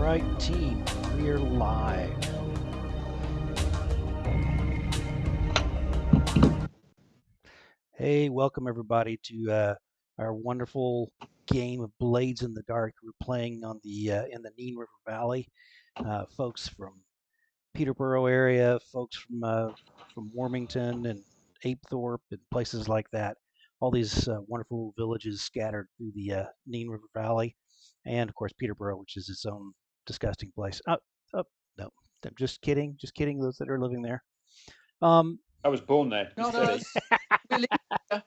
right, team, we're live. Hey, welcome everybody to our wonderful game of Blades in the Dark. We're playing on the in the Nene River Valley. Folks from Peterborough area, folks from Warmington and Apethorpe and places like that. All these wonderful villages scattered through the Nene River Valley, and of course Peterborough, which is its own disgusting place. No, I'm just kidding. Just kidding. Those that are living there. I was born there. Not Steady. us.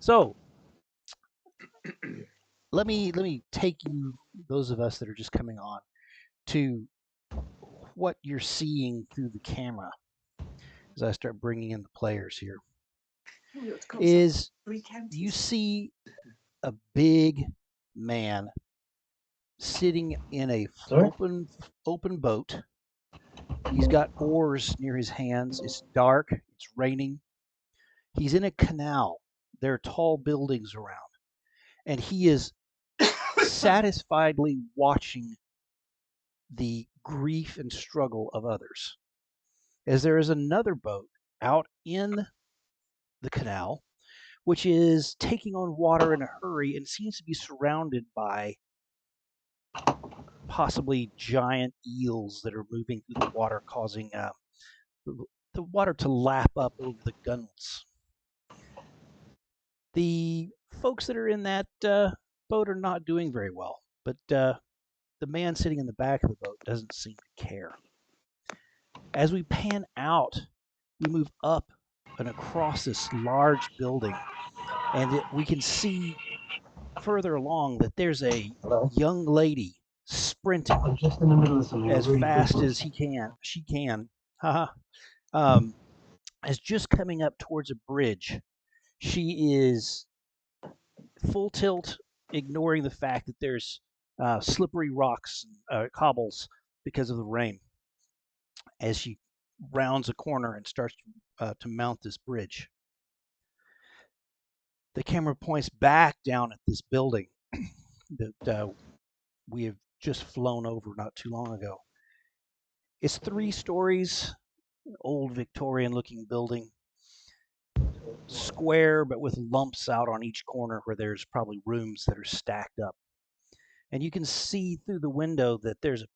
So let me take you, those of us that are just coming on, to what you're seeing through the camera as I start bringing in the players here. Is you see a big man sitting in a open boat. He's got oars near his hands. It's dark. It's raining. He's in a canal. There are tall buildings around. And he is satisfiedly watching the grief and struggle of others. As there is another boat out in the canal, which is taking on water in a hurry and seems to be surrounded by possibly giant eels that are moving through the water, causing the water to lap up over the gunwales. The folks that are in that boat are not doing very well, but the man sitting in the back of the boat doesn't seem to care. As we pan out, we move up and across this large building, and we can see further along that there's a young lady sprinting I'm just in the middle of something as really fast quickly. as she can, as just coming up towards a bridge. She is full tilt, ignoring the fact that there's slippery rocks, cobbles because of the rain, as she rounds a corner and starts to mount this bridge. The camera points back down at this building that we have just flown over not too long ago. It's 3 stories, old Victorian-looking building, square but with lumps out on each corner where there's probably rooms that are stacked up. And you can see through the window that there's a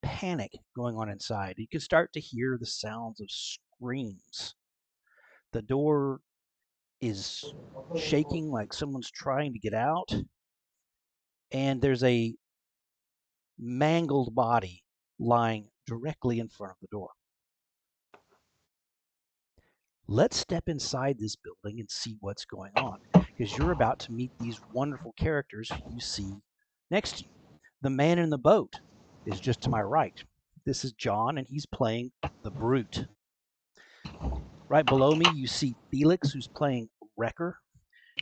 panic going on inside. You can start to hear the sounds of screams. The door is shaking like someone's trying to get out, and there's a mangled body lying directly in front of the door. Let's step inside this building and see what's going on, because you're about to meet these wonderful characters you see next to you. The man in the boat is just to my right. This is John, and he's playing the Brute. Right below me, you see Felix, who's playing Wrecker.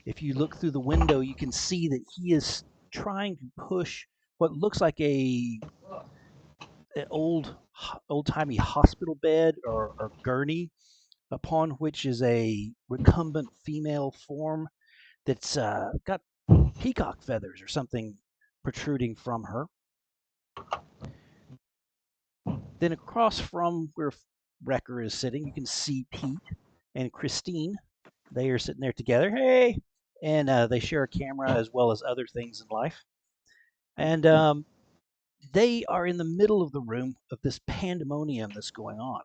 If you look through the window, you can see that he is trying to push what looks like an old-timey hospital bed or gurney, upon which is a recumbent female form that's got peacock feathers or something protruding from her. Then across from where Wrecker is sitting, you can see Pete and Christine. They are sitting there together. Hey! And they share a camera as well as other things in life. And they are in the middle of the room of this pandemonium that's going on.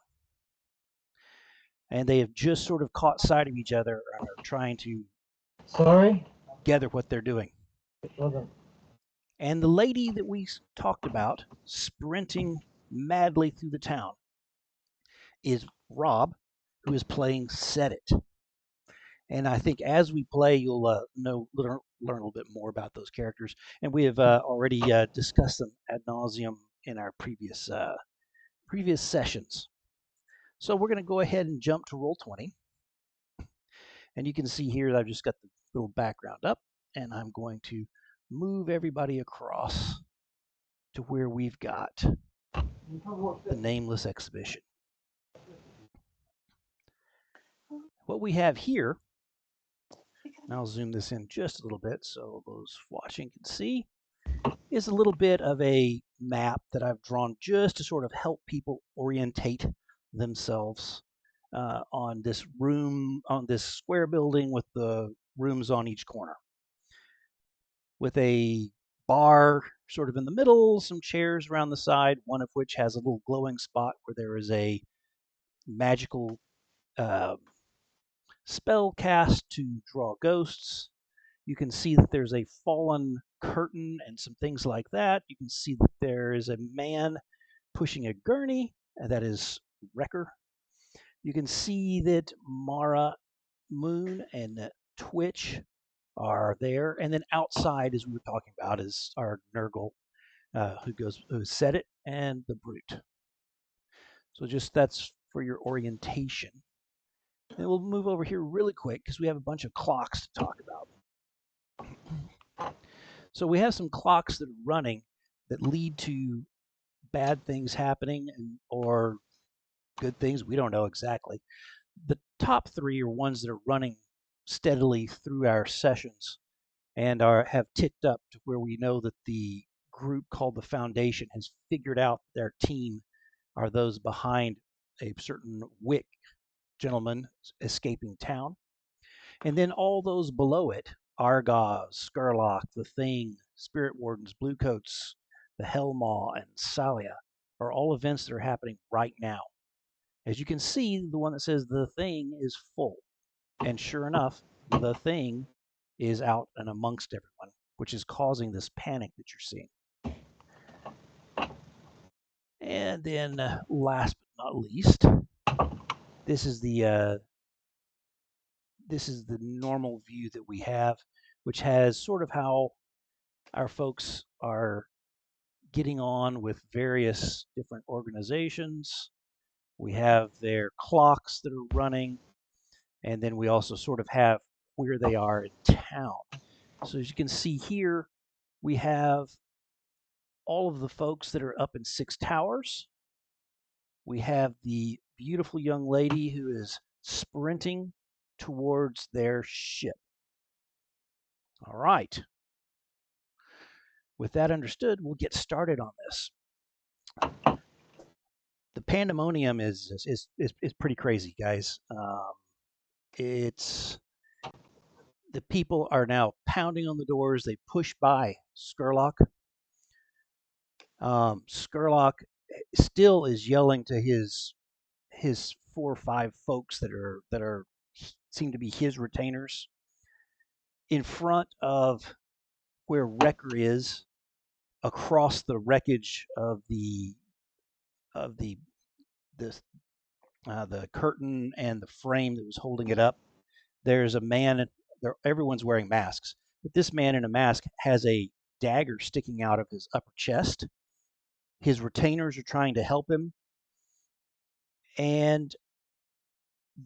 And they have just sort of caught sight of each other and are trying to gather what they're doing. And the lady that we talked about, sprinting madly through the town, is Rob, who is playing Set It. And I think as we play, you'll learn a little bit more about those characters. And we have already discussed them ad nauseum in our previous sessions. So we're going to go ahead and jump to Roll20. And you can see here that I've just got the little background up, and I'm going to move everybody across to where we've got the Nameless Exhibition. What we have here, and I'll zoom this in just a little bit so those watching can see, is a little bit of a map that I've drawn just to sort of help people orientate themselves on this square building with the rooms on each corner, with a bar sort of in the middle, some chairs around the side, one of which has a little glowing spot where there is a magical spell cast to draw ghosts. You can see that there's a fallen curtain and some things like that. You can see that there is a man pushing a gurney, and that is Wrecker. You can see that Mara, Moon, and Twitch are there. And then outside, as we were talking about, is our Nurgle, who said it, and the Brute. So just that's for your orientation. And we'll move over here really quick because we have a bunch of clocks to talk about. So we have some clocks that are running that lead to bad things happening or good things. We don't know exactly. The top three are ones that are running steadily through our sessions and have ticked up to where we know that the group called the Foundation has figured out their team are those behind a certain Wick gentleman escaping town. And then all those below it, Argos, Skurlock, The Thing, Spirit Wardens, Bluecoats, the Hellmaw, and Salia are all events that are happening right now. As you can see, the one that says The Thing is full. And sure enough, The Thing is out and amongst everyone, which is causing this panic that you're seeing. And then last but not least, this is the normal view that we have, which has sort of how our folks are getting on with various different organizations. We have their clocks that are running, and then we also sort of have where they are in town. So as you can see here, we have all of the folks that are up in Six Towers. We have the beautiful young lady who is sprinting towards their ship. All right. With that understood, we'll get started on this. The pandemonium is pretty crazy, guys. It's the people are now pounding on the doors. They push by Skurlock. Skurlock still is yelling to his 4 or 5 folks that are seem to be his retainers in front of where Wrecker is, across the wreckage of the curtain and the frame that was holding it up. There's a man. Everyone's wearing masks, but this man in a mask has a dagger sticking out of his upper chest. His retainers are trying to help him, and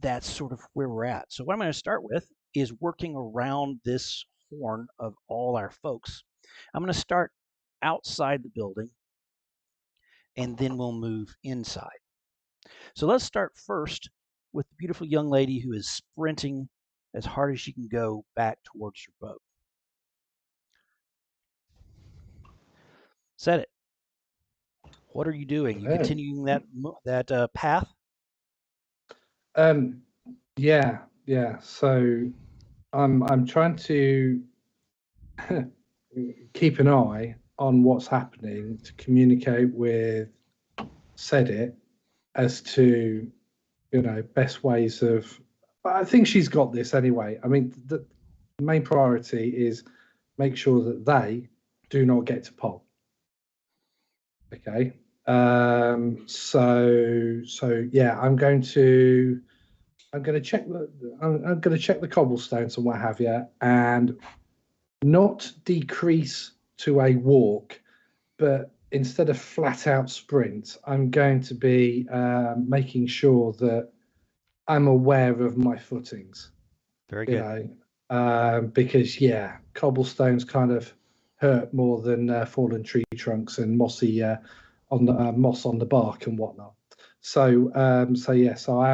that's sort of where we're at. So what I'm going to start with is working around this horn of all our folks. I'm going to start outside the building, and then we'll move inside. So let's start first with the beautiful young lady who is sprinting as hard as she can go back towards her boat. Said it. What are you doing? You continuing that path? Yeah. So I'm trying to keep an eye on what's happening to communicate with Said It as to best ways of. I think she's got this anyway. I mean, the main priority is make sure that they do not get to Pol. Okay. So yeah, I'm going to check the cobblestones and what have you, and not decrease to a walk, but instead of flat out sprint, I'm going to be making sure that I'm aware of my footings. Very good. Because cobblestones kind of hurt more than fallen tree trunks and mossy moss on the bark and whatnot. So I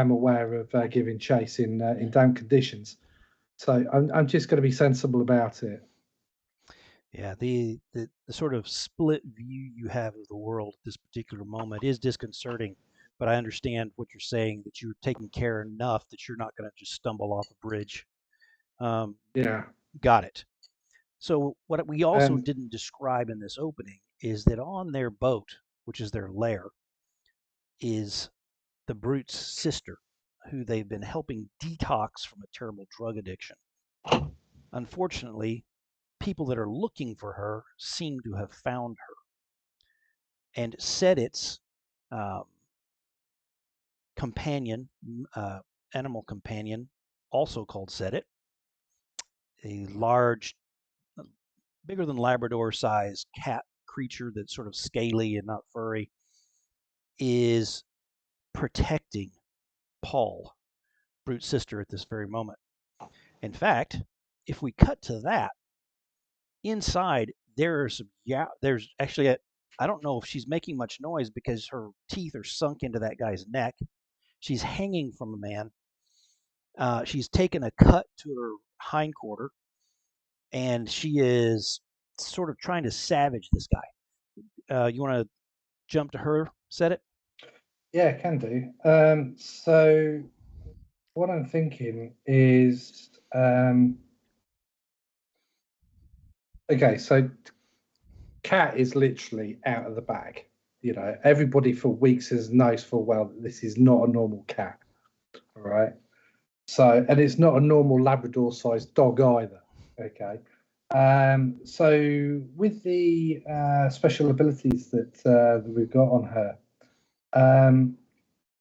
am aware of giving chase in damp conditions. So I'm just going to be sensible about it. Yeah, the sort of split view you have of the world at this particular moment is disconcerting, but I understand what you're saying, that you're taking care enough that you're not going to just stumble off a bridge. Um, Yeah. got it. So what we also And didn't describe in this opening is that on their boat, which is their lair, is the brute's sister, who they've been helping detox from a terrible drug addiction. Unfortunately, people that are looking for her seem to have found her. And Sedit's um, companion, animal companion, also called Sedit, a large, bigger than Labrador size cat creature that's sort of scaly and not furry, is protecting Paul, Brute's sister, at this very moment. In fact, if we cut to that, inside there's actually I don't know if she's making much noise because her teeth are sunk into that guy's neck. She's hanging from a man. She's taken a cut to her hindquarter, and she is sort of trying to savage this guy. You want to jump to her? Set it. yeah, can do. So what I'm thinking is, okay, so Cat is literally out of the bag. You know, everybody for weeks has knows full well that this is not a normal cat. All right. So, and it's not a normal Labrador-sized dog either. Okay. So with the special abilities that we've got on her, um,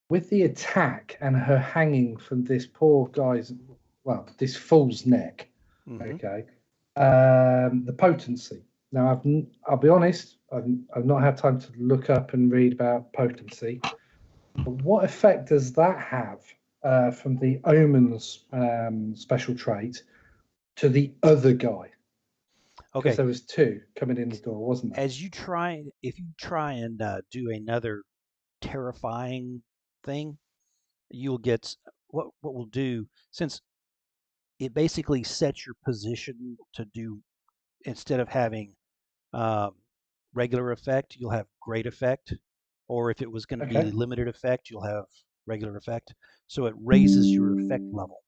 with the attack and her hanging from this poor guy's, well, this fool's neck. Mm-hmm. Okay. The potency. Now, I'll be honest, I've not had time to look up and read about potency. But what effect does that have from the Omen's special trait to the other guy? Because Okay. there was two coming in the door, wasn't there? If you try and do another terrifying thing, you'll get what we'll do, since it basically sets your position to do, instead of having um, regular effect, you'll have great effect, or if it was going to be Okay. limited effect, you'll have regular effect. So it raises your effect level.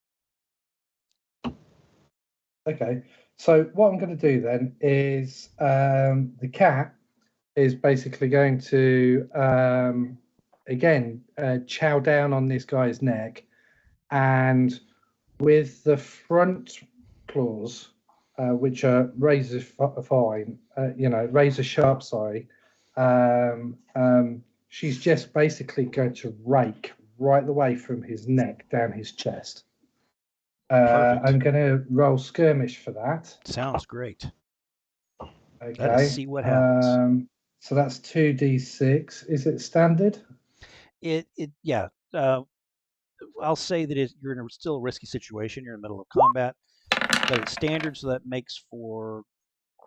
Okay. So what I'm going to do then is the cat is basically going to again chow down on this guy's neck, and with the front claws, which are razor fine, razor sharp. Sorry, she's just basically going to rake right the way from his neck down his chest. Perfect. I'm going to roll skirmish for that. Sounds great. Okay. Let us see what happens. So that's 2d6. Is it standard? Yeah. I'll say that you're in a still risky situation. You're in the middle of combat, but it's standard, so that makes for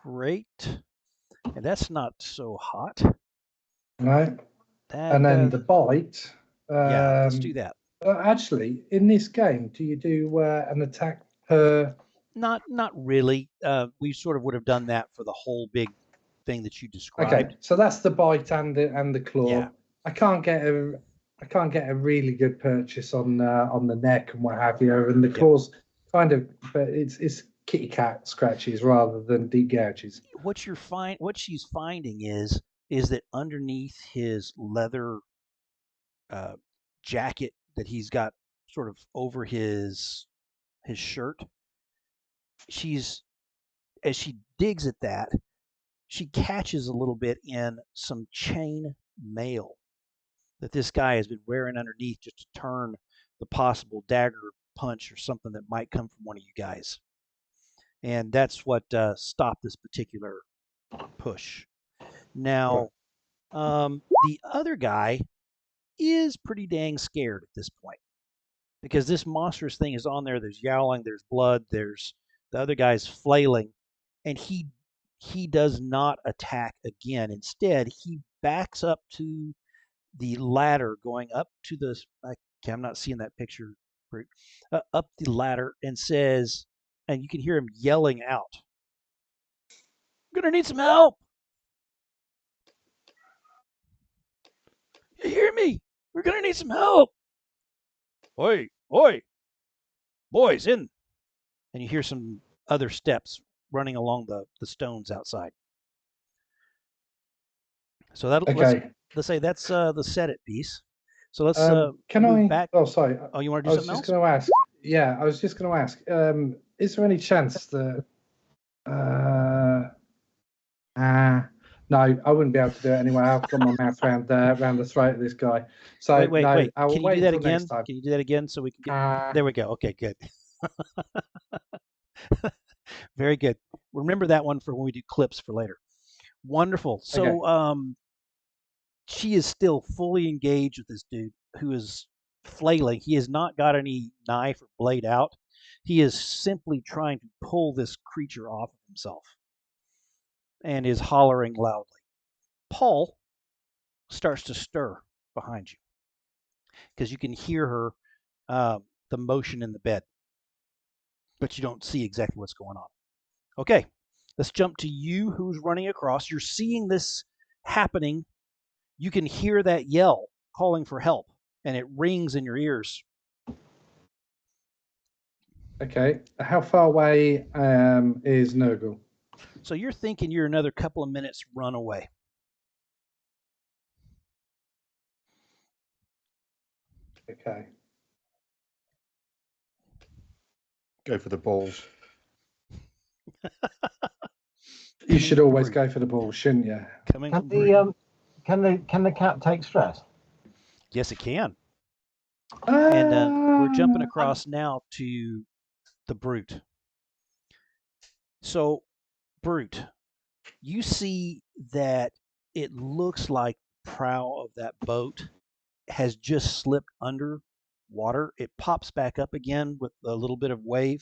great. And that's not so hot. No. That And then the bite. yeah, let's do that. Actually, in this game, do you do an attack per? Not really. We sort of would have done that for the whole big thing that you described. Okay, so that's the bite and the claw. Yeah. I can't get a really good purchase on the neck and what have you, and the claws kind of, but it's kitty cat scratches rather than deep gouges. What she's finding is that underneath his leather jacket that he's got sort of over his shirt, as she digs at that, she catches a little bit in some chain mail that this guy has been wearing underneath, just to turn the possible dagger punch or something that might come from one of you guys. And that's what stopped this particular push. Now, the other guy is pretty dang scared at this point, because this monstrous thing is on there. There's yowling, there's blood, there's the other guy's flailing, and he does not attack again. Instead, he backs up to the ladder going up to the. Okay, I'm not seeing that picture. Up the ladder, and says, and you can hear him yelling out, We're going to need some help. You hear me? We're going to need some help. Oi, oi. Boys, in. And you hear some other steps running along the stones outside. So that'll Okay. let's say that's the set it piece. So let's Can move I? back. Oh, sorry. Oh, you want to I do was something just else? going to ask. Yeah, I was just going to ask. Is there any chance that? No, I wouldn't be able to do it anyway. I've got my mouth round the throat of this guy. So Wait. no, I will Can you wait do that until again? next time. Can you do that again so we can get? There we go. Okay, good. Very good. Remember that one for when we do clips for later. Wonderful. Okay. So she is still fully engaged with this dude who is flailing. He has not got any knife or blade out. He is simply trying to pull this creature off of himself and is hollering loudly. Paul starts to stir behind you because you can hear her, the motion in the bed, but you don't see exactly what's going on. Okay, let's jump to you who's running across. You're seeing this happening. You can hear that yell calling for help, and it rings in your ears. Okay. How far away is Nurgle? So you're thinking you're another couple of minutes run away. Okay. Go for the balls. You should always go for the ball, shouldn't you? Coming from Brute. Can the cat take stress? Yes, it can. And we're jumping across now to the Brute. So, Brute, you see that it looks like the prow of that boat has just slipped under water. It pops back up again with a little bit of wave.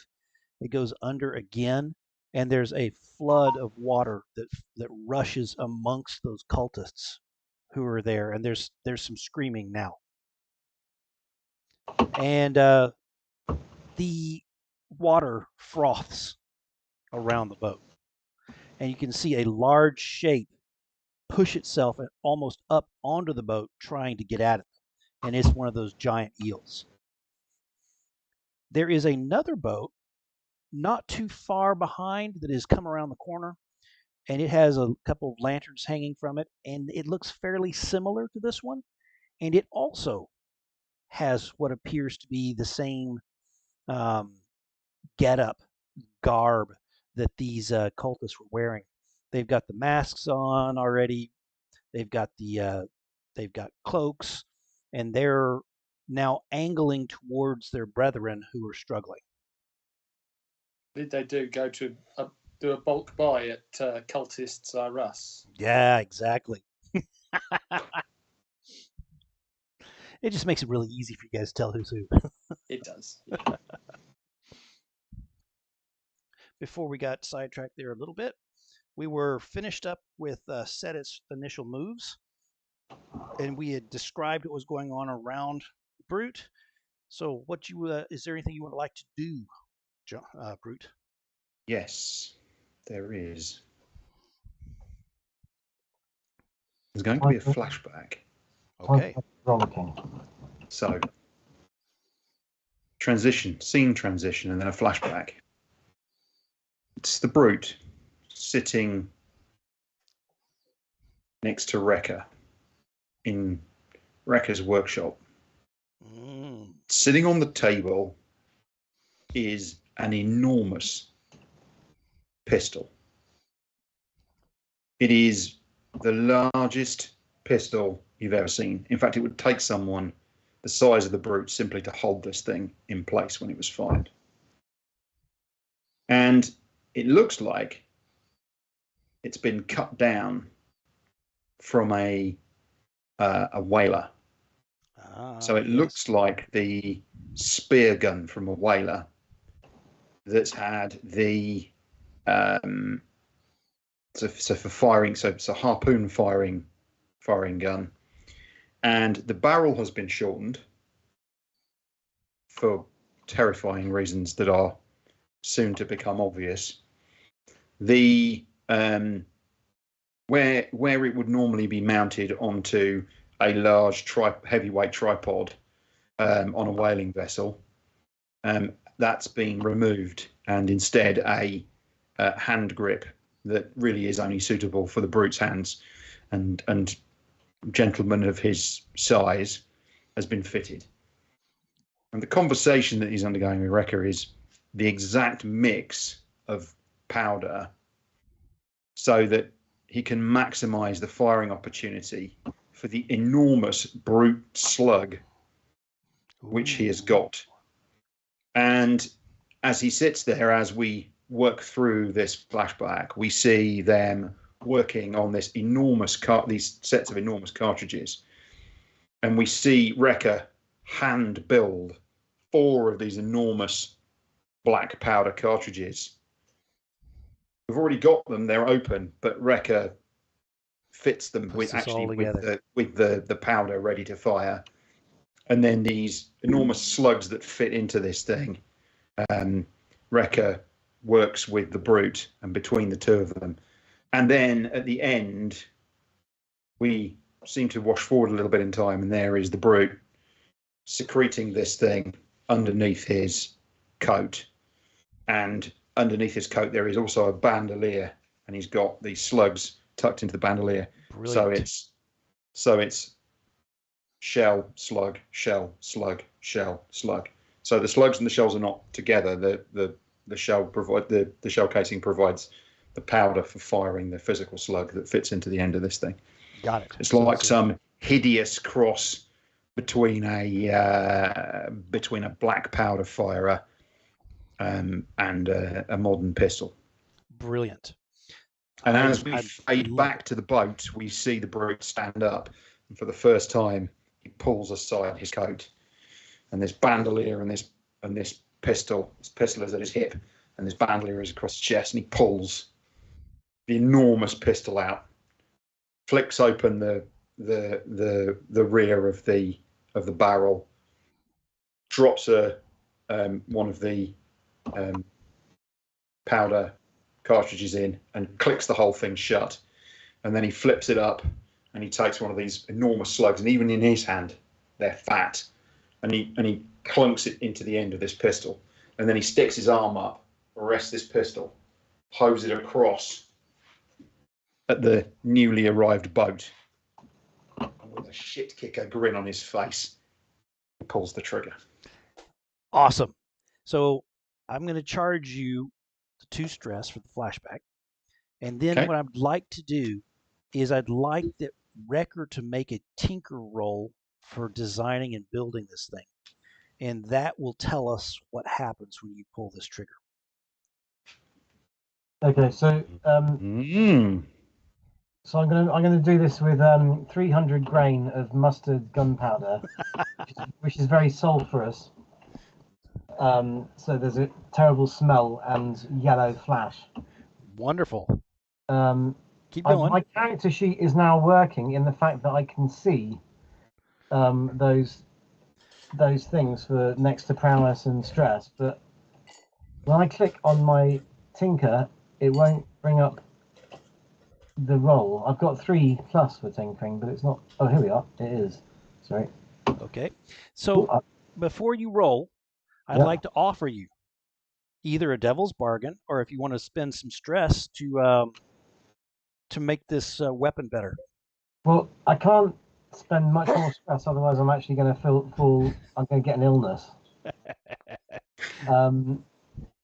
It goes under again, and there's a flood of water that rushes amongst those cultists who are there, and there's some screaming now. And the water froths around the boat, and you can see a large shape push itself almost up onto the boat trying to get at it, and it's one of those giant eels. There is another boat not too far behind that has come around the corner, and it has a couple of lanterns hanging from it, and it looks fairly similar to this one, and it also has what appears to be the same garb that these cultists were wearing. They've got the masks on already. They've got cloaks, and they're now angling towards their brethren who are struggling. Did they go to do a bulk buy at Cultists R Us? Yeah, exactly. It just makes it really easy for you guys to tell who's who. It does. Before we got sidetracked there a little bit, we were finished up with Set's initial moves, and we had described what was going on around Brute. So, is there anything you would like to do, Brute? Yes, there is. There's going to be a flashback. Okay. So, scene transition, and then a flashback. It's the Brute sitting next to Rekka in Rekka's workshop. Sitting on the table is an enormous pistol. It is the largest pistol you've ever seen. In fact, it would take someone the size of the Brute simply to hold this thing in place when it was fired. And it looks like it's been cut down from a whaler. So it looks like the spear gun from a whaler that's had the so for firing, so it's a harpoon firing gun, and the barrel has been shortened for terrifying reasons that are soon to become obvious. The where it would normally be mounted onto a large heavyweight tripod on a whaling vessel, that's been removed, and instead a hand grip that really is only suitable for the brute's hands and gentleman of his size has been fitted. And the conversation that he's undergoing with Wrecker is the exact mix of powder so that he can maximize the firing opportunity for the enormous brute slug which he has got. And as he sits there, as we work through this flashback, we see them working on this these sets of enormous cartridges, and we see Wrecker hand build 4 of these enormous black powder cartridges. We've already got them; they're open, but Wrecker fits them with the powder ready to fire, and then these enormous slugs that fit into this thing. Wrecker works with the brute, and between the two of them. And then at the end, we seem to wash forward a little bit in time, and there is the brute secreting this thing underneath his coat. And underneath his coat, there is also a bandolier, and he's got these slugs tucked into the bandolier. Brilliant. So it's shell, slug, shell, slug, shell, slug. So the slugs and the shells are not together. The shell casing provides the powder for firing the physical slug that fits into the end of this thing. Got it. It's like some hideous cross between a black powder firer and a modern pistol. Brilliant. And as we fade back to the boat, we see the brute stand up, and for the first time, he pulls aside his coat, and this bandolier and this pistol is at his hip, and this bandolier is across his chest, and he pulls the enormous pistol out, flicks open the rear of the barrel, drops one of the powder cartridges in, and clicks the whole thing shut. And then he flips it up, and he takes one of these enormous slugs, and even in his hand, they're fat, and he clunks it into the end of this pistol, and then he sticks his arm up, rests this pistol, hoses it across at the newly arrived boat, and with a shit kicker grin on his face, he pulls the trigger. Awesome. So I'm going to charge you the 2 stress for the flashback, and then what I'd like to do is I'd like that Wrecker to make a tinker roll for designing and building this thing, and that will tell us what happens when you pull this trigger. Okay, so so I'm gonna do this with 300 grain of mustard gunpowder, which is very sulfurous. So there's a terrible smell and yellow flash. Wonderful. Keep going. My character sheet is now working in the fact that I can see those things for next to prowess and stress, but when I click on my tinker, it won't bring up the roll. I've got 3+ for tinkering, but it's not. Oh, here we are. It is. Sorry. Okay. So before you roll, I'd like to offer you either a devil's bargain, or if you want to spend some stress to make this weapon better. Well, I can't spend much more stress, otherwise I'm actually going to fall. I'm going to get an illness.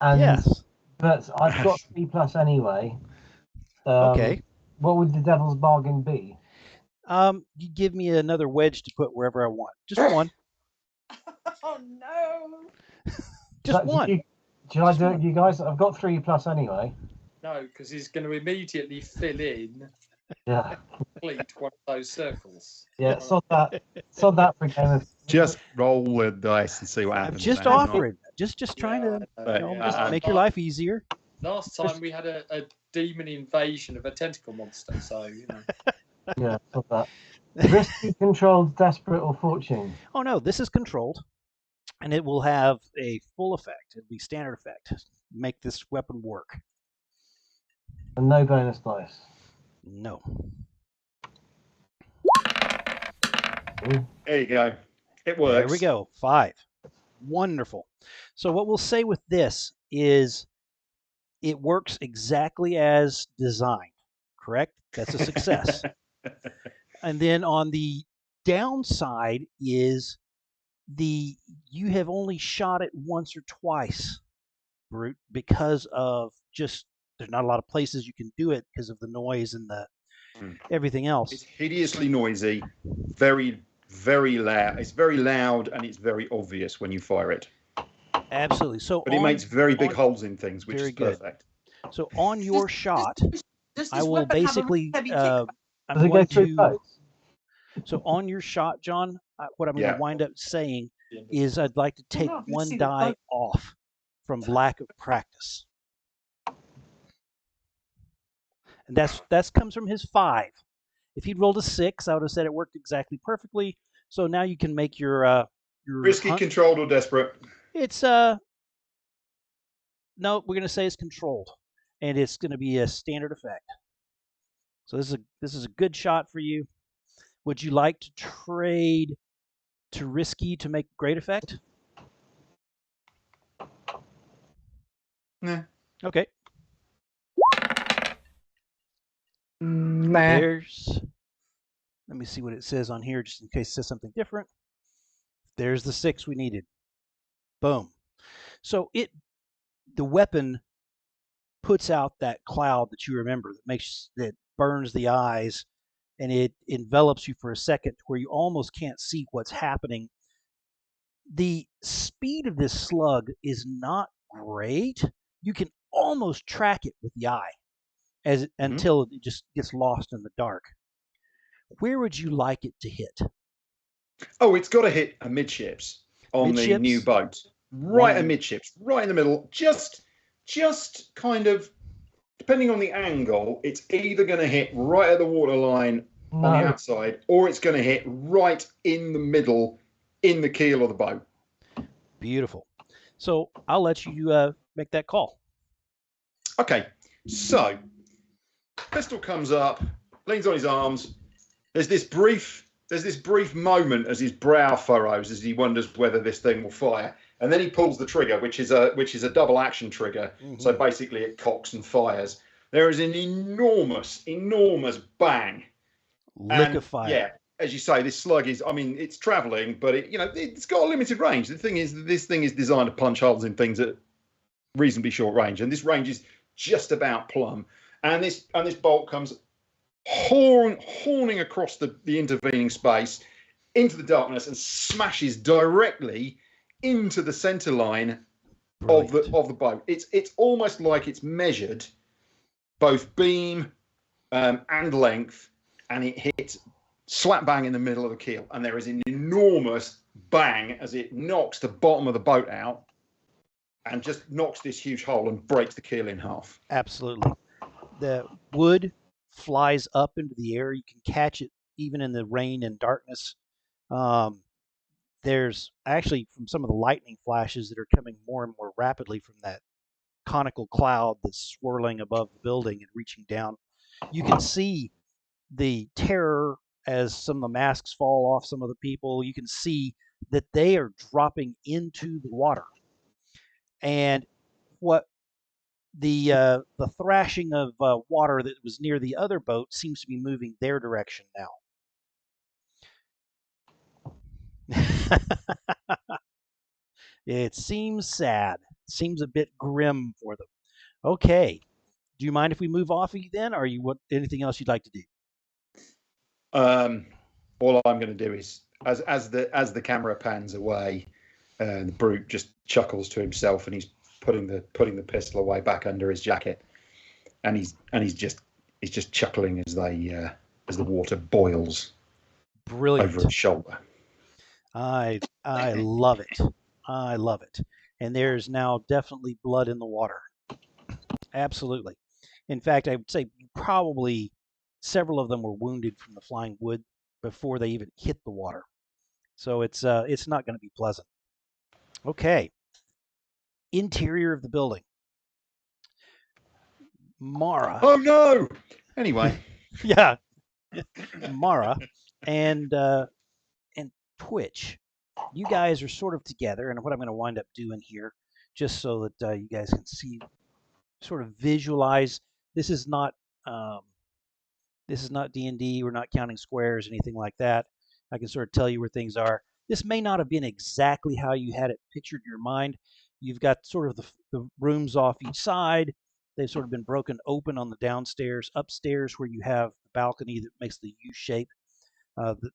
Yes. But I've got 3+ anyway. Okay. What would the devil's bargain be? You give me another wedge to put wherever I want. Just one. Oh no! Just one. Should I do it, you guys? I've got 3+ anyway. No, because he's going to immediately fill in. Yeah. Complete one of those circles. Yeah, sod that for a game of. Just roll the dice and see what happens. I'm just offering. Just trying to just make your life easier. Last time we had a demon invasion of a tentacle monster, so you know. Yeah, sod that. Risky, controlled, desperate, or fortune? Oh no, this is controlled, and it will have a full effect. It'll be standard effect. Make this weapon work. And no bonus dice. No. There you go. It works. There we go. 5. Wonderful. So what we'll say with this is it works exactly as designed, correct? That's a success. And then on the downside is you have only shot it once or twice, Brute, because of just there's not a lot of places you can do it because of the noise and the everything else. It's hideously noisy, very, very loud. It's very loud and it's very obvious when you fire it. Absolutely. So, but it makes very big holes in things, which is perfect. So on your shot, I will basically I'm Does it go through boats? So on your shot, John, what I'm going to wind up saying is I'd like to take one die off from lack of practice. And that's comes from his 5. If he'd rolled a 6, I would have said it worked exactly perfectly. So now you can make your risky, controlled, or desperate. It's no, we're going to say it's controlled, and it's going to be a standard effect. So this is a good shot for you. Would you like to trade to risky to make great effect? Nah. Okay. Nah. Let me see what it says on here, just in case it says something different. There's the 6 we needed. Boom. So the weapon puts out that cloud that you remember that burns the eyes, and it envelops you for a second where you almost can't see what's happening. The speed of this slug is not great. You can almost track it with the eye until it just gets lost in the dark. Where would you like it to hit? Oh, it's got to hit amidships on the new boat. Right amidships, right in the middle. Just kind of, depending on the angle, it's either going to hit right at the waterline on the outside, or it's going to hit right in the middle, in the keel of the boat. Beautiful. So I'll let you make that call. Okay. So, pistol comes up, leans on his arms. There's this brief moment as his brow furrows as he wonders whether this thing will fire, and then he pulls the trigger, which is a double action trigger. Mm-hmm. So basically, it cocks and fires. There is an enormous bang. Lick of fire. Yeah, as you say, this slug is. I mean, it's traveling, but it's got a limited range. The thing is, this thing is designed to punch holes in things at reasonably short range, and this range is just about plumb. And this bolt comes horning across the intervening space into the darkness and smashes directly into the center line of the boat. It's almost like it's measured both beam and length, and it hits slap bang in the middle of the keel, and there is an enormous bang as it knocks the bottom of the boat out and just knocks this huge hole and breaks the keel in half. Absolutely. The wood flies up into the air. You can catch it even in the rain and darkness. There's actually, from some of the lightning flashes that are coming more and more rapidly from that conical cloud that's swirling above the building and reaching down, you can see the terror as some of the masks fall off some of the people. You can see that they are dropping into the water. And what the thrashing of water that was near the other boat seems to be moving their direction now. It seems sad. It seems a bit grim for them. Okay. Do you mind if we move off of you then, or anything else you'd like to do? All I'm going to do is, as the camera pans away, the brute just chuckles to himself, and he's putting the pistol away back under his jacket, and he's just chuckling as the water boils. Brilliant. Over his shoulder. I love it. I love it. And there's now definitely blood in the water. Absolutely. In fact, I would say probably several of them were wounded from the flying wood before they even hit the water. So it's not going to be pleasant. Okay. Interior of the building. Mara. Oh no! Anyway, Yeah, Mara and Twitch. You guys are sort of together, and what I'm going to wind up doing here, just so that you guys can see, sort of visualize. This is not D&D. We're not counting squares, anything like that. I can sort of tell you where things are. This may not have been exactly how you had it pictured in your mind. You've got sort of the rooms off each side. They've sort of been broken open on the downstairs. Upstairs, where you have the balcony that makes the U shape,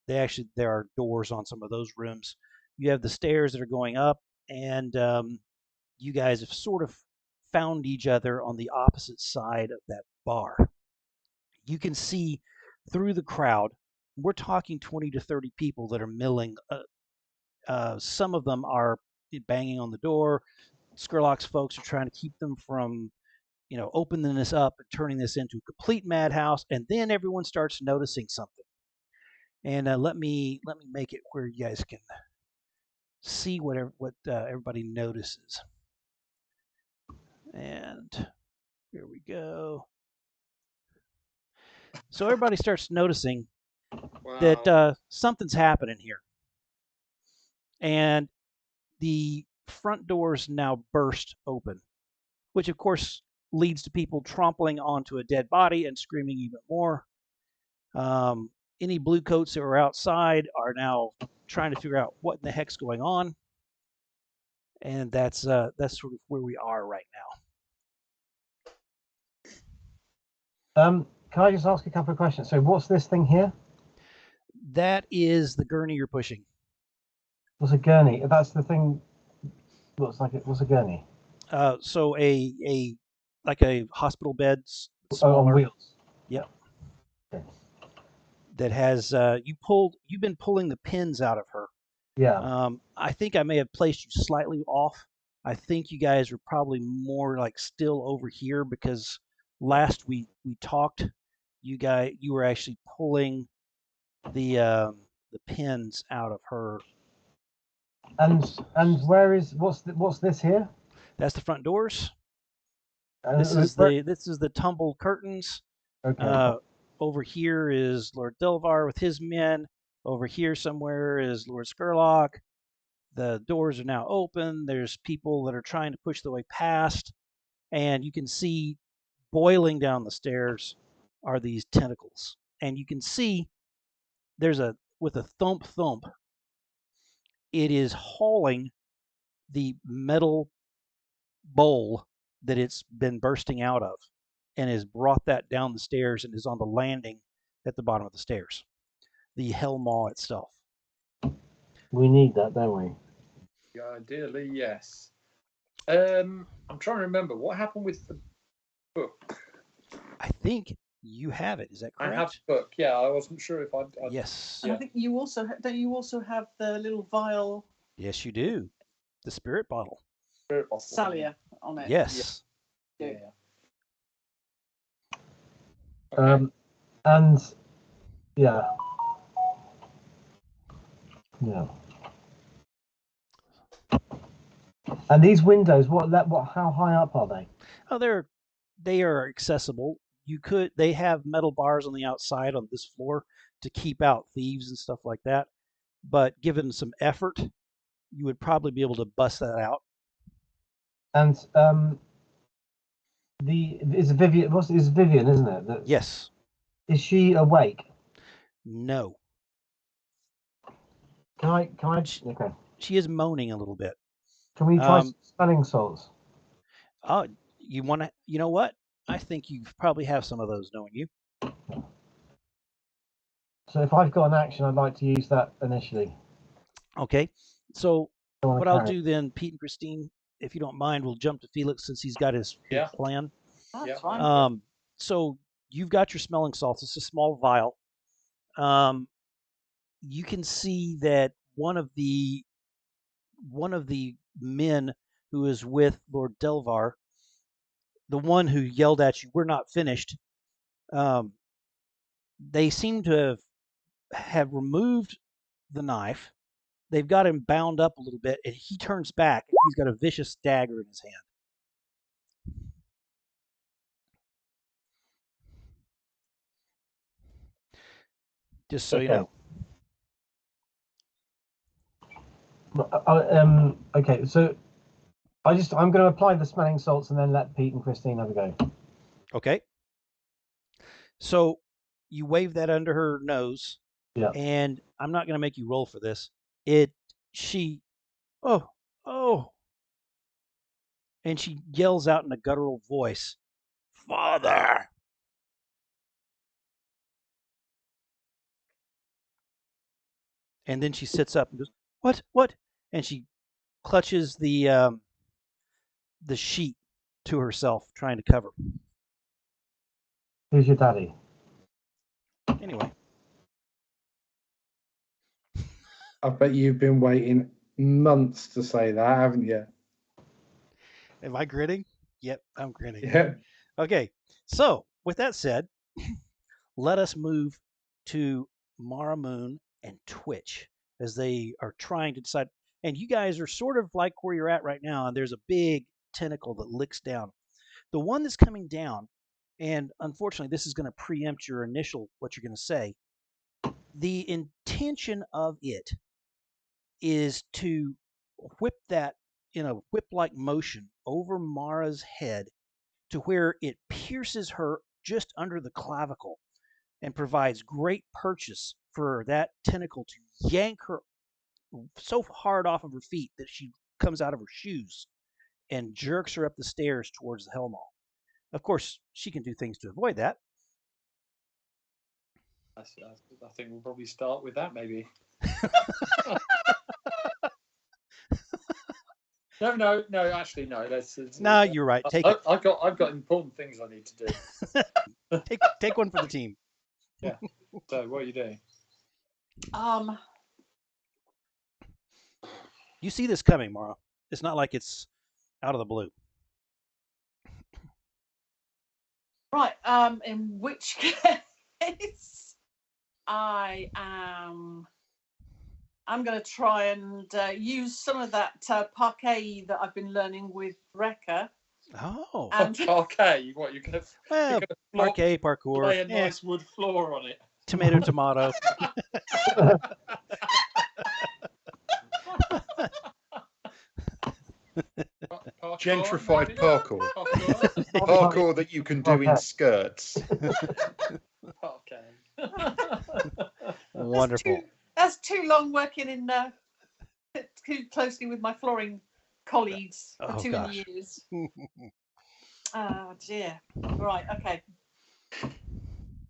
there are doors on some of those rooms. You have the stairs that are going up, and you guys have sort of found each other on the opposite side of that bar. You can see through the crowd. We're talking 20 to 30 people that are milling. Some of them are banging on the door. Skurlock's folks are trying to keep them from, opening this up and turning this into a complete madhouse. And then everyone starts noticing something. And let me make it where you guys can see what everybody notices. And here we go. So everybody starts noticing that something's happening here. And the front doors now burst open, which of course leads to people trampling onto a dead body and screaming even more. Any blue coats that were outside are now trying to figure out what in the heck's going on. And that's sort of where we are right now. Can I just ask a couple of questions? So what's this thing here? That is the gurney you're pushing. What's a gurney? That's the thing. Looks like it was a gurney. So like a hospital bed. On wheels. Yep. Okay. That has you've been pulling the pins out of her. Yeah. I think I may have placed you slightly off. I think you guys are probably more like still over here, because last we talked, you were actually pulling the pins out of her. And what's this here? That's the front doors. This is the tumbled curtains. Okay. Over here is Lord Delvar with his men. Over here somewhere is Lord Skurlock. The doors are now open. There's people that are trying to push their way past, and you can see boiling down the stairs are these tentacles. And you can see with a thump, it is hauling the metal bowl that it's been bursting out of, and has brought that down the stairs and is on the landing at the bottom of the stairs. The Hell Maw itself. We need that, don't we? Yeah, ideally, yes. I'm trying to remember what happened with the book. I think you have it. Is that correct? I have the book. Yeah, I wasn't sure if I. Yes. And I think you also don't you also have the little vial? Yes, you do. The spirit bottle. Spirit bottle. Salia on it. Yes. Yeah. Okay. And yeah. And these windows, how high up are they? Oh, they are accessible. They have metal bars on the outside on this floor to keep out thieves and stuff like that. But given some effort, you would probably be able to bust that out. And is Vivian, isn't it? Yes. Is she awake? No. Can I? Okay. She is moaning a little bit. Can we try smelling salts? You want to? You know what? I think you probably have some of those, knowing you. So if I've got an action, I'd like to use that initially. Okay. So what I'll do then, Pete and Christine, if you don't mind, we'll jump to Felix since he's got his plan. That's fine. So you've got your smelling salts. It's a small vial. You can see that one of the men who is with Lord Delvar, the one who yelled at you, "We're not finished," they seem to have removed the knife. They've got him bound up a little bit, and he turns back. He's got a vicious dagger in his hand. Just so you know. Okay, so I'm going to apply the smelling salts and then let Pete and Christine have a go. Okay. So you wave that under her nose. Yeah. And I'm not going to make you roll for this. Oh. And she yells out in a guttural voice, "Father!" And then she sits up and goes, "What?" And she clutches the sheet to herself, trying to cover. Who's your daddy? Anyway. I bet you've been waiting months to say that, haven't you? Am I grinning? Yep, I'm grinning. Yeah. Okay, so with that said, let us move to Mara Moon and Twitch as they are trying to decide. And you guys are sort of like where you're at right now, and there's a big tentacle that licks down. The one that's coming down, and unfortunately, this is going to preempt your initial what you're going to say. The intention of it is to whip that in a whip-like motion over Mara's head to where it pierces her just under the clavicle and provides great purchase for that tentacle to yank her so hard off of her feet that she comes out of her shoes and jerks her up the stairs towards the Hellmall. Of course, she can do things to avoid that. I think we'll probably start with that, maybe. No. Actually, no. No, you're right. Take it. I've got important things I need to do. Take one for the team. Yeah. So, what are you doing? You see this coming, Mara. It's not like it's out of the blue. Right. In which case, I'm going to try and use some of that parquet that I've been learning with Rekka. Oh. And parquet? What, you're going to... Well, parquet, parkour. Lay a nice wood floor on it. Tomato. Gentrified parkour. Parkour that you can do in skirts. Wonderful. That's too long working in too closely with my flooring colleagues for too many years. Oh dear. Right. Okay.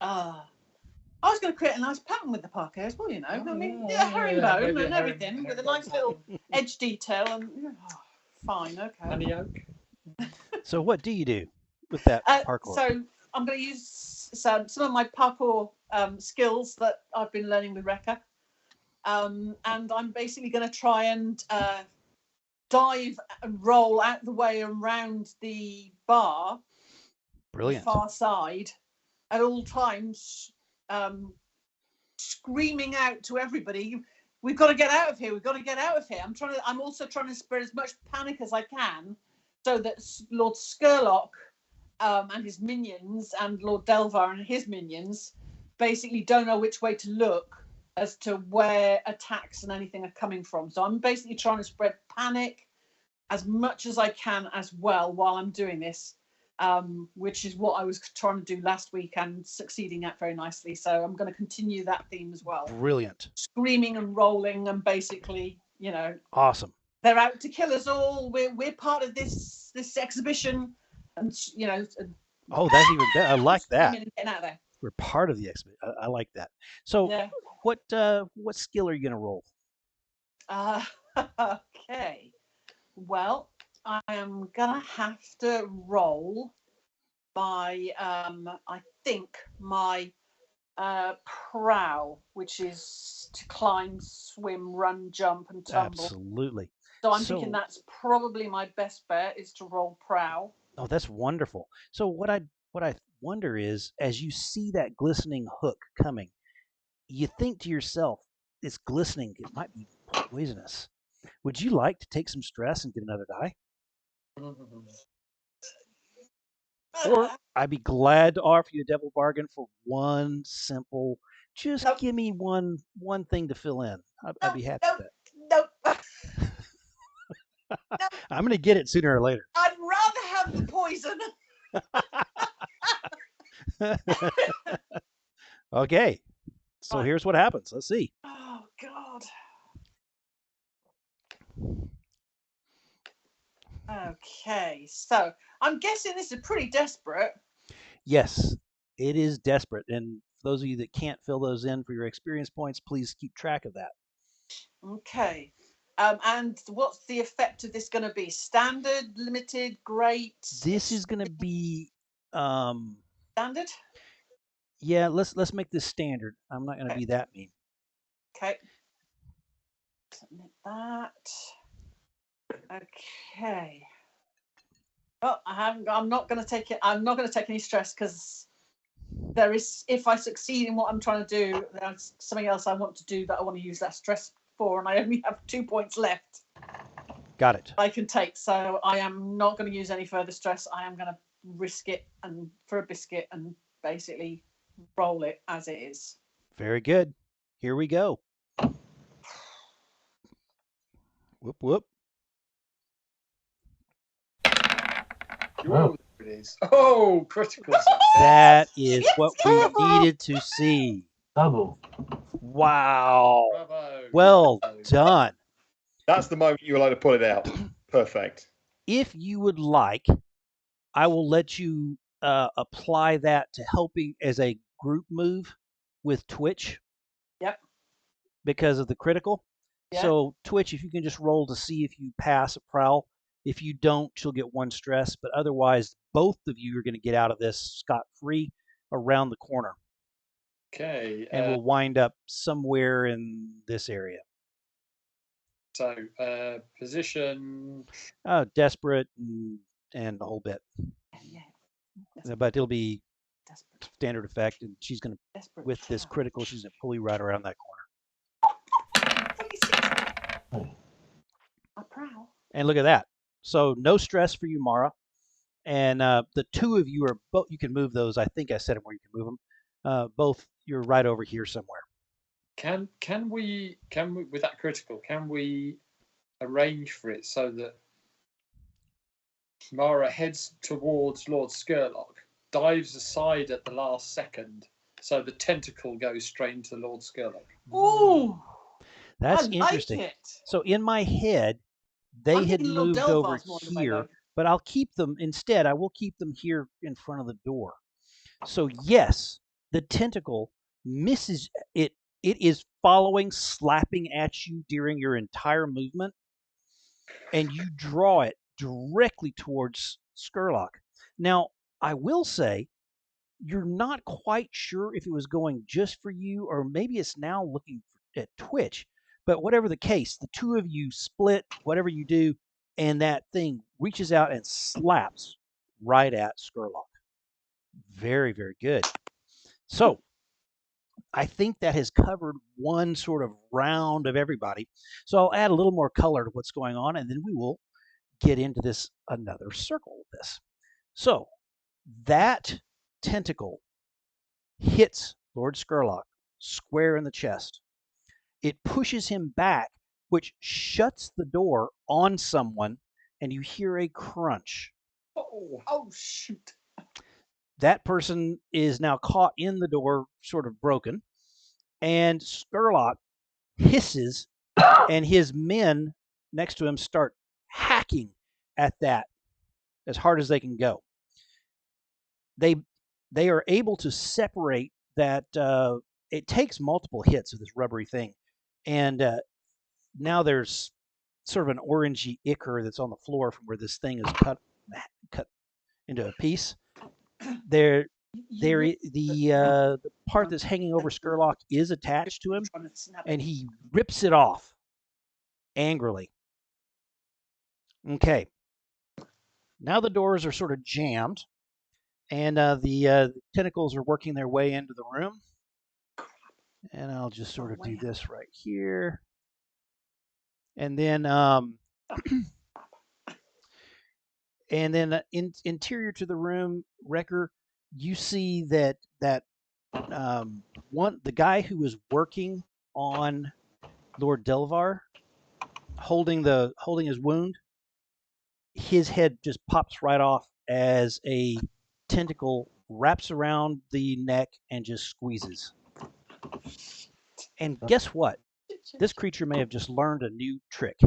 I was going to create a nice pattern with the parquet as well, you know. Herringbone and everything with a nice little edge detail and fine. Okay. Honey oak. So what do you do with that parkour? So I'm going to use some of my parkour skills that I've been learning with Rekka. And I'm basically going to try and dive and roll out the way around the bar. Brilliant. The far side at all times, screaming out to everybody, "We've got to get out of here! We've got to get out of here!" I'm also trying to spread as much panic as I can, so that Lord Skurlock and his minions and Lord Delvar and his minions basically don't know which way to look as to where attacks and anything are coming from. So I'm basically trying to spread panic as much as I can as well while I'm doing this, which is what I was trying to do last week and succeeding at very nicely. So I'm going to continue that theme as well. Brilliant. Screaming and rolling and basically, awesome. They're out to kill us all. We're part of this exhibition, and Oh, that's even better. I like that. Getting out of there. We're part of the exhibition. I like that. So, yeah. What skill are you going to roll? Okay. Well, I am gonna have to roll my I think my prow, which is to climb, swim, run, jump, and tumble. Absolutely. So I'm thinking that's probably my best bet is to roll prow. Oh, that's wonderful. So what I wonder is, as you see that glistening hook coming, you think to yourself, it's glistening, it might be poisonous. Would you like to take some stress and get another die? Or I'd be glad to offer you a devil bargain for one simple Just Nope. give me one thing to fill in. I'd be happy with Nope. that. I'm going to get it sooner or later. I'd rather have the poison. Okay. So Right. here's what happens. Let's see. Oh God. Okay, so I'm guessing this is pretty desperate. Yes, it is desperate. And for those of you that can't fill those in for your experience points, please keep track of that. Okay. And what's the effect of this going to be? Standard, limited, great? This is going to be standard. Yeah, let's make this standard. I'm not going to be that mean. Okay. Submit that. Okay. Well, I'm not going to take it. I'm not going to take any stress because there is. If I succeed in what I'm trying to do, there's something else I want to do that I want to use that stress for, and I only have 2 points left. Got it. I can take. So I am not going to use any further stress. I am going to risk it and for a biscuit and basically roll it as it is. Very good. Here we go. Whoop whoop. Oh, it is. Oh, critical success. That is what we needed to see. Double. Wow. Bravo. Well done. That's the moment you were allowed to pull it out. Perfect. If you would like, I will let you apply that to helping as a group move with Twitch. Yep. Because of the critical. Yep. So Twitch, if you can just roll to see if you pass a prowl. If you don't, you'll get 1 stress. But otherwise, both of you are going to get out of this scot-free around the corner. Okay. And we'll wind up somewhere in this area. So, position. Desperate and the whole bit. Yeah. But it'll be Desperate. standard effect, and she's going to, with this critical, she's going to pull you right around that corner. A prowl. And look at that. So no stress for you, Mara. And the 2 of you are both. You can move those. I think I said them where you can move them. Both. You're right over here somewhere. Can we with that critical? Can we arrange for it so that Mara heads towards Lord Skurlock, dives aside at the last second, so the tentacle goes straight into Lord Skurlock? Ooh, that's I interesting. like it. So in my head, they had moved over here, but I'll keep them instead. I will keep them here in front of the door. So yes, the tentacle misses it. It is following, slapping at you during your entire movement, and you draw it directly towards Skurlock. Now, I will say, you're not quite sure if it was going just for you, or maybe it's now looking at Twitch. But whatever the case, the 2 of you split, whatever you do, and that thing reaches out and slaps right at Skurlock. Very, very good. So I think that has covered one sort of round of everybody. So I'll add a little more color to what's going on, and then we will get into this another circle of this. So that tentacle hits Lord Skurlock square in the chest. It pushes him back, which shuts the door on someone, and you hear a crunch. Oh shoot. That person is now caught in the door, sort of broken, and Skurlock hisses, and his men next to him start hacking at that as hard as they can go. They are able to separate that. It takes multiple hits of this rubbery thing, and now there's sort of an orangey ichor that's on the floor from where this thing is cut into a piece. The part that's hanging over Skurlock is attached to him, and he rips it off angrily. Okay. Now the doors are sort of jammed, and the tentacles are working their way into the room. And I'll just sort of do this right here. And then interior to the room, Wrecker, you see that the guy who was working on Lord Delvar, holding his wound, his head just pops right off as a tentacle wraps around the neck and just squeezes. And guess what? This creature may have just learned a new trick,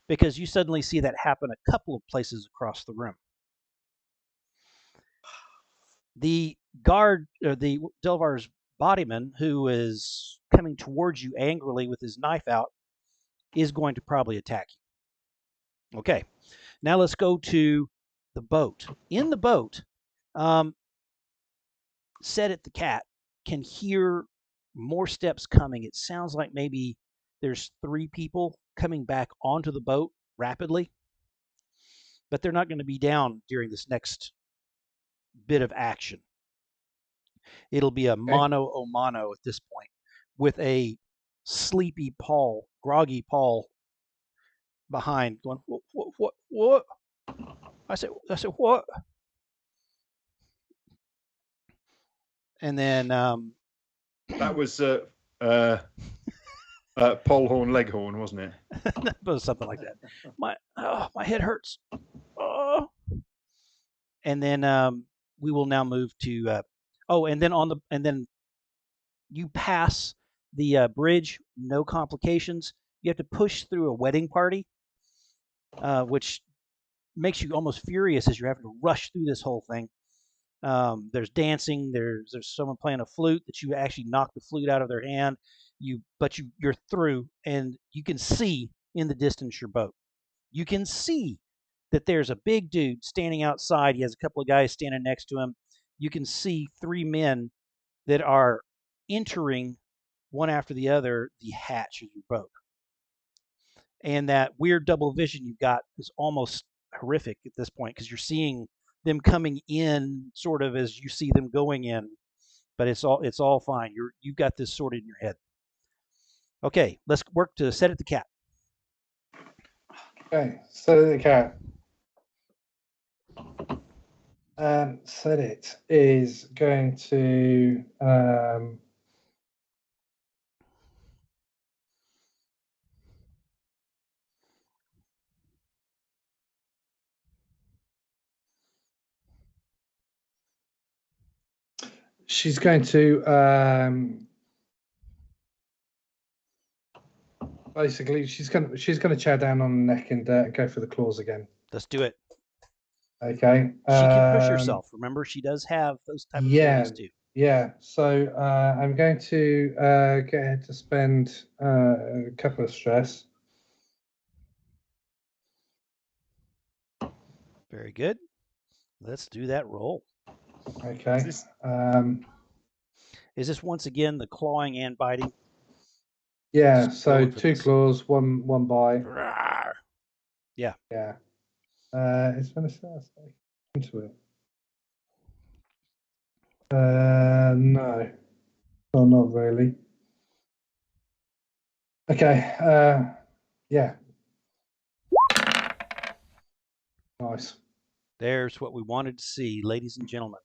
because you suddenly see that happen a couple of places across the room. The guard, or the Delvar's bodyman, who is coming towards you angrily with his knife out, is going to probably attack you. Okay, now let's go to the boat. In the boat, Set It the cat can hear more steps coming. It sounds like maybe there's 3 people coming back onto the boat rapidly, but they're not going to be down during this next bit of action. It'll be a mano a mano at this point, with a sleepy Paul, groggy Paul behind, going, what? I said, what? And then that was Polhorn Leghorn, wasn't it? It was something like that. My head hurts. Oh. And then we will now move to and then you pass the bridge, no complications. You have to push through a wedding party, which makes you almost furious as you're having to rush through this whole thing. There's dancing. There's someone playing a flute that you actually knock the flute out of their hand. You're through, and you can see in the distance your boat. You can see that there's a big dude standing outside. He has a couple of guys standing next to him. You can see 3 men that are entering one after the other the hatch of your boat. And that weird double vision you've got is almost horrific at this point, because you're seeing them coming in sort of as you see them going in, but it's all fine. You've got this sorted in your head. Okay, let's work to Set It the cat. Okay, Set It the cat. Set It is going to she's going to basically she's going to chow down on the neck and go for the claws again. Let's do it. Okay. She can push herself. Remember, she does have those type of abilities too. Yeah. So I'm going to get her to spend a couple of stress. Very good. Let's do that roll. Okay. Is this once again the clawing and biting? Yeah. So 2 claws, one bite. Rawr. Yeah. Yeah. It's going to stay into it. No. Oh, not really. Okay. Yeah. Nice. There's what we wanted to see, ladies and gentlemen.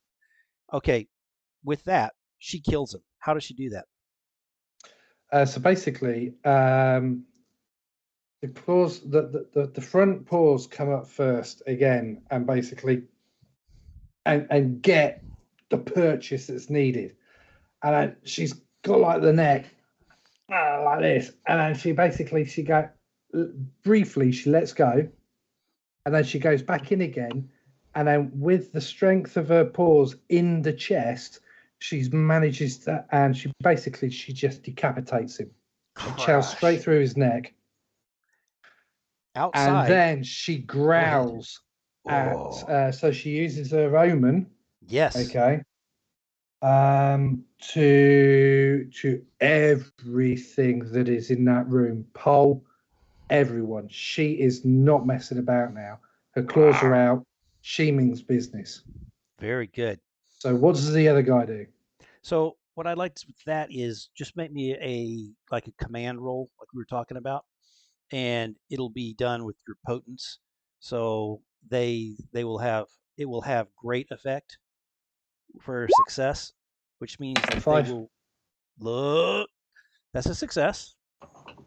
Okay. With that, she kills him. How does she do that? So basically, the paws, the front paws come up first again, and basically, and get the purchase that's needed. And then she's got like the neck like this, and then she briefly she lets go, and then she goes back in again, and then with the strength of her paws in the chest, she manages to, and she just decapitates him. She chows straight through his neck. Outside. And then she growls so she uses her omen. Yes. Okay. To everything that is in that room. Pole, everyone. She is not messing about now. Her claws are out. She means business. Very good. So what does the other guy do? So what I'd like with that is just make me a command roll, like we were talking about, and it'll be done with your potence. So it will have great effect for success. which means that 5. they will look. That's a success.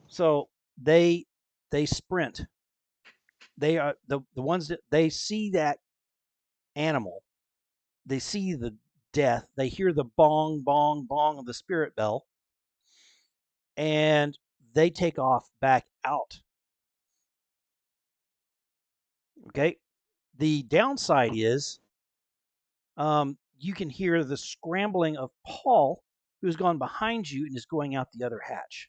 So they sprint. They are the ones that they see that animal. They see the death. They hear the bong, bong, bong of the spirit bell, and they take off back out. Okay. The downside is you can hear the scrambling of Paul, who's gone behind you and is going out the other hatch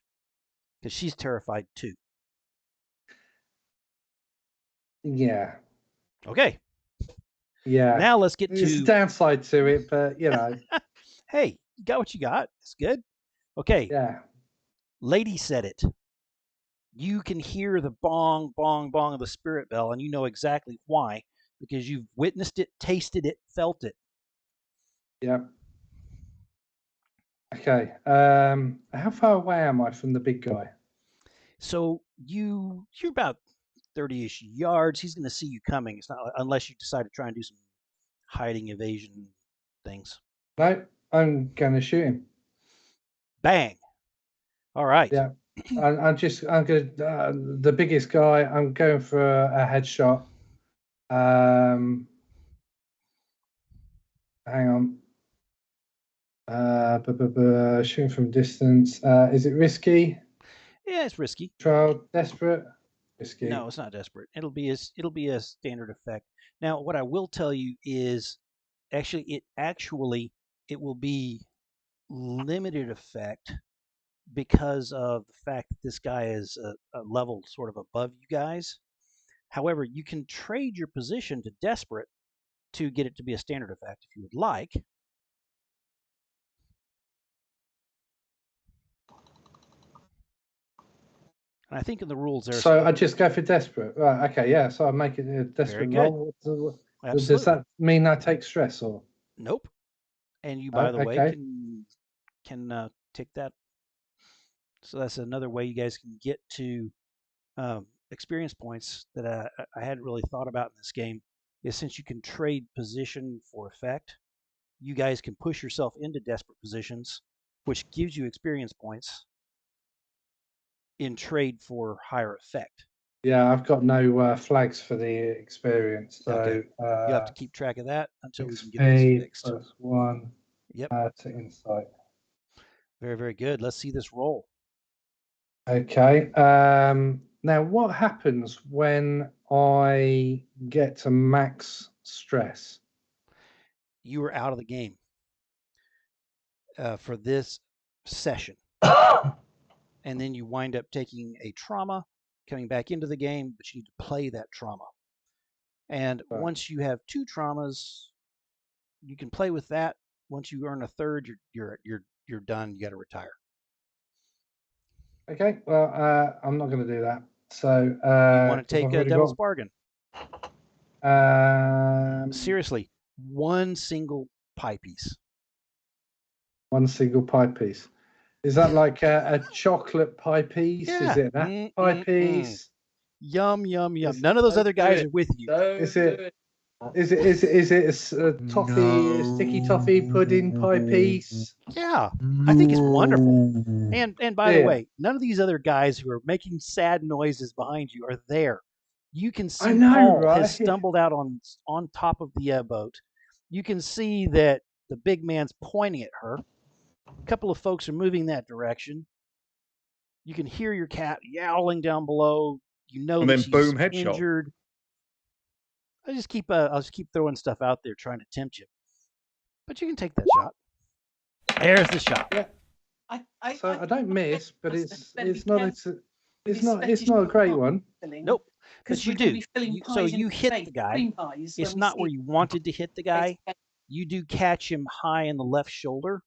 because she's terrified too. Yeah. Okay. Yeah. Now let's get There's a to downside to it, but you know. Hey, you got what you got. It's good. Okay. Yeah. Lady said it. You can hear the bong, bong, bong of the spirit bell, and you know exactly why, because you've witnessed it, tasted it, felt it. Yeah. Okay. How far away am I from the big guy? So you're about 30-ish yards. He's going to see you coming. It's not unless you decide to try and do some hiding evasion things. No, I'm going to shoot him. Bang. All right. Yeah. I'm going to, the biggest guy, I'm going for a headshot. Hang on. Shooting from distance. Is it risky? Yeah, it's risky. Trial, desperate? Risky. No, it's not desperate. It'll be a standard effect. Now, what I will tell you is it will be limited effect because of the fact that this guy is a level sort of above you guys. However, you can trade your position to desperate to get it to be a standard effect if you would like. And I think in the rules there. So I just go for desperate. Right. Okay. Yeah. So I make it a desperate roll. Does that mean I take stress or? Nope. And you, by the way, can take that. So that's another way you guys can get to experience points that I hadn't really thought about in this game. Is since you can trade position for effect, you guys can push yourself into desperate positions, which gives you experience points in trade for higher effect. Yeah, I've got no flags for the experience, so okay. You have to keep track of that until we can get this fixed. +1. Yep. To insight. Very, very good. Let's see this roll. Okay. Now, what happens when I get to max stress? You are out of the game for this session. And then you wind up taking a trauma, coming back into the game, but you need to play that trauma. And once you have 2 traumas, you can play with that. Once you earn a third, you're done. You got to retire. Okay. Well, I'm not going to do that. So you want to take a devil's bargain? Seriously, one single pie piece. One single pie piece. Is that like a chocolate pie piece? Yeah. Is it that pie piece? Yum, yum, yum. None of those other guys are with you. Is it a toffee, sticky toffee pudding pie piece? Yeah, I think it's wonderful. And by the way, none of these other guys who are making sad noises behind you are there. You can see Paul has stumbled out on top of the boat. You can see that the big man's pointing at her. A couple of folks are moving that direction. You can hear your cat yowling down below. You know that she's injured. I'll just keep throwing stuff out there trying to tempt you. But you can take that shot. There's the shot. Yeah. I don't miss, but it's not a great one. Nope. Because you do. You hit the guy. It's not where you wanted to hit the guy. You do catch him high in the left shoulder.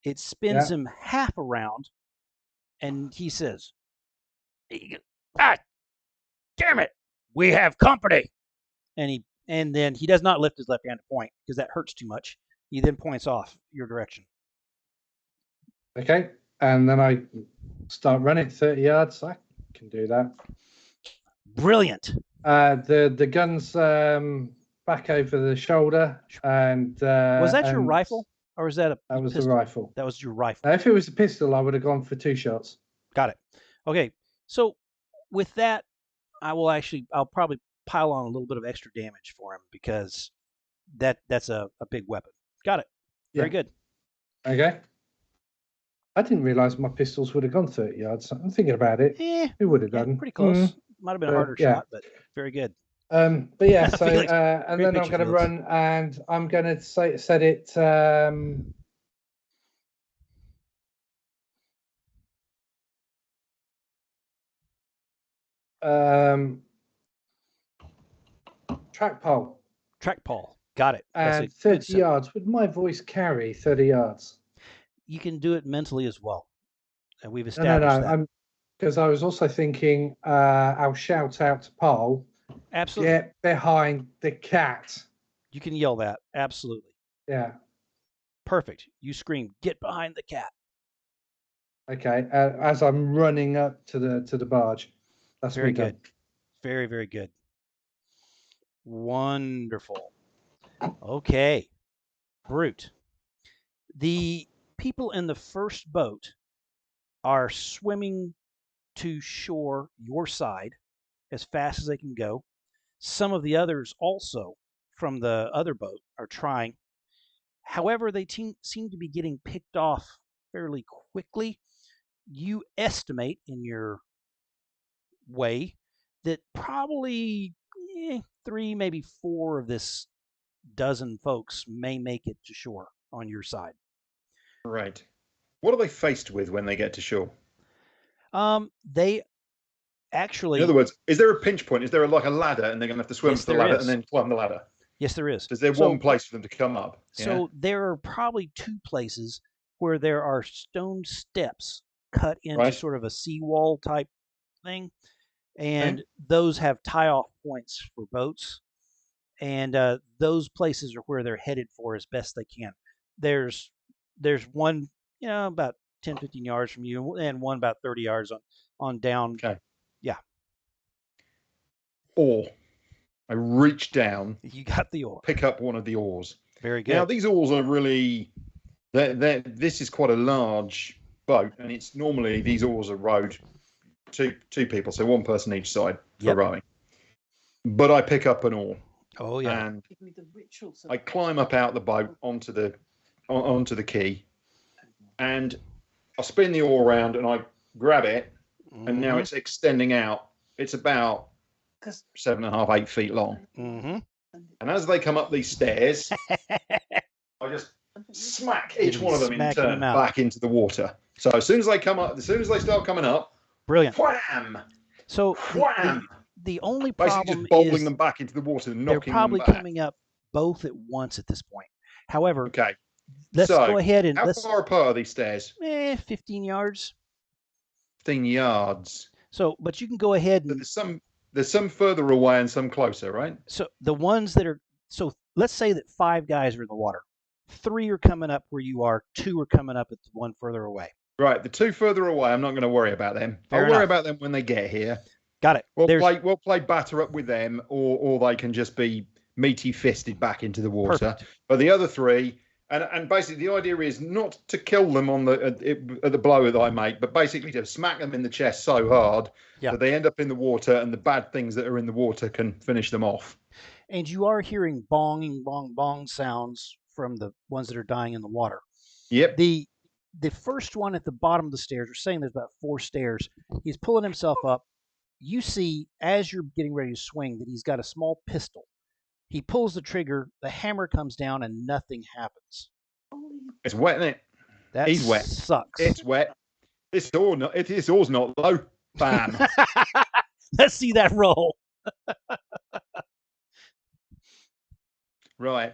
It spins him half around, and he says, "Ah, damn it, we have company." And then he does not lift his left hand to point because that hurts too much. He then points off your direction. Okay, and then I start running 30 yards. I can do that. Brilliant. The gun's back over the shoulder, and was that your rifle? Or is that a That was pistol? the rifle. That was your rifle. Now, if it was a pistol, I would have gone for 2 shots. Got it. Okay. So with that, I'll probably pile on a little bit of extra damage for him because that's a big weapon. Got it. Very good. Okay. I didn't realize my pistols would have gone 30 yards. I'm thinking about it. It would have done. Pretty close. Might have been a harder shot, but very good. But yeah, so Felix, and great then I'm picture, going to Felix. run and I'm going to set it. Track pole. Track pole. Got it. And 30 yards. Would my voice carry 30 yards? You can do it mentally as well. And we've established that. Because I was also thinking I'll shout out to Paul. Absolutely. Get behind the cat. You can yell that. Absolutely. Yeah. Perfect. You scream, get behind the cat. Okay. As I'm running up to the barge. That's very good. Very, very good. Wonderful. Okay. Brute. The people in the first boat are swimming to shore your side as fast as they can go. Some of the others also from the other boat are trying. However, they seem to be getting picked off fairly quickly. You estimate in your way that probably 3, maybe 4 of this dozen folks may make it to shore on your side. Right. What are they faced with when they get to shore? They actually... In other words, is there a pinch point? Is there like a ladder and they're going to have to swim to the ladder and then climb the ladder? Yes, there is. Is there one place for them to come up? So there are probably 2 places where there are stone steps cut into sort of a seawall type thing. And those have tie-off points for boats. And those places are where they're headed for as best they can. There's one, about 10, 15 yards from you, and one about 30 yards on down. Okay. Yeah. Oar. I reach down. You got the oar. Pick up one of the oars. Very good. Now, these oars are really... this is quite a large boat, and it's normally these oars are rowed two people, so one person each side for rowing. But I pick up an oar. Oh yeah. And I climb up out the boat onto the quay, and I spin the oar around and I grab it, and now it's extending out. It's about 7.5, 8 feet long. And as they come up these stairs, I just smack each one of them in turn back into the water. So as soon as they start coming up, brilliant. Wham! So wham! The only problem basically just bowling them back into the water and knocking them back. They're probably coming up both at once at this point. However, let's go ahead and how far apart are these stairs? 15 yards. 15 yards. So, but you can go ahead and there's some further away and some closer, right? So the ones that are let's say that 5 guys are in the water. 3 are coming up where you are. 2 are coming up at the one further away. Right, the 2 further away, I'm not going to worry about them. I'll worry about them when they get here. Got it. We'll play batter up with them, or they can just be meaty fisted back into the water. Perfect. But the other 3, and basically the idea is not to kill them on at the blow that I make, but basically to smack them in the chest so hard that they end up in the water, and the bad things that are in the water can finish them off. And you are hearing bonging, bong, bong sounds from the ones that are dying in the water. Yep. The first one at the bottom of the stairs, we're saying there's about 4 stairs. He's pulling himself up. You see, as you're getting ready to swing, that he's got a small pistol. He pulls the trigger, the hammer comes down, and nothing happens. It's wet, isn't it? He's wet. Sucks. It's wet. This oar's not low. Bam. Let's see that roll. Right.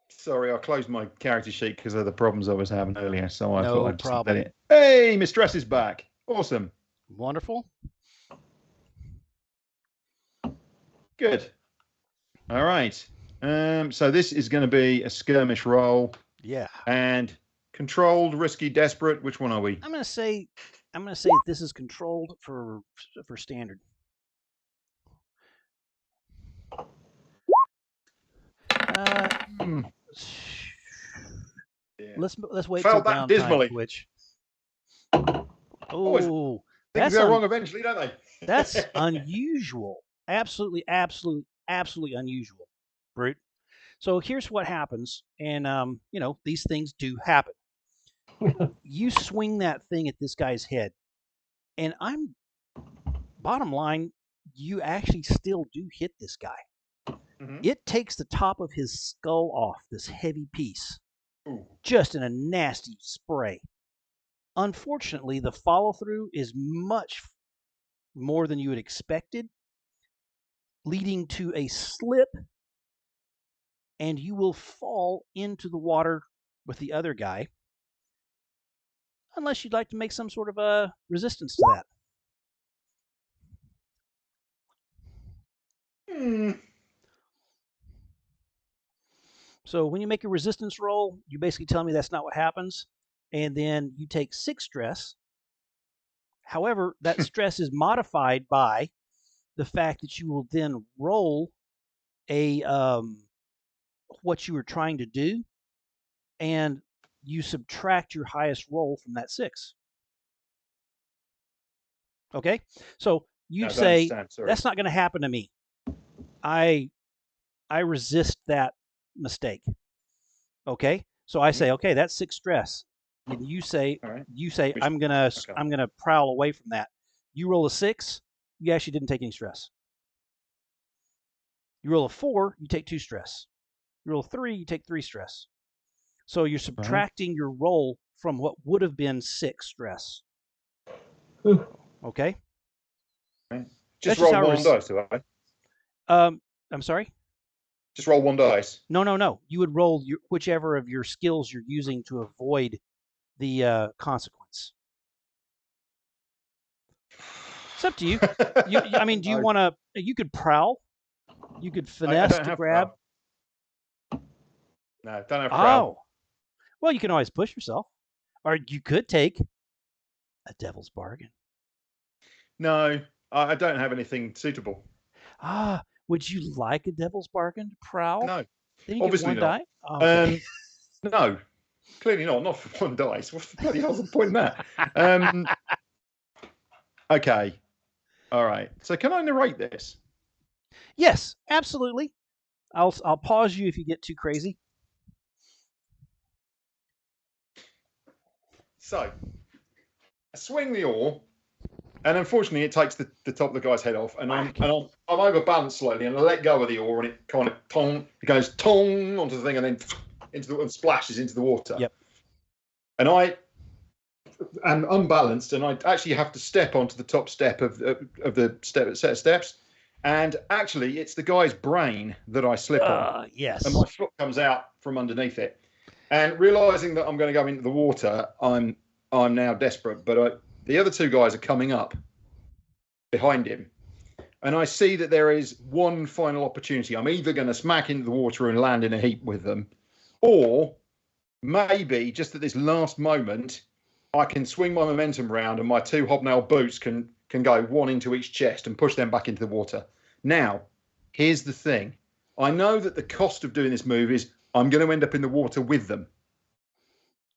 Sorry, I closed my character sheet because of the problems I was having earlier. So I thought I'd just let it. Hey, Mistress is back. Awesome. Wonderful. Good. All right. So this is going to be a skirmish roll. Yeah. And controlled, risky, desperate. Which one are we? I'm going to say that this is controlled for standard. let's wait Failed till that downtime, dismally. Twitch. Always Oh, things that's go wrong eventually, don't they? that's unusual. Absolutely unusual, Brute. So here's what happens, and these things do happen. You swing that thing at this guy's head, and bottom line, you actually still do hit this guy. Mhm. It takes the top of his skull off, this heavy piece, Ooh. just in a nasty spray. Unfortunately, the follow-through is much more than you had expected, leading to a slip, and you will fall into the water with the other guy, unless you'd like to make some sort of a resistance to that. So when you make a resistance roll, you basically tell me that's not what happens, and then you take 6 stress. However, that stress is modified by the fact that you will then roll a what you were trying to do, and you subtract your highest roll from that 6. Okay, so you say that's not going to happen to me. I resist that mistake. Okay, so I say, okay, that's 6 stress, and you say I'm gonna prowl away from that. You roll a 6, you actually didn't take any stress. You roll a 4, you take 2 stress. You roll a 3, you take 3 stress. So you're subtracting your roll from what would have been 6 stress. Okay. Just roll one dice, do I? I'm sorry. Just roll one dice. No. You would roll whichever of your skills you're using to avoid the consequence. It's up to you. I mean, do you want to? You could prowl. You could finesse to grab. No, don't have prowl. Oh, well, you can always push yourself, or you could take a devil's bargain. No, I don't have anything suitable. Would you like a devil's bargain to prowl? No, then you obviously get not. Die? Oh, okay. No, clearly not. Not for 1 dice. What the bloody hell's the point in that? Okay. All right. So can I narrate this? Yes, absolutely. I'll pause you if you get too crazy. So I swing the oar, and unfortunately, it takes the top of the guy's head off, and I'm overbalanced slightly, and I let go of the oar, and it kind of it goes tong onto the thing, and then and splashes into the water. Yep. And I am unbalanced, and I actually have to step onto the top step of the set of steps. And actually, it's the guy's brain that I slip on. Yes. And my foot comes out from underneath it. And realizing that I'm going to go into the water, I'm now desperate. But the other 2 guys are coming up behind him. And I see that there is one final opportunity. I'm either going to smack into the water and land in a heap with them, or maybe just at this last moment, I can swing my momentum round and my 2 hobnail boots can go one into each chest and push them back into the water. Now, here's the thing. I know that the cost of doing this move is I'm going to end up in the water with them.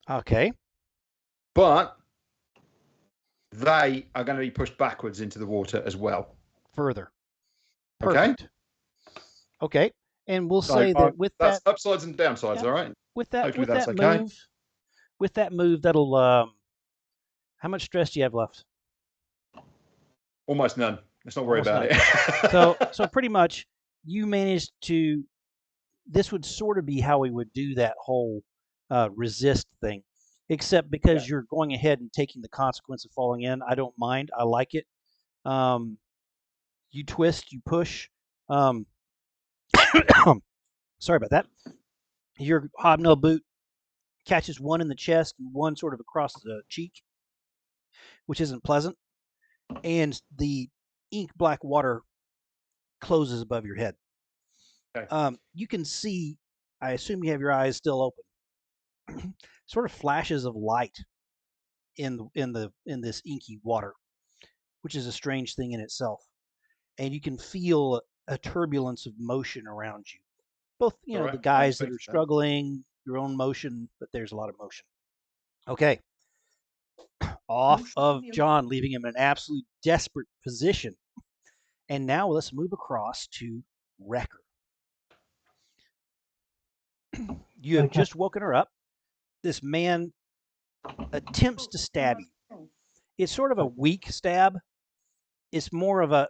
Okay. But they are going to be pushed backwards into the water as well. Further. Perfect. Okay. And we'll say that with that's upsides and downsides, all right? With that, hopefully that's okay. With that move, that'll how much stress do you have left? Almost none. Let's not worry about it. so pretty much you managed to. This would sort of be how we would do that whole resist thing, except because you're going ahead and taking the consequence of falling in. I don't mind. I like it. You twist, you push. Sorry about that. Your hobnail boot catches one in the chest and one sort of across the cheek, which isn't pleasant. And the ink black water closes above your head. Okay. You can see, I assume you have your eyes still open, sort of flashes of light in this inky water, which is a strange thing in itself. And you can feel a turbulence of motion around you. Both, the guys that are struggling, your own motion, but there's a lot of motion. Okay. Off of John, leaving him in an absolutely desperate position. And now let's move across to Wrecker. You have just woken her up. This man attempts to stab you. It's sort of a weak stab. It's more of a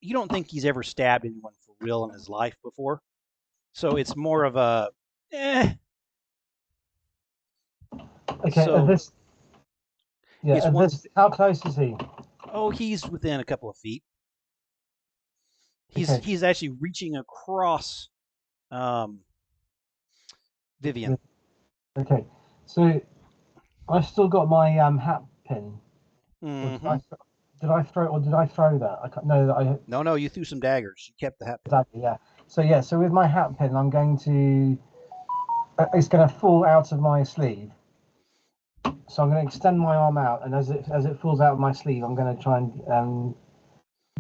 you don't think he's ever stabbed anyone for real in his life before. So it's more of a Okay, So, how close is he? Oh, he's within a couple of feet. Okay. He's actually reaching across Vivian. Okay, so I've still got my hat pin. Mm-hmm. Did I throw that? I can't, no, No, you threw some daggers. You kept the hat pin. Exactly, yeah. So with my hat pin, I'm going to. It's going to fall out of my sleeve. So I'm going to extend my arm out, and as it falls out of my sleeve, I'm going to try and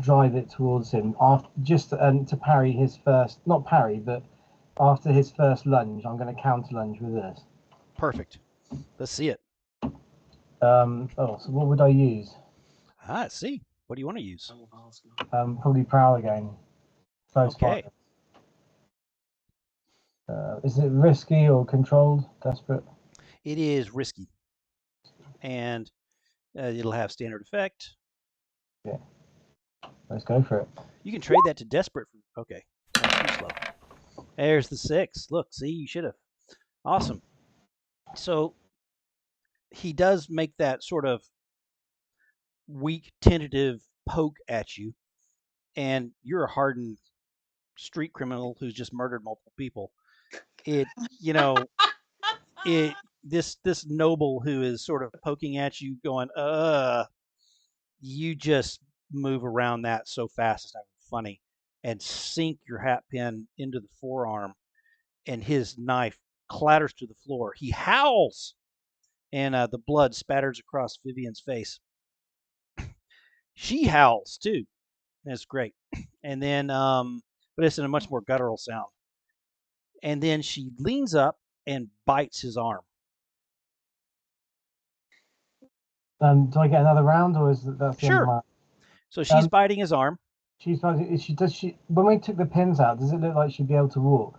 drive it towards him. To parry his first, not parry, but after his first lunge, I'm going to counter lunge with this. Perfect. Let's see it. So what would I use? Let's see. What do you want to use? Probably prowl again. Close okay. Fire. Is it risky or controlled? Desperate? It is risky. And it'll have standard effect. Yeah. Let's go for it. You can trade that to desperate. Okay. That's too slow. There's the 6. Look, see, you should have. Awesome. So he does make that sort of weak, tentative poke at you, and you're a hardened street criminal who's just murdered multiple people. This noble who is sort of poking at you, going, you just move around that so fast, it's not funny, and sink your hat pin into the forearm, and his knife clatters to the floor. He howls, and the blood spatters across Vivian's face. She howls too. That's great. And then, but it's in a much more guttural sound. And then she leans up and bites his arm. Do I get another round, or is that sure? So she's biting his arm. Does she? When we took the pins out, does it look like she'd be able to walk?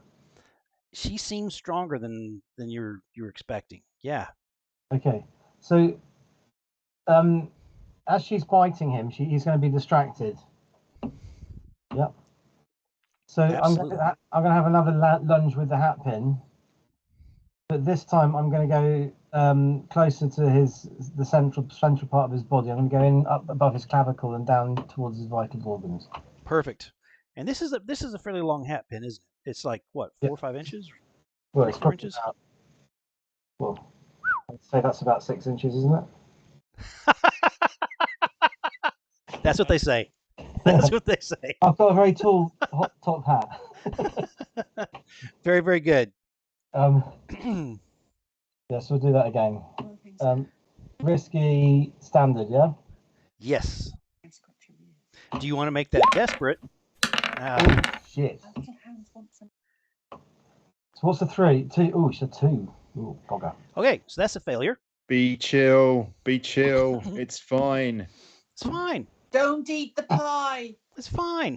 She seems stronger than you're expecting. Yeah. Okay. So, as she's biting him, he's going to be distracted. Yep. So absolutely. I'm going to have another lunge with the hat pin, but this time I'm going to go closer to the central part of his body. I'm going to go in up above his clavicle and down towards his vital organs. Perfect. And this is a fairly long hat pin, isn't it? It's like what, 4 or 5 inches? Well, it's 4 inches. I'd say that's about 6 inches, isn't it? That's what they say. That's what they say. I've got a very tall hot top hat. Very, very good. Yes, we'll do that again. Risky standard, yeah? Yes. Do you want to make that desperate? Oh, shit. So what's the 3? 2. Oh, it's a 2. Oh, bugger. Okay, so that's a failure. Be chill. Be chill. It's fine. It's fine. Don't eat the pie. It's fine.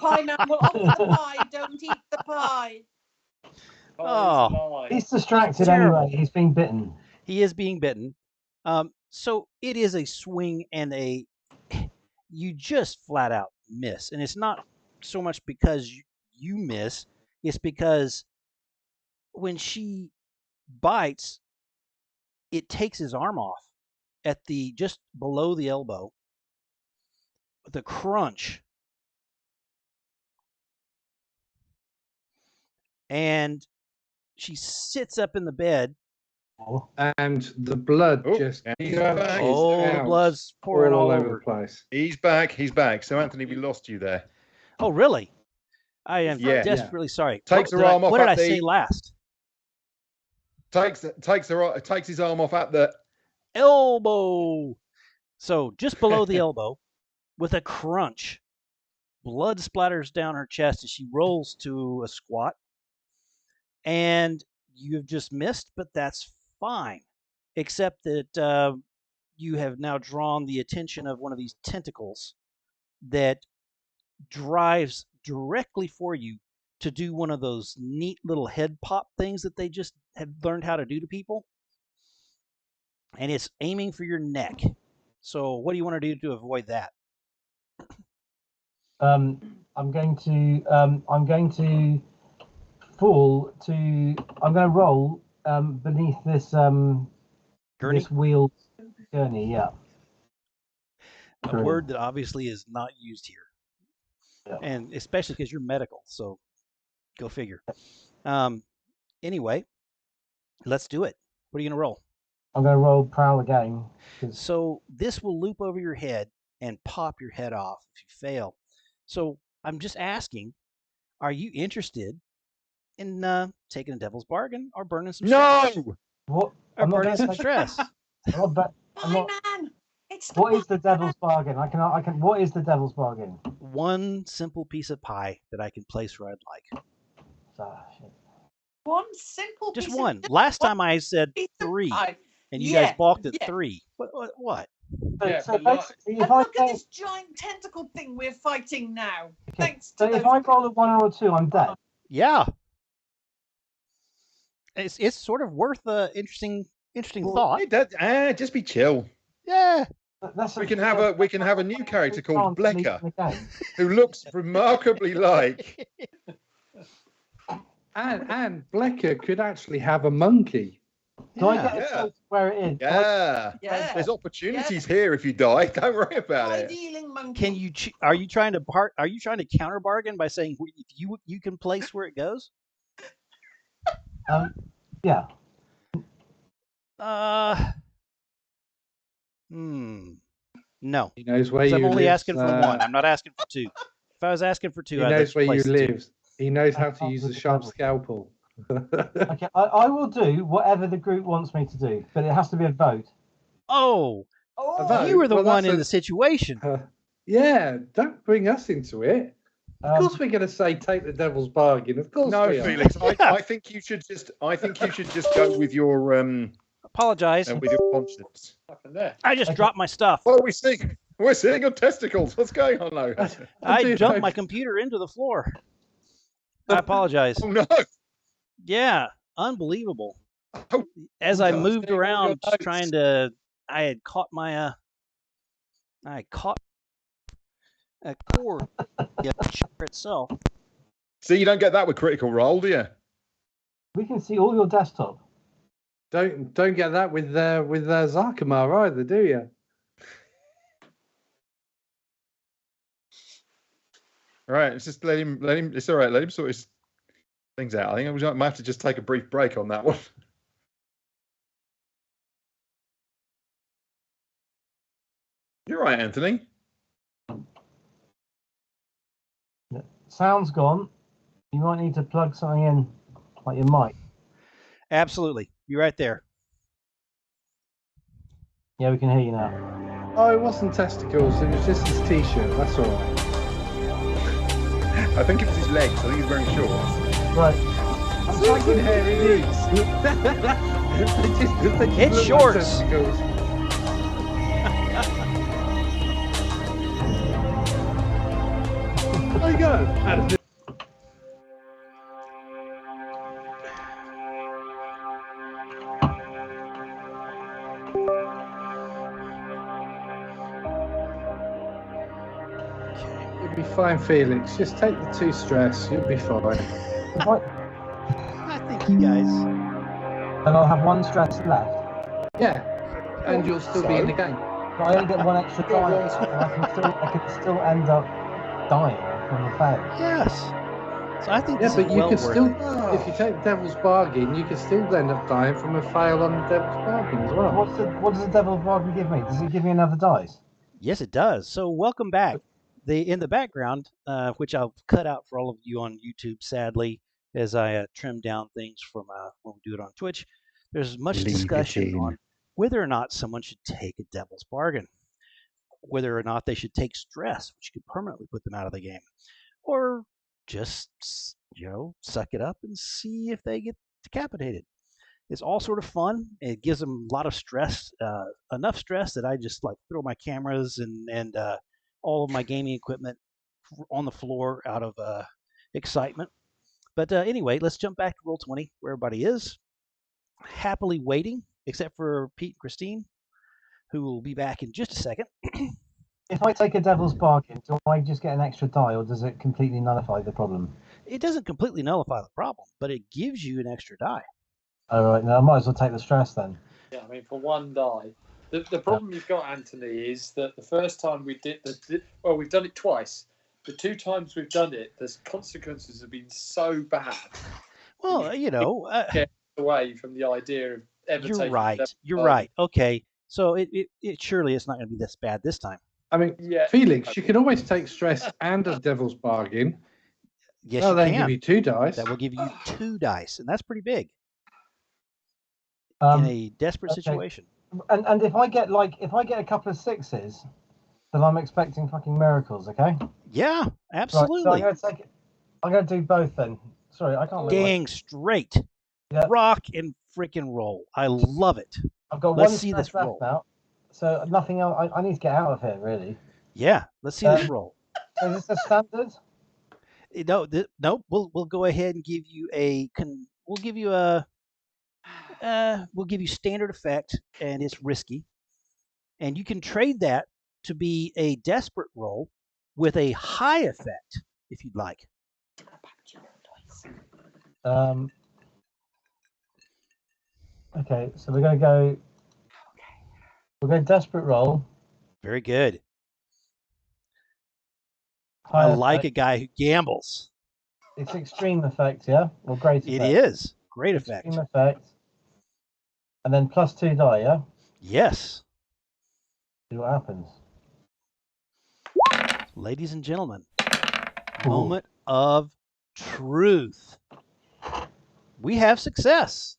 Pie man will offer the pie. Don't eat the pie. Oh, he's distracted anyway. He's being bitten. He is being bitten. So it is a swing and you just flat out miss. And it's not so much because you miss. It's because when she bites, it takes his arm off at just below the elbow. The crunch. And she sits up in the bed. And the blood the blood's pouring all over the place. He's back. So Anthony, we lost you there. Oh, really? I am desperately sorry. Takes her arm off. What did I say last? Takes his arm off at the elbow. So just below the elbow, with a crunch, blood splatters down her chest as she rolls to a squat. and you have just missed, but that's fine, except that you have now drawn the attention of one of these tentacles that drives directly for you to do one of those neat little head pop things that they just have learned how to do to people. And it's aiming for your neck. So what do you want to do to avoid that? I'm going to roll beneath this Gurney? this wheel gurney. Yeah. A word that obviously is not used here. Yeah. And especially because you're medical, so go figure. Anyway, let's do it. What are you going to roll? I'm going to roll prowl again. So this will loop over your head and pop your head off if you fail. So I'm just asking, are you interested in taking a devil's bargain or burning some stress? What? Or burning some stress? Man, what is the devil's bargain? I can. What is the devil's bargain? One simple piece of pie that I can place where I'd like. Shit. One simple Just piece one. Of Last time I said 3, and you guys balked at 3. What? So basically, if look at this giant tentacle thing we're fighting now. Thanks to if I roll a 1 or a 2, I'm dead. Yeah. It's sort of worth an interesting thought. Just be chill. Yeah. We can have a new character called Blecker, who looks remarkably like. And Blecker could actually have a monkey. Do I get a choice where it is? Yeah. There's opportunities here if you die. Don't worry about it. Can you? Are you trying to counter bargain by saying you can place where it goes? Yeah. No. He knows where you live. I'm only asking for 1. I'm not asking for 2. If I was asking for 2, he knows where you live. He knows how to use a sharp scalpel. Okay, I will do whatever the group wants me to do, but it has to be a vote. Oh, you were the one in the situation. Yeah, don't bring us into it. Of course, we're going to say take the devil's bargain. Of course, no, Felix. I think you should just go with your apologize with your conscience. I just dropped my stuff. What are we seeing? We're seeing your testicles. What's going on now? I jumped my computer into the floor. I apologize. Oh no. Yeah, unbelievable. As I moved around trying to, I had caught my a cord itself. See, you don't get that with Critical Role, do you? We can see all your desktop. Don't get that with Zarkamar either, do you? All right, let's just let him. It's all right. Let him sort his things out. I think we might have to just take a brief break on that one. You're right, Anthony. Sound's gone. You might need to plug something in, like your mic. Absolutely. You're right there. Yeah, we can hear you now. Oh, it wasn't testicles. It was just his T-shirt. That's all right. I think it was his legs. I think he's wearing shorts. Right. I'm so good hair it is. It's shorts. There you go. You'll be fine, Felix. Just take the 2 stress. You'll be fine. I think you guys. And I'll have 1 stress left. Yeah. And you'll still be in the game. But I only get 1 extra die, and I can still end up dying from the fail. Yes. So I think Yeah, this but is you well can worth still, it. if you take the devil's bargain, you can still end up dying from a fail on the devil's bargain as well. What does the devil's bargain give me? Does it give me another dice? Yes, it does. So welcome back. In the background, which I'll cut out for all of you on YouTube, sadly, as I trim down things from when we do it on Twitch. There's much discussion on whether or not someone should take a devil's bargain, whether or not they should take stress, which could permanently put them out of the game, or just, suck it up and see if they get decapitated. It's all sort of fun. It gives them a lot of stress, enough stress that I just like throw my cameras and all of my gaming equipment on the floor out of excitement. But anyway, let's jump back to Roll20, where everybody is happily waiting, except for Pete and Christine, who will be back in just a second. If I take a devil's bargain, do I just get an extra die, or does it completely nullify the problem? It doesn't completely nullify the problem, but it gives you an extra die. All right, now I might as well take the stress then. Yeah, I mean, for one die. The problem you've got, Anthony, is that the first time we did we've done it twice. The 2 times we've done it, the consequences have been so bad. Well, get away from the idea of ever you're taking right. You're right. Okay, so it surely it's not going to be this bad this time. I mean, Felix, you can always take stress and a devil's bargain. Yes, you they can. give you 2 dice. That will give you 2 dice, and that's pretty big in a desperate situation. And if I get a couple of 6s, then I'm expecting fucking miracles. Okay. Yeah, absolutely. Right, so I'm going to do both then. Sorry, I can't. Dang straight. Yeah. Rock and freaking roll. I love it. I've got let's one see this left roll now, so nothing else. I need to get out of here, really. Yeah, let's see this roll. Is this a standard? No. We'll go ahead and give you we'll give you standard effect, and it's risky, and you can trade that to be a desperate roll with a high effect if you'd like. Okay, so we're going to go. We're going desperate roll. Very good. High I effect. like a guy who gambles. It's extreme effect, yeah, or great effect. It is great effect. Extreme effect, and then plus 2 die, yeah. Yes. See what happens. Ladies and gentlemen, moment of truth. We have success.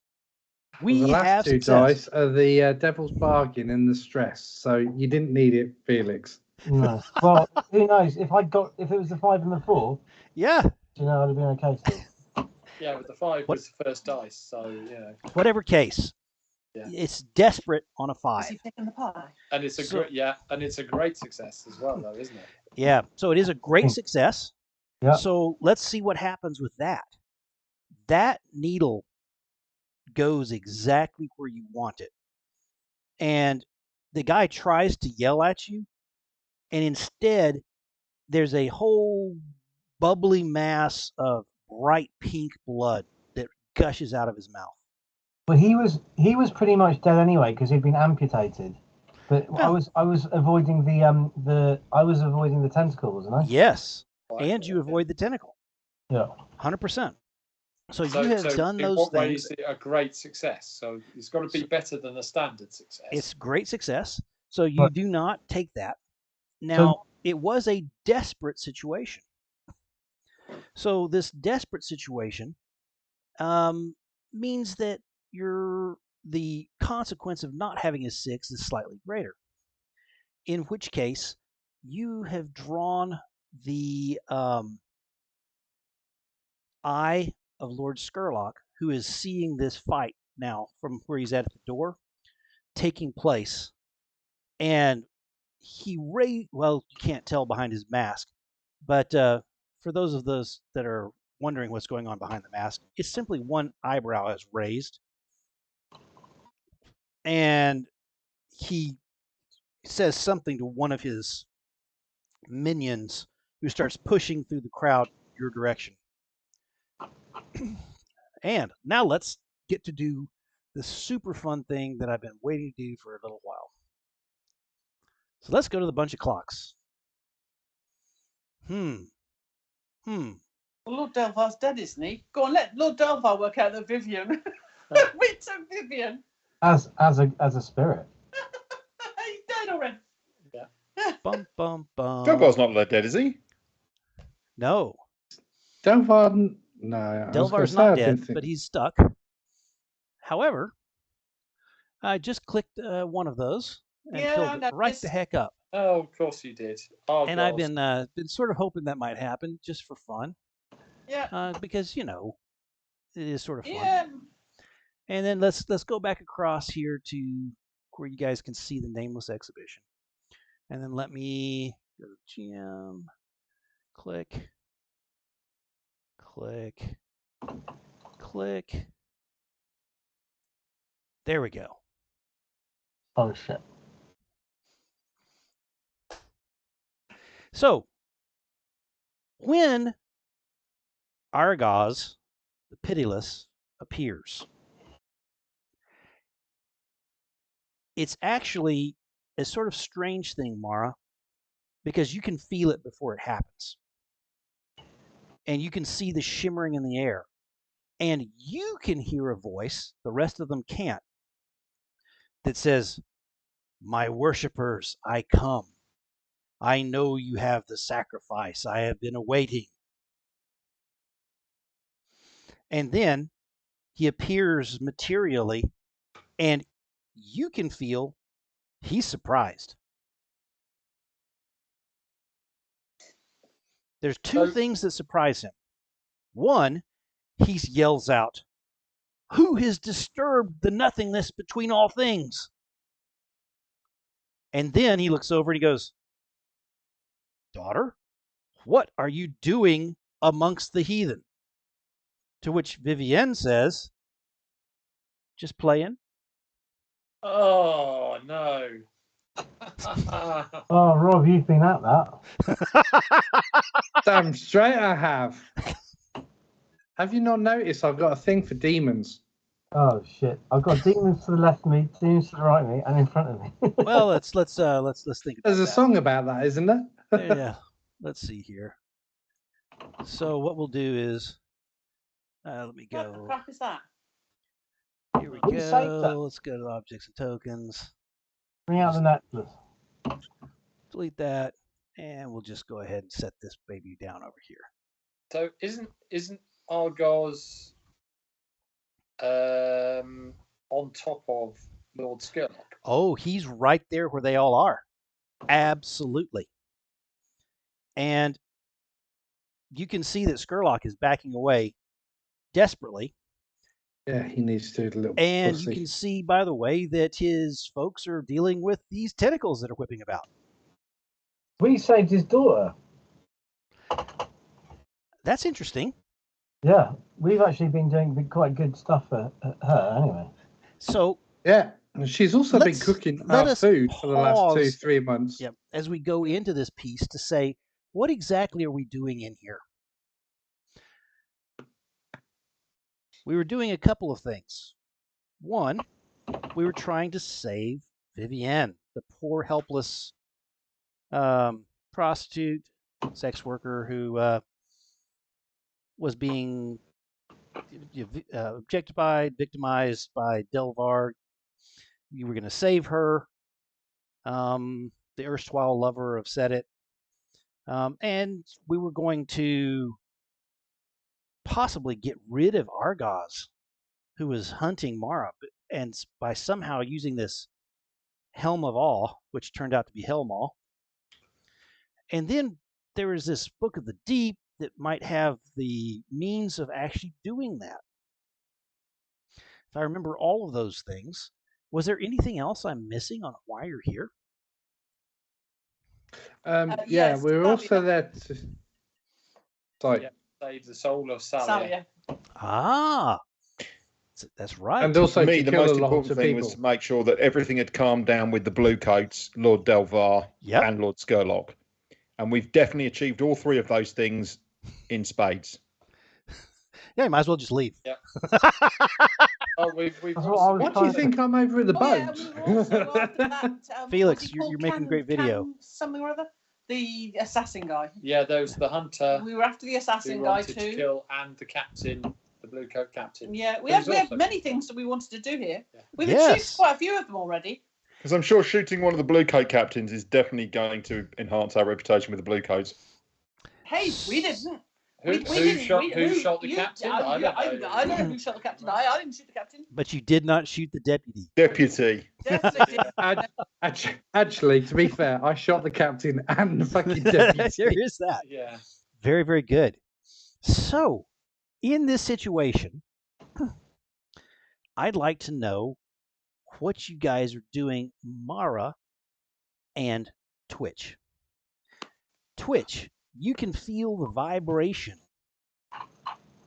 The last 2 dice are the devil's bargain and the stress, so you didn't need it, Felix. No. Well, who knows? If it was the 5 and the 4, yeah, I'd have been okay still. Yeah, but the 5 was the first dice, so Whatever case, it's desperate on a 5. Is he picking the pie? And it's a great success as well, though, isn't it? Yeah, so it is a great success. Yeah. So let's see what happens with that. That needle goes exactly where you want it, and the guy tries to yell at you, and instead there's a whole bubbly mass of bright pink blood that gushes out of his mouth. Well, he was pretty much dead anyway because he'd been amputated. But yeah. I was avoiding the tentacle, wasn't I? Yes, and you avoid the tentacle. Yeah, 100%. So you have done those things. Is it a great success? So it's got to be better than a standard success. It's great success. So you do not take that. Now, it was a desperate situation. So this desperate situation means that the consequence of not having a 6 is slightly greater. In which case, you have drawn the eye of Lord Skurlock, who is seeing this fight now from where he's at the door taking place. And well, you can't tell behind his mask, but for those of those that are wondering what's going on behind the mask, it's simply one eyebrow is raised. And he says something to one of his minions, who starts pushing through the crowd your direction. And now let's get to do the super fun thing that I've been waiting to do for a little while. So let's go to the bunch of clocks. Well, Lord Delvar's dead, isn't he? Go on, let Lord Delvar work out that Vivian. We took Vivian. As a spirit. He's dead already. Yeah. Bum bum bum. Delvar's not dead, is he? No. Delvar. No. Delvar's not dead, but he's stuck. However, I just clicked one of those and filled it right the heck up. Oh, of course you did. Oh, and I've been sort of hoping that might happen just for fun. Yeah. Because it is sort of fun. Yeah. And then let's go back across here to where you guys can see the Nameless Exhibition. And then let me go to GM, click, click, click. There we go. Oh shit. So when Argos, the Pitiless, appears, it's actually a sort of strange thing, Mara, because you can feel it before it happens. And you can see the shimmering in the air. And you can hear a voice, the rest of them can't, that says, "My worshippers, I come. I know you have the sacrifice I have been awaiting." And then he appears materially, and you can feel he's surprised. There's two things that surprise him. One, he yells out, "Who has disturbed the nothingness between all things?" And then he looks over and he goes, "Daughter, what are you doing amongst the heathen?" To which Vivienne says, "Just playing." Oh, no. Oh, Rob, you've been at that. Damn straight I have. Have you not noticed I've got a thing for demons? Oh shit! I've got demons to the left of me, demons to the right of me, and in front of me. Well, let's think about There's a that. song about that, isn't there? Yeah. Let's see here. So what we'll do is, let me What the go. crap is that? Here we Who saved that? go. Let's go to objects and tokens. Bring out the necklace. Delete that, and we'll just go ahead and set this baby down over here. So isn't Argos on top of Lord Skurlock? Oh, he's right there where they all are. Absolutely. And you can see that Skurlock is backing away desperately. Yeah, he needs to do a little And pussy. you can see, by the way, that his folks are dealing with these tentacles that are whipping about. We saved his daughter. That's interesting. Yeah, we've actually been doing quite good stuff for her anyway. So yeah, and she's also been cooking our food for the last 2-3 months. Yep, as we go into this piece to say, what exactly are we doing in here? We were doing a couple of things. One, we were trying to save Vivienne, the poor, helpless prostitute, sex worker who was being objectified, victimized by Delvar. You were going to save her. The erstwhile lover of Sedit. And we were going to possibly get rid of Argos, who was hunting Mara, and by somehow using this Helm of Awe, which turned out to be Helmaw. And then there is this Book of the Deep that might have the means of actually doing that. If I remember all of those things, was there anything else I'm missing on why you're here? Yeah, we're also there to... Sorry. Yeah, save the soul of Salia. Ah, that's right. And also, for me, the most important thing was to make sure that everything had calmed down with the Bluecoats, Lord Delvar, and Lord Skurlock. And we've definitely achieved all three of those things in spades. Yeah, you might as well just leave. Yeah. Oh, we've what do you think I'm over at the boat? Yeah, we were also after that, Felix, you're making a great video. Something or other. The assassin guy. Yeah, there was the hunter. We were after the assassin guy too. To kill, and the captain, the blue coat captain. Yeah, we have many things that we wanted to do here. Yeah. We've achieved quite a few of them already. Because I'm sure shooting one of the blue coat captains is definitely going to enhance our reputation with the blue coats. Hey, we didn't. Who shot the captain? I don't know who shot the captain. I didn't shoot the captain. But you did not shoot the deputy. Actually, to be fair, I shot the captain and the fucking deputy. There is that. Yeah. Very, very good. So, in this situation, I'd like to know what you guys are doing, Mara and Twitch. Twitch, you can feel the vibration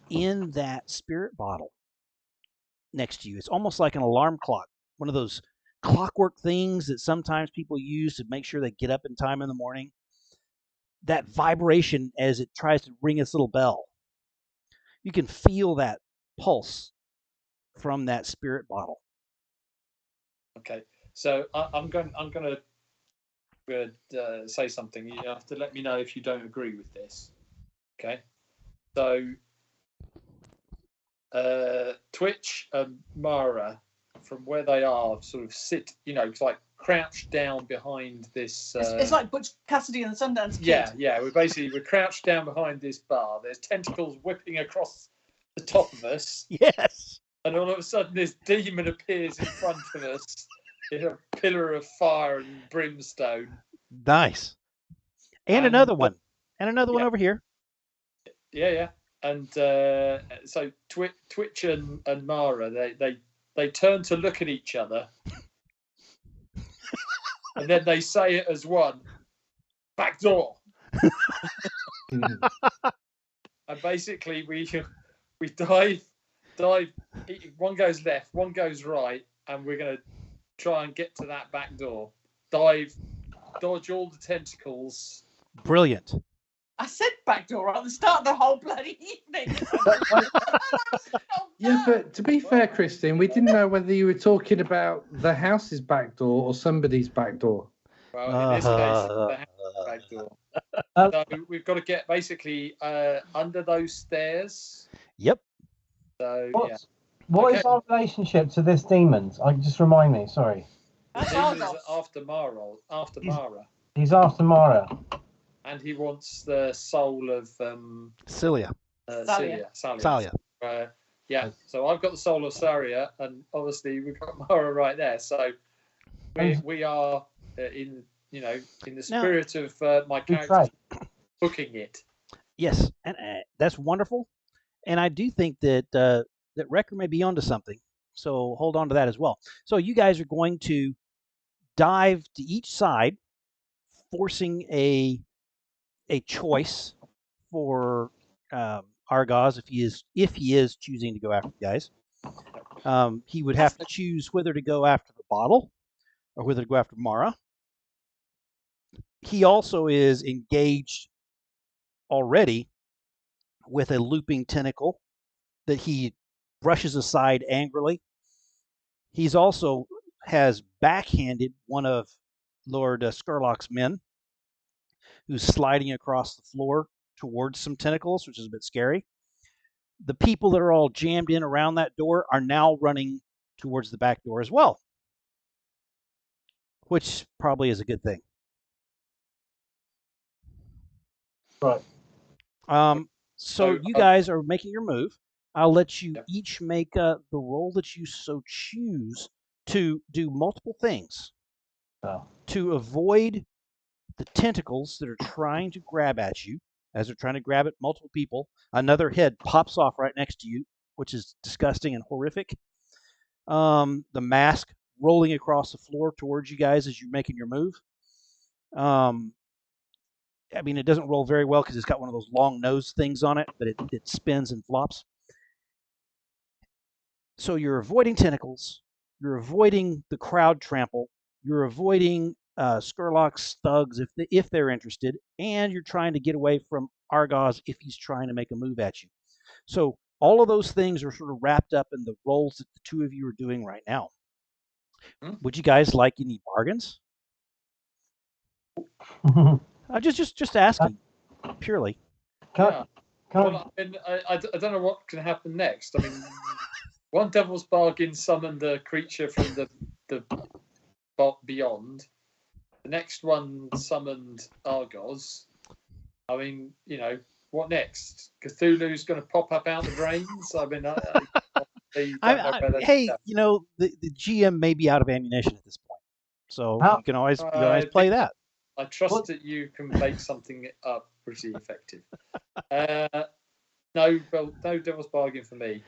in that spirit bottle next to you. It's almost like an alarm clock, one of those clockwork things that sometimes people use to make sure they get up in time in the morning. That vibration as it tries to ring its little bell. You can feel that pulse from that spirit bottle. Okay, so I'm going to say something. You have to let me know if you don't agree with this. Okay, so Twitch and Mara, from where they are, sort of sit, it's like crouched down behind this. It's like Butch Cassidy and the Sundance Kid. Yeah. We're crouched down behind this bar. There's tentacles whipping across the top of us. Yes. And all of a sudden, this demon appears in front of us in a pillar of fire and brimstone. Nice. And another one. And another one over here. Yeah. And so Twitch and Mara, they turn to look at each other. And then they say it as one. Back door. And basically, we dive. One goes left, one goes right, and we're going to try and get to that back door. Dive, dodge all the tentacles. Brilliant. I said back door at the start of the whole bloody evening. Yeah, but to be fair, Christine, we didn't know whether you were talking about the house's back door or somebody's back door. Well, in this case, the house's back door. So we've got to get basically under those stairs. Yep. So What is our relationship to this demon? Just remind me. Sorry. The demon is after Mara. He's after Mara. And he wants the soul of Cilia. Salia. So I've got the soul of Saria, and obviously we've got Mara right there. So we are in the spirit of my character booking it. Yes, and that's wonderful. And I do think that that Wrecker may be onto something. So hold on to that as well. So you guys are going to dive to each side, forcing a choice for Argos if he is choosing to go after you guys. He would have to choose whether to go after the bottle or whether to go after Mara. He also is engaged already with a looping tentacle that he brushes aside angrily. He's also has backhanded one of Lord Skurlock's men, who's sliding across the floor towards some tentacles, which is a bit scary. The people that are all jammed in around that door are now running towards the back door as well, which probably is a good thing. Right. So you guys are making your move. I'll let you each make the roll that you so choose to do multiple things to avoid the tentacles that are trying to grab at you. As they're trying to grab at multiple people, another head pops off right next to you, which is disgusting and horrific. The mask rolling across the floor towards you guys as you're making your move. I mean, it doesn't roll very well because it's got one of those long nose things on it, but it spins and flops. So you're avoiding tentacles, you're avoiding the crowd trample, you're avoiding Skurlock's thugs if they're interested, and you're trying to get away from Argos if he's trying to make a move at you. So all of those things are sort of wrapped up in the rolls that the two of you are doing right now. Would you guys like any bargains? Just asking, purely. I don't know what can happen next. I mean, one devil's bargain summoned a creature from the beyond. The next one summoned Argos. I mean, what next? Cthulhu's going to pop up out the drains. I mean, hey, the GM may be out of ammunition at this point, so you can always play that. I trust that you can make something up pretty effective. No devil's bargain for me.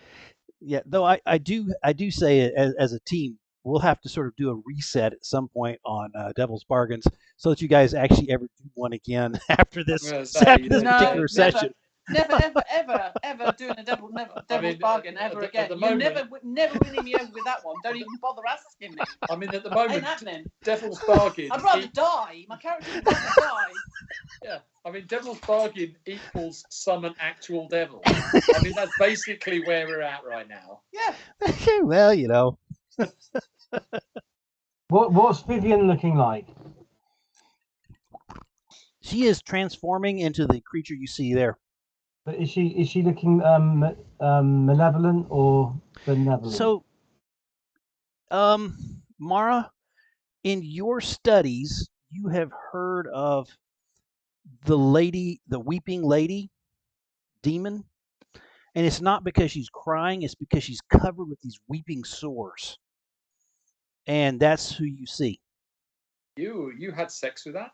Yeah, though I do say as a team, we'll have to sort of do a reset at some point on Devil's Bargains so that you guys actually ever do one again after this particular session. Never, ever doing a devil's bargain ever again. You're never winning me over with that one. Don't even bother asking me. I mean, at the moment, ain't happening. Devil's bargain. I'd rather die. My character would rather die. Yeah, I mean, Devil's bargain equals summon actual devil. I mean, that's basically where we're at right now. Yeah. Well, you know. What's Vivian looking like? She is transforming into the creature you see there. But is she looking malevolent or benevolent? So, Mara, in your studies, you have heard of the weeping lady demon, and it's not because she's crying; it's because she's covered with these weeping sores, and that's who you see. You had sex with that?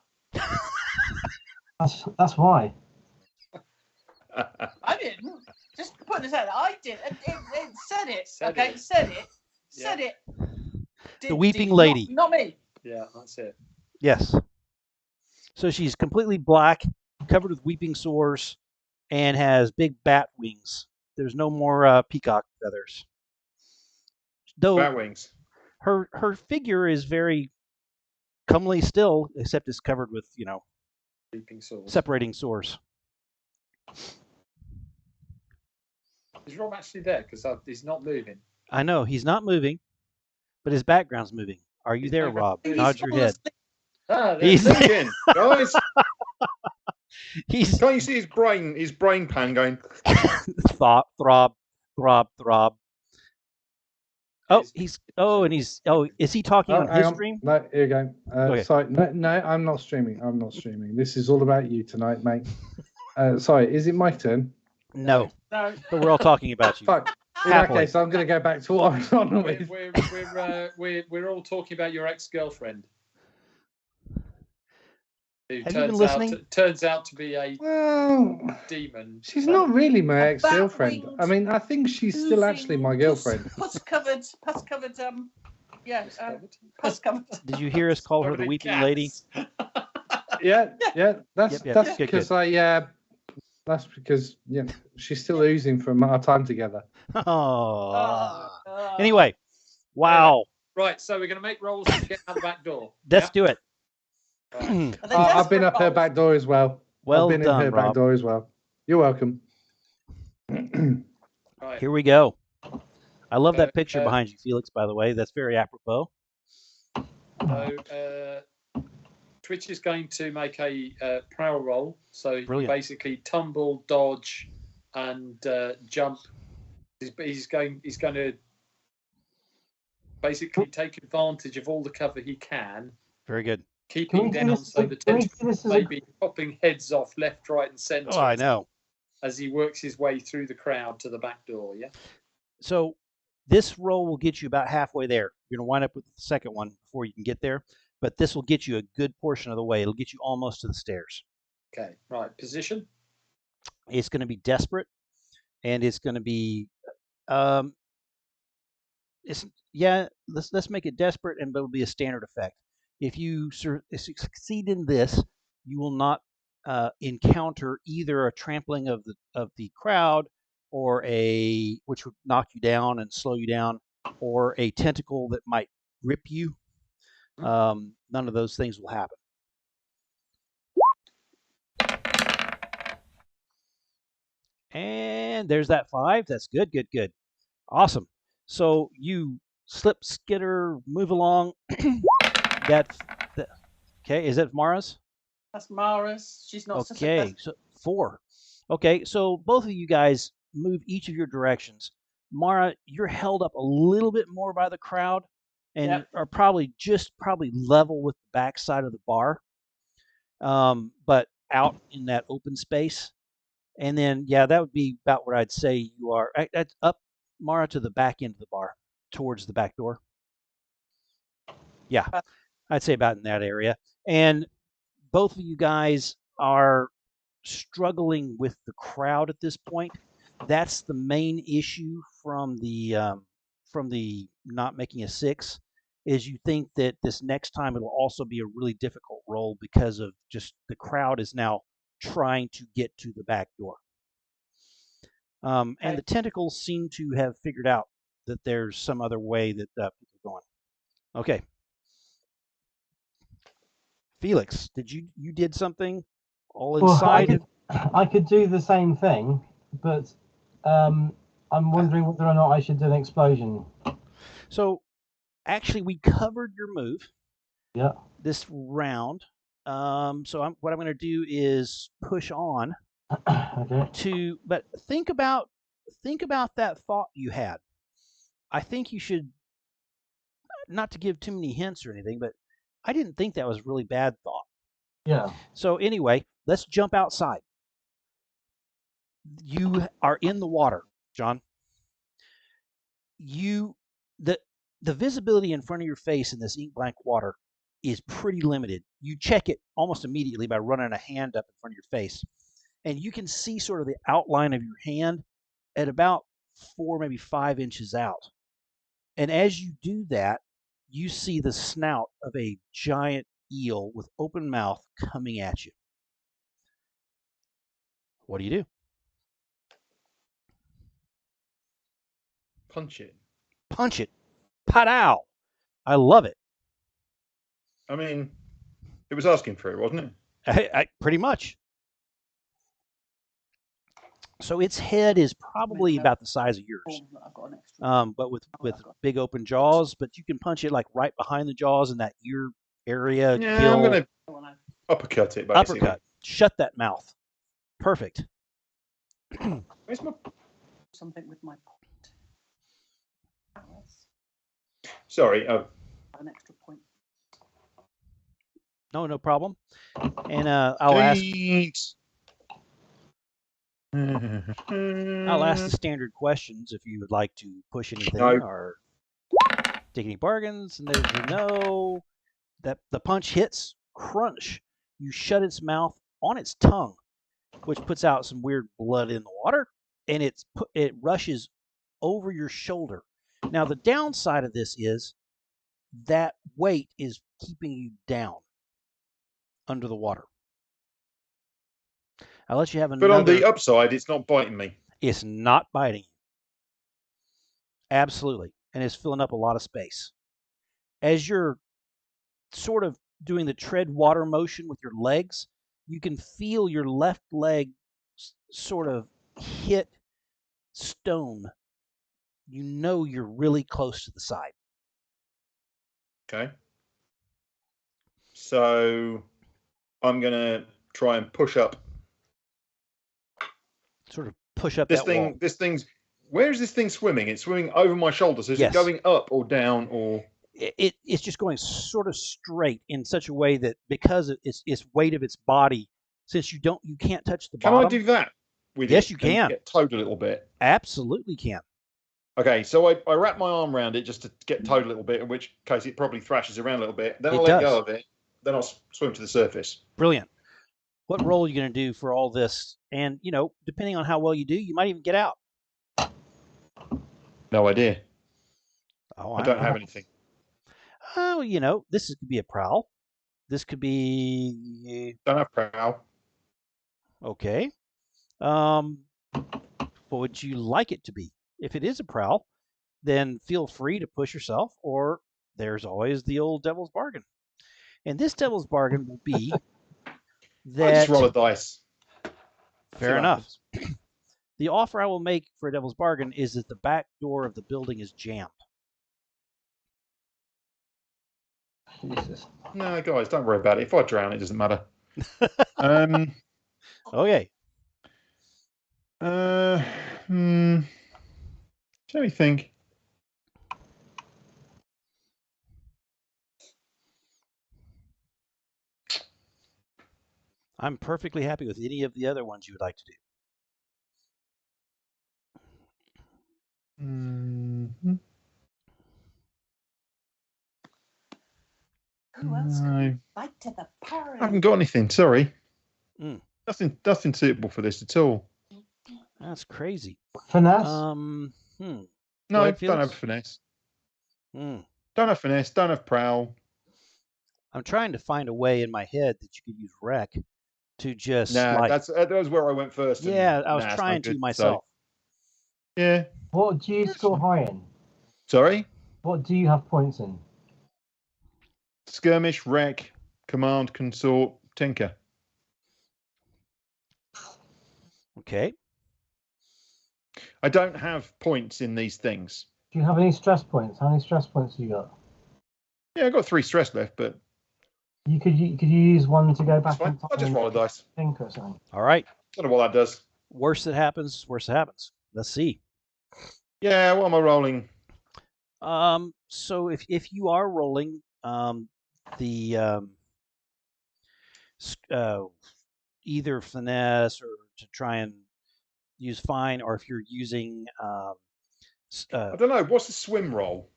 That's why. I didn't. Just putting this out there. I did. It said it. Said okay, it. said it. Yeah. Said it. The weeping lady. Not me. Yeah, that's it. Yes. So she's completely black, covered with weeping sores, and has big bat wings. There's no more peacock feathers. Though Bat wings. her figure is very comely still, except it's covered with, Weeping sores. separating sores. Is Rob actually there? Because he's not moving. I know he's not moving, but his background's moving. Are you there, Rob? Nod your head. He's Again, guys. He's Can't you see his brain pan going? throb. Is he talking on his stream? No, here you go. Okay. Sorry, no, I'm not streaming. I'm not streaming. This is all about you tonight, mate. Sorry, is it my turn? No. No. But we're all talking about you. Fuck. In that case, I'm going to go back to what I was on with. We're all talking about your ex-girlfriend. Who Have you been listening? Turns out to be a demon. She's not really my ex-girlfriend. I mean, I think she's still actually my girlfriend. Pus covered. Pus covered. Did you hear us call her the weeping lady? Yeah. That's Good. because that's because she's still oozing from our time together. Oh. Anyway, wow. Right, so we're going to make rolls to get out the back door. Let's do it. Right. I've been up her back door as well. Well I've been done, in her Rob. back door as well. You're welcome. Right. Here we go. I love that picture behind you, Felix, by the way. That's very apropos. So, Twitch is going to make a prowl roll. So Brilliant. basically tumble, dodge, and jump. He's going to basically take advantage of all the cover he can. Very good. Keeping down so the tentacles may be popping heads off left, right, and centre. Oh, I know. As he works his way through the crowd to the back door, yeah? So this roll will get you about halfway there. You're going to wind up with the second one before you can get there, but this will get you a good portion of the way. It'll get you almost to the stairs. Okay, right. Position? It's going to be desperate, and it's going to be, let's make it desperate, and it'll be a standard effect. If you succeed in this, you will not encounter either a trampling of the crowd, or which would knock you down and slow you down, or a tentacle that might rip you. None of those things will happen. And there's that 5. That's good. Awesome. So you slip, skitter, move along. Okay, is that Mara's? That's Mara's. She's not. Okay, so 4. Okay, so both of you guys move each of your directions. Mara, you're held up a little bit more by the crowd, and are probably level with the backside of the bar, but out in that open space. And then, that would be about what I'd say you are. Up, Mara, to the back end of the bar, towards the back door. Yeah, I'd say about in that area. And both of you guys are struggling with the crowd at this point. That's the main issue from the not making a 6, is you think that this next time it'll also be a really difficult roll because of just the crowd is now trying to get to the back door. And the tentacles seem to have figured out that there's some other way that people are going. Okay. Felix, you did something all inside? Well, I could do the same thing, but I'm wondering whether or not I should do an explosion. So, actually, we covered your move. Yeah. This round. So what I'm going to do is push on. Okay. But think about that thought you had. I think you should, not to give too many hints or anything, but I didn't think that was a really bad thought. Yeah. So anyway, let's jump outside. You are in the water, John. The visibility in front of your face in this ink blank water is pretty limited. You check it almost immediately by running a hand up in front of your face. And you can see sort of the outline of your hand at about 4, maybe 5 inches out. And as you do that, you see the snout of a giant eel with open mouth coming at you. What do you do? Punch it. Punch it. Pow! I love it. I mean, it was asking for it, wasn't it? Pretty much. So its head is probably about the size of yours, but with big open jaws. But you can punch it like right behind the jaws in that ear area. Yeah, gill. I'm going to uppercut it, basically. Uppercut. Shut that mouth. Perfect. Where's my... Something with my point. Sorry. An extra point. No problem. And I'll ask the standard questions if you would like to push anything or take any bargains. And there's a no. That the punch hits, crunch. You shut its mouth on its tongue, which puts out some weird blood in the water, and it rushes over your shoulder. Now the downside of this is that weight is keeping you down under the water. I'll let you have another. But on the upside, it's not biting me. It's not biting you. Absolutely. And it's filling up a lot of space. As you're sort of doing the tread water motion with your legs, you can feel your left leg sort of hit stone. You know you're really close to the side. Okay. So I'm going to try and push up. Sort of push up this that thing. wall. This thing's. Where is this thing swimming? It's swimming over my shoulder. So is it going up or down or? It's just going sort of straight in such a way that because it's weight of its body, since you can't touch the bottom. Can I do that with it? Yes, you can. Get towed a little bit. Absolutely can. Okay, so I wrap my arm around it just to get towed a little bit, in which case it probably thrashes around a little bit. Then I'll let go of it. Then I'll swim to the surface. Brilliant. What role are you going to do for all this? And, depending on how well you do, you might even get out. No idea. Oh, I don't have anything. Oh, this could be a prowl. This could be... Don't have prowl. Okay. What would you like it to be? If it is a prowl, then feel free to push yourself, or there's always the old devil's bargain. And this devil's bargain will be that... I just roll a dice. Fair enough. The offer I will make for a devil's bargain is that the back door of the building is jammed. Jesus. No, guys, don't worry about it. If I drown, it doesn't matter. Okay. Let me think. I'm perfectly happy with any of the other ones you would like to do. Mm-hmm. Who else can fight to the party? I haven't got anything. Sorry. Mm. Nothing suitable for this at all. That's crazy. Finesse? No, ahead, don't have finesse. Hmm. Don't have finesse. Don't have prowl. I'm trying to find a way in my head that you could use wreck to just that was where I went first. Yeah, I was trying to myself. So, yeah. What do you score high in? Sorry? What do you have points in? Skirmish, wreck, command, consort, tinker. Okay. I don't have points in these things. Do you have any stress points? How many stress points have you got? Yeah, I've got 3 stress left, but You could use one to go back in time. I'll just roll a dice. Tinker or something. All right. I don't know what that does. Worst that happens, worst that happens. Let's see. Yeah, what am I rolling? So if you are rolling either finesse or to try and use fine, or if you're using I don't know. What's the swim roll?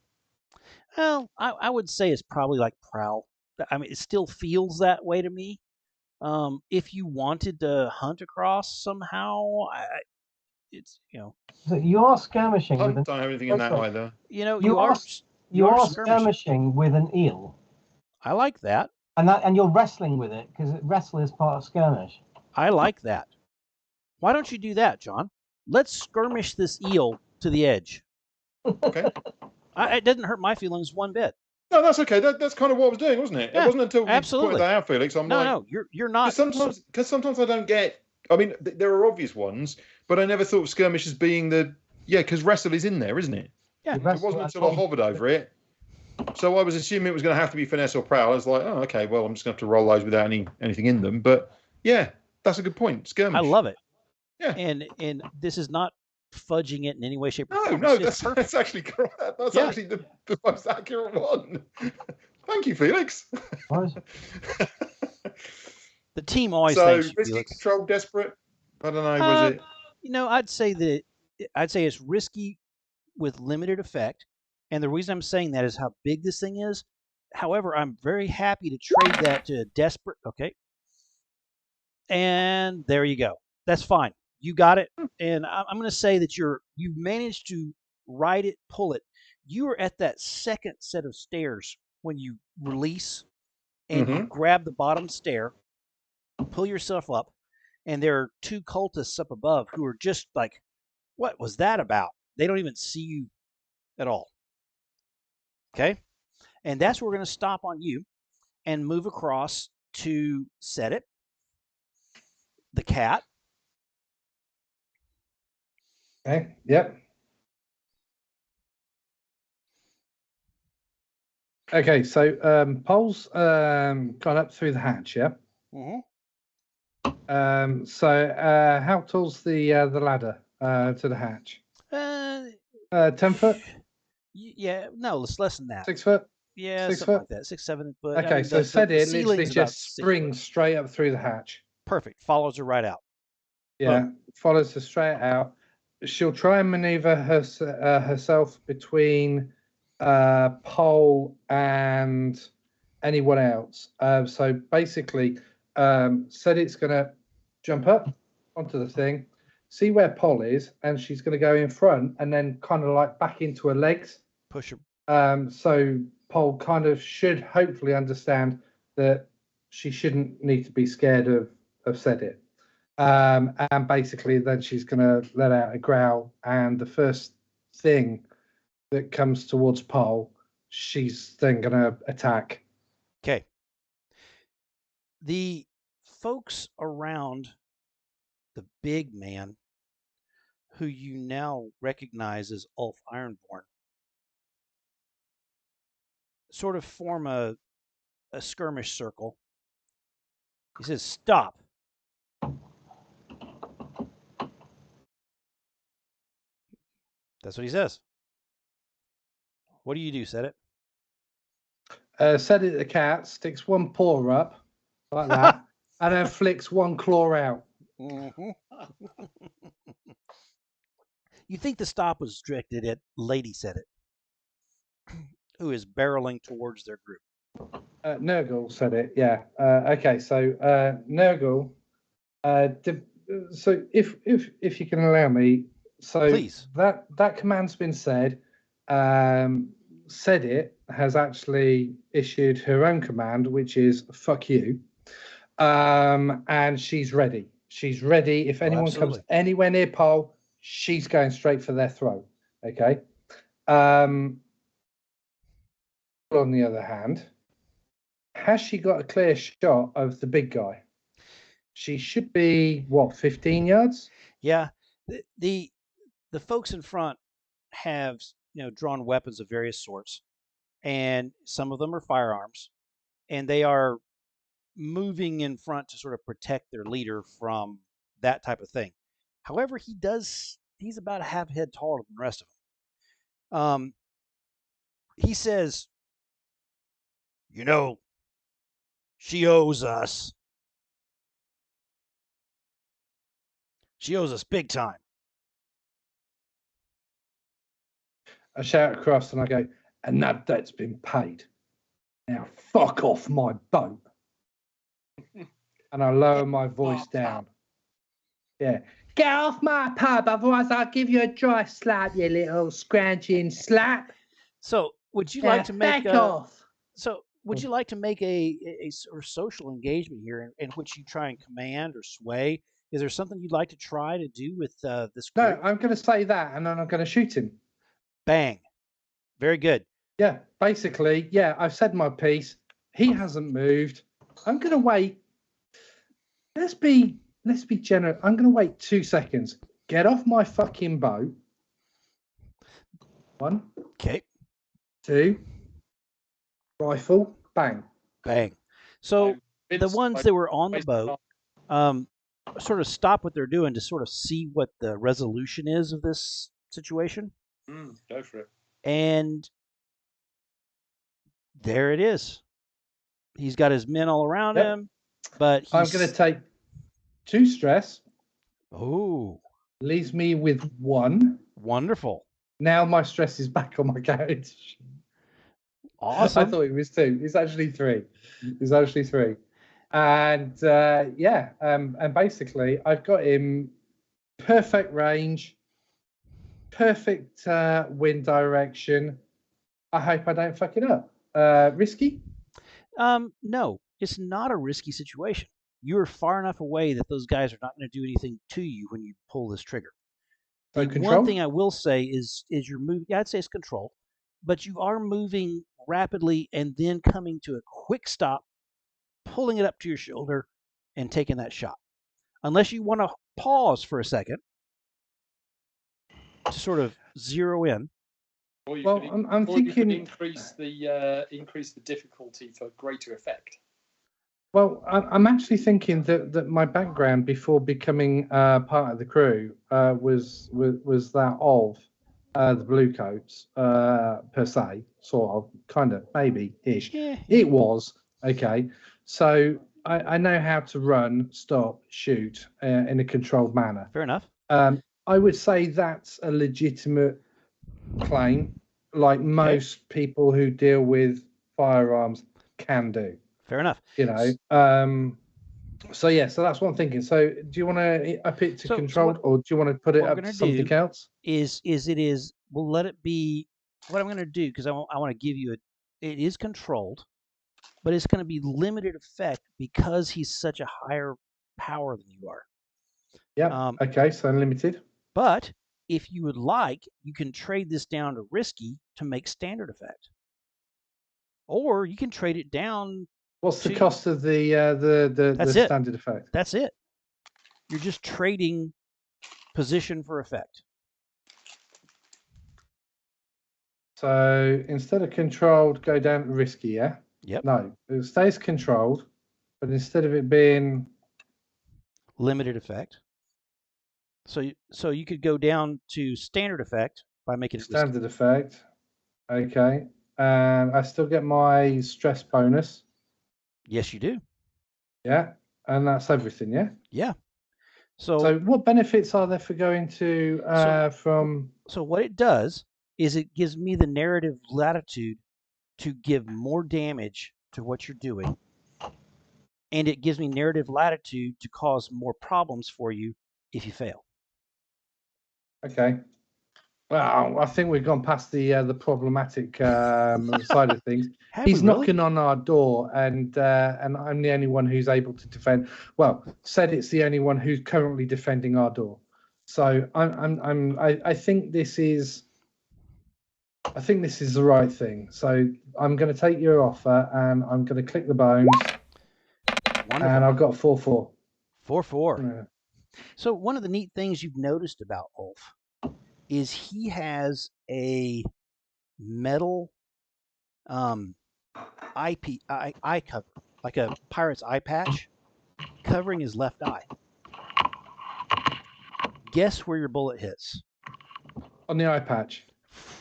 well, I would say it's probably like prowl. I mean, it still feels that way to me. If you wanted to hunt across somehow, it's So you are skirmishing I with don't have anything in that either. you are skirmishing. skirmishing with an eel. I like that. And you're wrestling with it because wrestle is part of skirmish. I like that. Why don't you do that, John? Let's skirmish this eel to the edge. Okay. It doesn't hurt my feelings one bit. No, that's okay. That's kind of what I was doing, wasn't it? Yeah, it wasn't until you absolutely. pointed that out, Felix. No, you're not. Because sometimes I don't get. I mean, there are obvious ones, but I never thought of skirmish as being because wrestle is in there, isn't it? Yeah. It wasn't until I hovered over it. So I was assuming it was going to have to be finesse or prowl. I was like, oh, okay, well, I'm just going to have to roll those without anything in them. But yeah, that's a good point. Skirmish. I love it. Yeah. And this is not fudging it in any way, shape, or form. No, that's actually correct. That's actually the most accurate one. Thank you, Felix. The team always thanks you, risky, Felix. control, desperate. I don't know. Was it? I'd say it's risky with limited effect, and the reason I'm saying that is how big this thing is. However, I'm very happy to trade that to desperate. Okay, and there you go. That's fine. You got it. And I'm going to say that you managed to ride it, pull it. You are at that second set of stairs when you release and you grab the bottom stair, pull yourself up, and there are 2 cultists up above who are just like, what was that about? They don't even see you at all. Okay? And that's where we're going to stop on you and move across to set it. The cat. Okay. Yep. Okay. So Paul's gone up through the hatch. Yeah. Mm-hmm. So how tall's the ladder to the hatch? 10 foot. Yeah. No, it's less than that. 6 foot. Yeah, 6 something foot. like that. 6, 7 foot. Okay. I mean, so said it literally about just 6 springs foot. straight up through the hatch. Perfect. Follows her right out. Yeah. Follows her straight out. She'll try and maneuver herself between Pole and anyone else. So basically, said it's going to jump up onto the thing, see where Pole is, and she's going to go in front and then kind of like back into her legs. Push her. So Pole kind of should hopefully understand that she shouldn't need to be scared of said it. And basically then she's going to let out a growl, and the first thing that comes towards Pole, she's then going to attack. Okay. The folks around the big man, who you now recognize as Ulf Ironborn, sort of form a skirmish circle. He says, "Stop." That's what he says. What do you do, Set it? Set it the cat sticks one paw up like that and then flicks one claw out. Mm-hmm. You think the stop was directed at Lady Set it, who is barreling towards their group. Nurgle said it, yeah. Okay, so Nurgle, so if you can allow me, so Please. that command's been said. Said it has actually issued her own command, which is "fuck you," and she's ready. She's ready. If anyone comes absolutely. anywhere near Pole, she's going straight for their throat. Okay. On the other hand, has she got a clear shot of the big guy? She should be, what, 15 yards? Yeah. The folks in front have, drawn weapons of various sorts, and some of them are firearms, and they are moving in front to sort of protect their leader from that type of thing. However, he's about a half head taller than the rest of them. He says, she owes us. She owes us big time. I shout across and I go, and that debt's been paid. Now fuck off my boat. And I lower my voice down. Yeah. Get off my pub, otherwise I'll give you a dry slap, you little scrounging slap. So would you like to make off? So would you like to make a sort of social engagement here in which you try and command or sway? Is there something you'd like to try to do with this group? No, I'm going to say that, and then I'm going to shoot him. Bang. Very good. Yeah, basically, yeah, I've said my piece. He hasn't moved. I'm going to wait. Let's be generous. I'm going to wait 2 seconds. Get off my fucking boat. 1. Okay. 2. Rifle. Bang. Bang. So the ones that were on the boat sort of stop what they're doing to sort of see what the resolution is of this situation. Go for it. And there it is. He's got his men all around him, but I'm going to take 2 stress. Oh. Leaves me with 1. Wonderful. Now my stress is back on my carriage. Awesome. I thought it was 2. It's actually 3. And and basically I've got him perfect range, perfect wind direction. I hope I don't fuck it up. Risky? No, it's not a risky situation. You're far enough away that those guys are not going to do anything to you when you pull this trigger. The one thing I will say is you're moving. I'd say it's controlled, but you are moving rapidly and then coming to a quick stop, pulling it up to your shoulder, and taking that shot. Unless you want to pause for a second to sort of zero in. I'm thinking you could increase the difficulty for greater effect. Well, I'm actually thinking that my background before becoming part of the crew was that of the Bluecoats per se, sort of, kind of, maybe ish. Yeah. It was okay. So I know how to run, stop, shoot in a controlled manner. Fair enough. I would say that's a legitimate claim, like most people who deal with firearms can do. Fair enough. So that's what I'm thinking. So do you want to up it to controlled, or do you want to put it up to something else? We'll let it be. What I'm going to do, because I want to give you it is controlled, but it's going to be limited effect because he's such a higher power than you are. Yeah. Okay. So unlimited. But if you would like, you can trade this down to risky to make standard effect, or you can trade it down. What's the cost of the standard effect? That's it. You're just trading position for effect. So instead of controlled, go down to risky, yeah? Yep. No, it stays controlled, but instead of it being limited effect, so you could go down to standard effect by making it standard effect. Okay, and I still get my stress bonus. Yes, you do. Yeah, and that's everything, yeah? Yeah. So what benefits are there for going to from... So what it does is it gives me the narrative latitude to give more damage to what you're doing and it gives me narrative latitude to cause more problems for you if you fail. Okay. Well, I think we've gone past the problematic side of things. He's knocking on our door, and I'm the only one who's able to defend. Well, said it's the only one who's currently defending our door. So I think this is. I think this is the right thing. So I'm going to take your offer, and I'm going to click the bones. Wonderful. And I've got 4-4. 4-4. Yeah. So one of the neat things you've noticed about Ulf is he has a metal eye cover, like a pirate's eye patch, covering his left eye. Guess where your bullet hits? On the eye patch.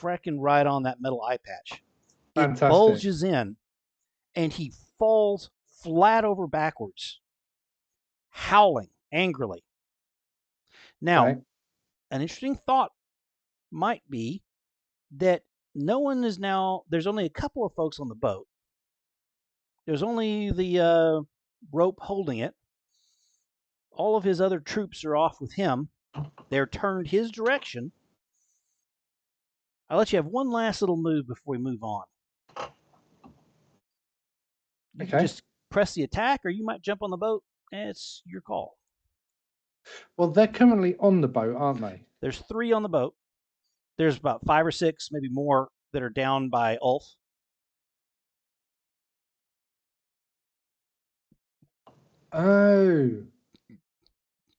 Frickin' right on that metal eye patch. Fantastic. It bulges in, and he falls flat over backwards, howling angrily. Now, an interesting thought might be that no one is now, there's only a couple of folks on the boat. There's only the rope holding it. All of his other troops are off with him. They're turned his direction. I'll let you have one last little move before we move on. You can just press the attack, or you might jump on the boat. It's your call. Well, they're currently on the boat, aren't they? There's 3 on the boat. There's about 5 or 6, maybe more, that are down by Ulf. Oh.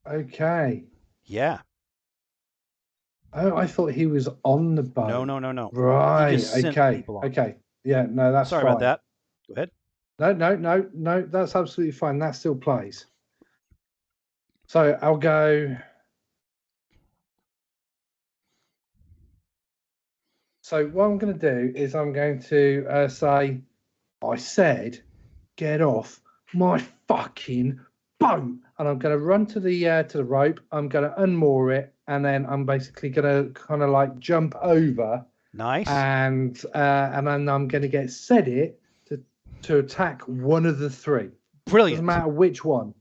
Okay. Yeah. Oh, I thought he was on the boat. No. Right. Okay. Yeah, no, that's Sorry about that. Go ahead. No, that's absolutely fine. That still plays. So I'll go. So what I'm going to do is I'm going to say, I said, get off my fucking boat, and I'm going to run to the rope. I'm going to unmoor it, and then I'm basically going to kind of like jump over. Nice. And then I'm going to get set it to attack one of the 3. Brilliant. Doesn't matter which one.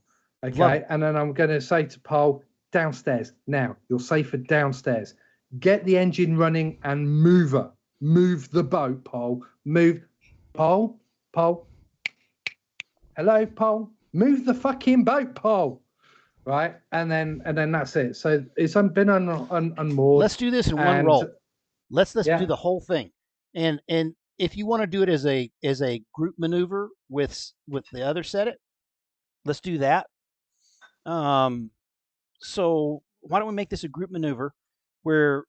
Okay. And then I'm going to say to Paul, downstairs. Now, you're safer downstairs. Get the engine running and move her. Move the boat, Paul. Move. Paul. Hello, Paul. Move the fucking boat, Paul. Right. And then that's it. So it's been unmoored. Let's do this in one roll. Let's do the whole thing. And if you want to do it as a group maneuver with the other set it, let's do that. So why don't we make this a group maneuver where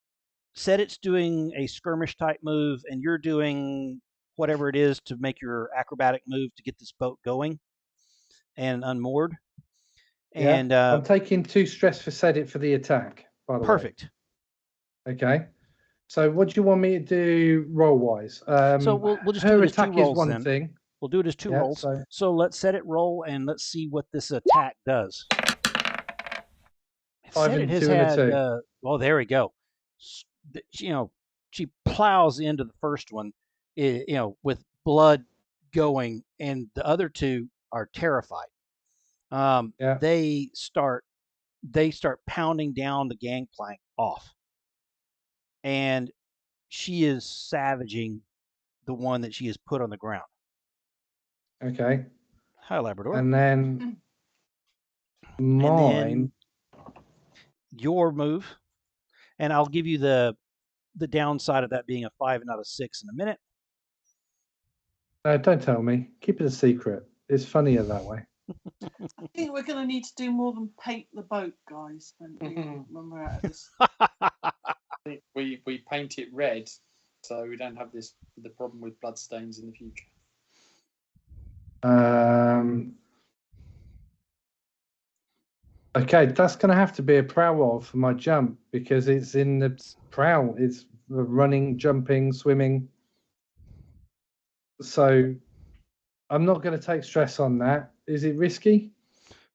set it's doing a skirmish type move and you're doing whatever it is to make your acrobatic move to get this boat going and unmoored. Yeah, and I'm taking 2 stress for set it for the attack, by the way. Perfect. Okay. So what do you want me to do roll-wise? So we'll just do it as 2 rolls. Is one thing. We'll do it as 2 rolls. So let's set it roll and let's see what this attack does. 5 and 2 and a 2. Well, there we go. She plows into the first one, with blood going, and the other 2 are terrified. They start pounding down the gangplank off. And she is savaging the one that she has put on the ground. Okay. Hi, Labrador. And then your move, and I'll give you the downside of that being a 5 and not a 6 in a minute. Don't tell me. Keep it a secret. It's funnier that way. I think we're going to need to do more than paint the boat, guys, when we're out of this. I think we paint it red so we don't have the problem with bloodstains in the future. Okay, that's going to have to be a prow roll for my jump because it's in the prow. It's running, jumping, swimming. So I'm not going to take stress on that. Is it risky?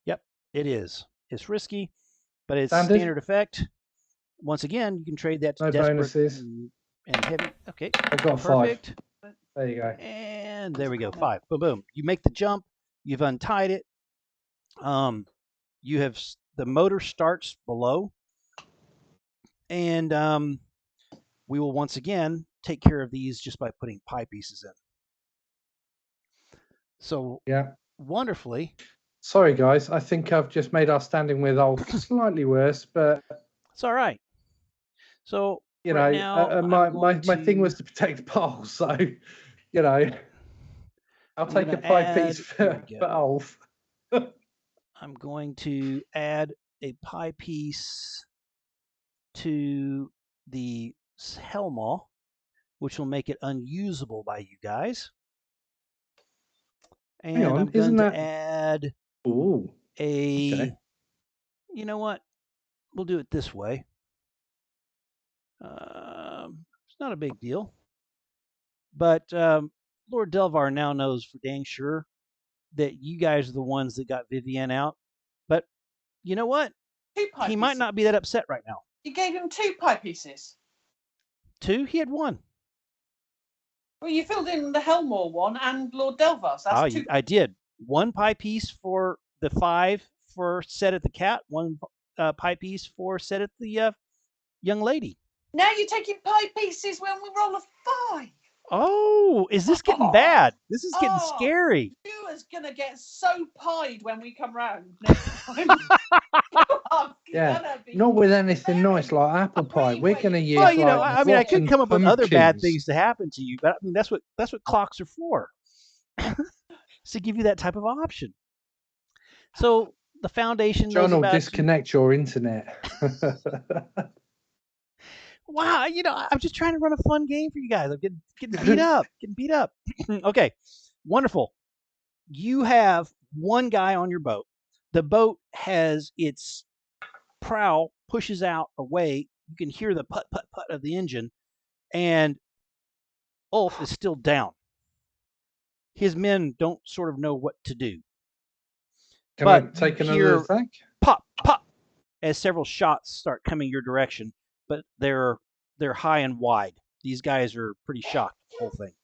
Yep, it is. It's risky, but it's standard effect. Once again, you can trade that to no desperate bonuses. And heavy. Okay, I've got perfect. 5. There you go. And there we go, 5. Boom, boom. You make the jump. You've untied it. You have the motor starts below, and we will once again take care of these just by putting pie pieces in. So Yeah. Wonderfully. Sorry, guys. I think I've just made our standing with Ulf slightly worse, but it's all right. So you right know, now, my thing was to protect the pole, so you know, I'll take a pie piece for Ulf. I'm going to add a pie piece to the Helma, which will make it unusable by you guys. And hang on, I'm going to add Ooh. a. Okay. You know what? We'll do it this way. It's not a big deal. But Lord Delvar now knows for dang sure that you guys are the ones that got Vivienne out. But you know what? He might not be that upset right now. You gave him 2 pie pieces. 2? He had 1. Well, you filled in the Helmore one and Lord Delvar's. That's 2. I did. 1 pie piece for the 5 for set at the cat. 1 pie piece for set at the young lady. Now you're taking pie pieces when we roll a 5. Oh, is this getting bad? This is getting scary. Stuart's gonna get so pied when we come round next time. Yeah, not with anything nice like apple pie. We're going to use. Well, you know, I mean, I could come up with other bad things to happen to you, but I mean, that's what clocks are for, to give you that type of option. So the foundation. John will disconnect your internet. Wow, you know, I'm just trying to run a fun game for you guys. I'm getting beat up, Okay, wonderful. You have 1 guy on your boat. The boat has its prow pushes out away. You can hear the put put put of the engine, and Ulf is still down. His men don't sort of know what to do. Can I take another attack? Pop, pop, as several shots start coming your direction, but they're high and wide. These guys are pretty shocked at the whole thing.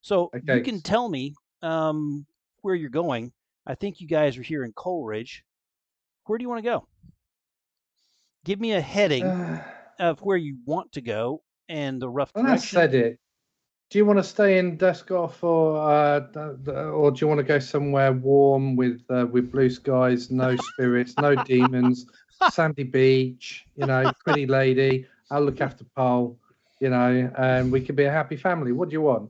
So you can tell me where you're going. I think you guys are here in Coleridge. Where do you want to go? Give me a heading of where you want to go and the rough direction. I said it. Do you want to stay in Duskoff or do you want to go somewhere warm with blue skies, no spirits, no demons, sandy beach, you know, pretty lady, I'll look after Paul, you know, and we could be a happy family. What do you want?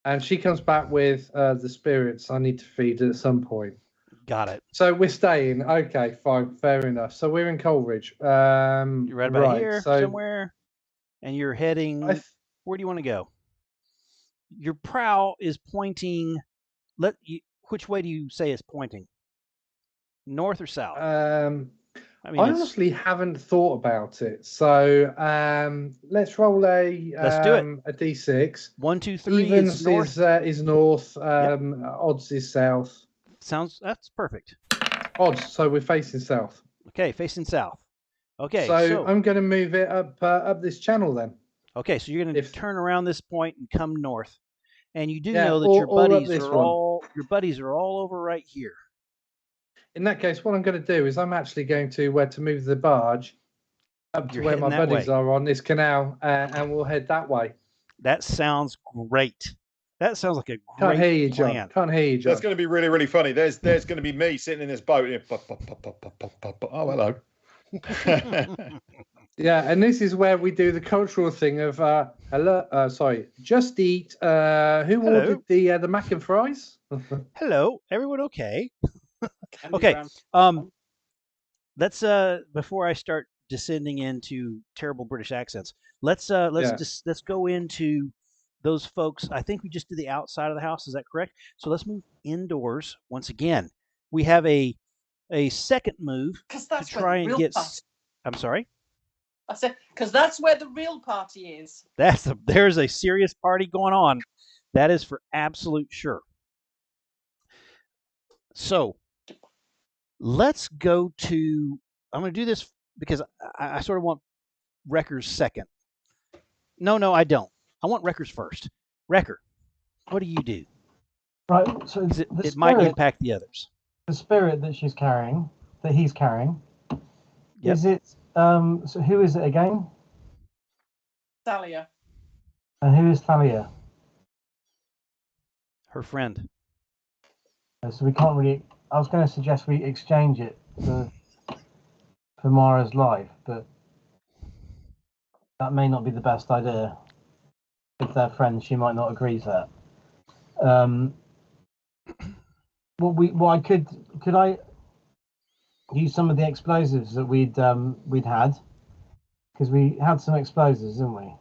And she comes back with the spirits I need to feed at some point. Got it. So we're staying. Okay, fine, fair enough. So we're in Coleridge. You're right about here somewhere, and you're heading. Where do you want to go? Your prow is pointing. Which way do you say it's pointing? North or south? I honestly haven't thought about it. So let's roll let's do it. A d6. 1, 2, 3 Evens is north. Is north. Odds is south. That's perfect. Odds. So we're facing south. Okay, facing south. Okay. So I'm going to move it up this channel then. Okay, so you're going to turn around this point and come north, and you do know that your buddies are all over right here. In that case, what I'm going to do is I'm actually going to move the barge up to where my buddies are on this canal, and we'll head that way. That sounds great. That sounds like a great plan. Can't hear you, John. That's going to be really, really funny. There's going to be me sitting in this boat. Oh, hello. Yeah, and this is where we do the cultural thing of just eat. Who ordered the mac and fries? Hello, everyone okay? Okay. Let's before I start descending into terrible British accents, let's go into those folks. I think we just did the outside of the house. Is that correct? So let's move indoors once again. We have a second move to try and get. I'm sorry. I said because that's where the real party is. There's a serious party going on. That is for absolute sure. So let's go to. I'm going to do this because I sort of want Wrecker's second. No, I don't. I want Wrecker's first. Wrecker, what do you do? Right. So it might impact the others. the spirit that she's carrying, that he's carrying, Yep. is it? So who is it again? Thalia. And who is Thalia? Her friend. So we can't really. I was going to suggest we exchange it for Mara's life, but that may not be the best idea. If they're friends, she might not agree to that. What I could I use some of the explosives that we'd had, because we had some explosives, didn't we?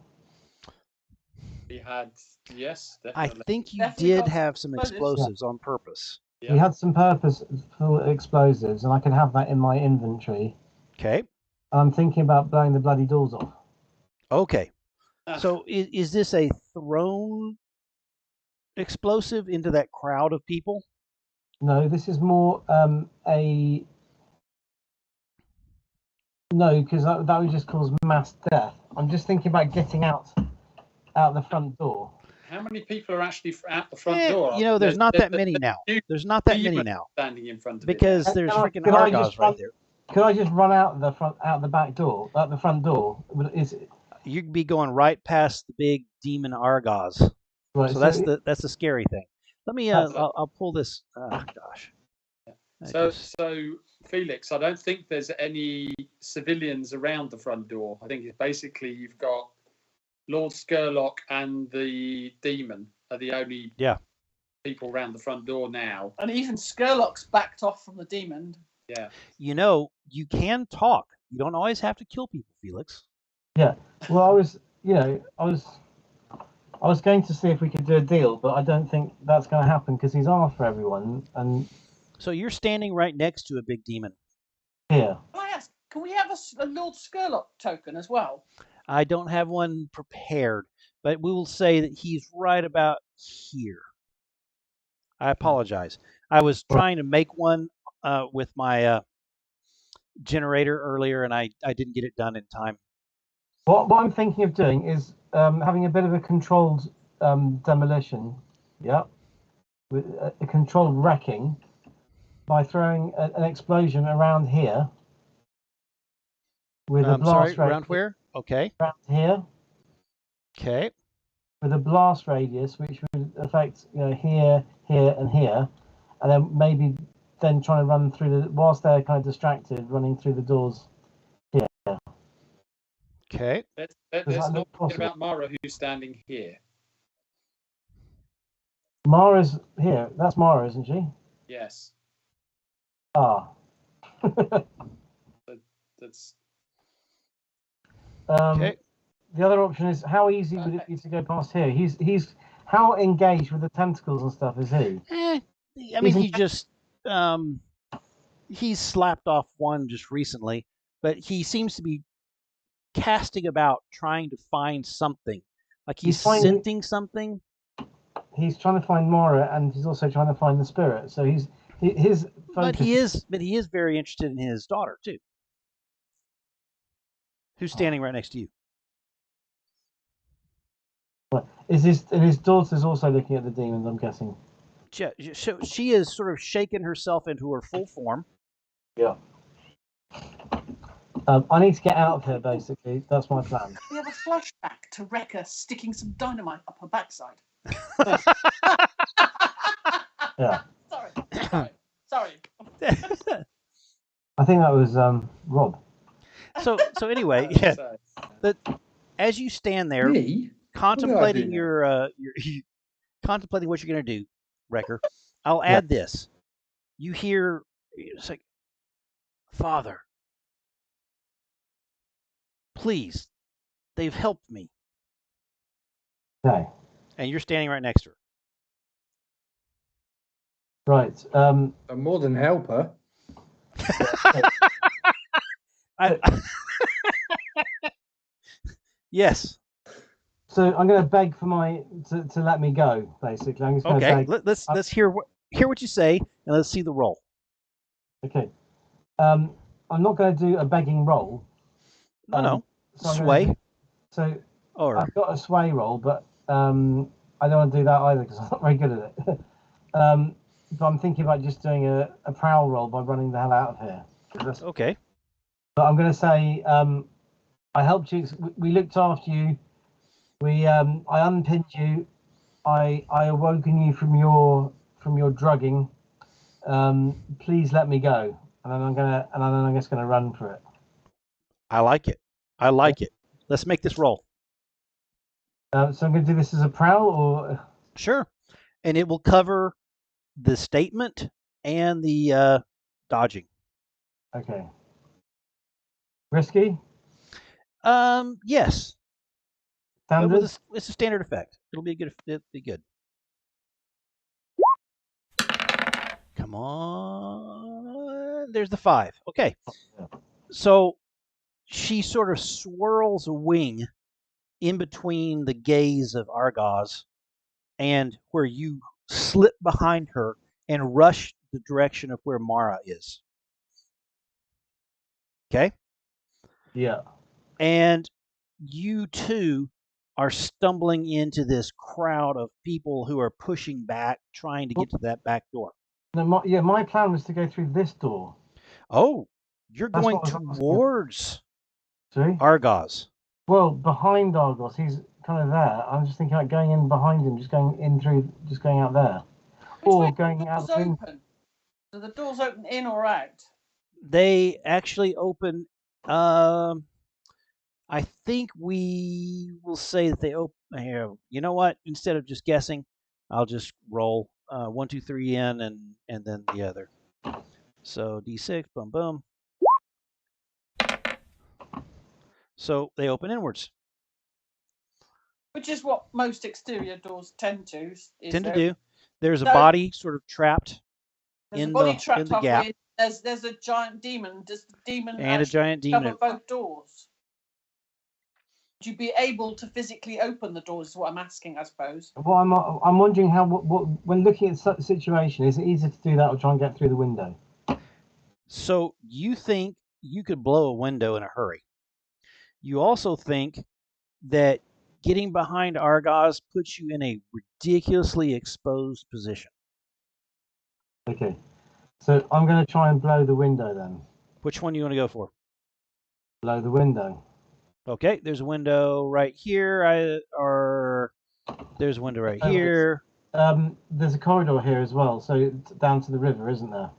We had, yes, I definitely. think you Definitely did got have some explosives. explosives on purpose. Yeah. We had some purposeful explosives, and I could have that in my inventory. Okay. I'm thinking about blowing the bloody doors off. Okay. So is this a thrown explosive into that crowd of people? No, this is more no, because that would just cause mass death. I'm just thinking about getting out the front door. How many people are actually out the front door? You know, there's not that many now. There's not that many now standing in front of because it. there's freaking Can I Argos just right there. Could I just run out the front door? You'd be going right past the big demon Argos. Right, so that's the scary thing. Let me I'll pull this. Oh gosh. So Felix, I don't think there's any civilians around the front door. I think it's basically you've got Lord Skurlock and the demon are the only people around the front door now. And even Skurlock's backed off from the demon. Yeah. You know, you can talk. You don't always have to kill people, Felix. Yeah. Well, I was going to see if we could do a deal, but I don't think that's going to happen because he's after everyone. And so you're standing right next to a big demon. Yeah. Can I ask, can we have a Lord Skurlock token as well? I don't have one prepared, but we will say that he's right about here. I apologize. I was trying to make one with my generator earlier, and I didn't get it done in time. What I'm thinking of doing is having a bit of a controlled demolition, with a controlled wrecking by throwing an explosion around here with a blast radius. Around where? Okay. Around here. Okay. With a blast radius, which would affect here, here, and here, and then maybe then trying to run through whilst they're kind of distracted, running through the doors here. Okay. Let's not forget about Mara, who's standing here. Mara's here. That's Mara, isn't she? Yes. Ah. That's. Okay. The other option is how easy would it be to go past here? He's how engaged with the tentacles and stuff is he? I mean, he just he's slapped off one just recently, but he seems to be casting about trying to find something. Like he's scenting something. He's trying to find Mara, and he's also trying to find the spirit. So his focus. But he is very interested in his daughter too, who's standing right next to you. Is his daughter's also looking at the demons? I'm guessing. She is sort of shaken herself into her full form. Yeah. I need to get out of here. Basically, that's my plan. We have a flashback to Rekka sticking some dynamite up her backside. Yeah. Sorry. I think that was Rob. So anyway, as you stand there contemplating contemplating what you're going to do, Wrecker, I'll add this. You hear it's like, Father, please, they've helped me. Okay. And you're standing right next to her. Right. A more than helper. Yes. So I'm going to beg for to let me go. Basically, I'm just going to beg. Let's hear what you say, and let's see the roll. Okay. I'm not going to do a begging roll. No. Sway. I've got a sway roll, but I don't want to do that either because I'm not very good at it. I'm thinking about just doing a prowl roll by running the hell out of here. Okay. But I'm going to say I helped you. We looked after you. I unpinned you. I awoken you from your drugging. Please let me go. And then I'm just gonna run for it. I like it. I like it. Let's make this roll. So I'm going to do this as a prowl, or Sure. And it will cover the statement and the dodging. okay. Risky. Yes. Standard. It's a standard effect. It'll be good. It'll be good. Come on. There's the 5. Okay. So she sort of swirls a wing in between the gaze of Argos and where you slip behind her and rush the direction of where Mara is. Okay? Yeah. And you two are stumbling into this crowd of people who are pushing back, trying to get to that back door. No, my plan was to go through this door. Oh, you're That's going what I was towards See? Argos. Well, behind Argos, he's kind of there. I'm just thinking about going in behind him, just going in through, just going out there, or going out the window. Open? Do the doors open in or out? They actually open. I think we will say that they open here. You know what? Instead of just guessing, I'll just roll 1, 2, 3 in, and then the other. So D6, boom, boom. So they open inwards. Which is what most exterior doors tend to. Do. There's a body sort of trapped in the gap. There's a giant demon. Does the demon and a giant demon cover both doors? Would you be able to physically open the doors? Is what I'm asking, I suppose. Well, I'm wondering how when looking at such a situation, is it easier to do that or try and get through the window? So you think you could blow a window in a hurry. You also think that getting behind Argos puts you in a ridiculously exposed position. Okay. So I'm going to try and blow the window then. Which one do you want to go for? Blow the window. Okay, there's a window right here, there's a window right here. There's a corridor here as well, so it's down to the river, isn't there?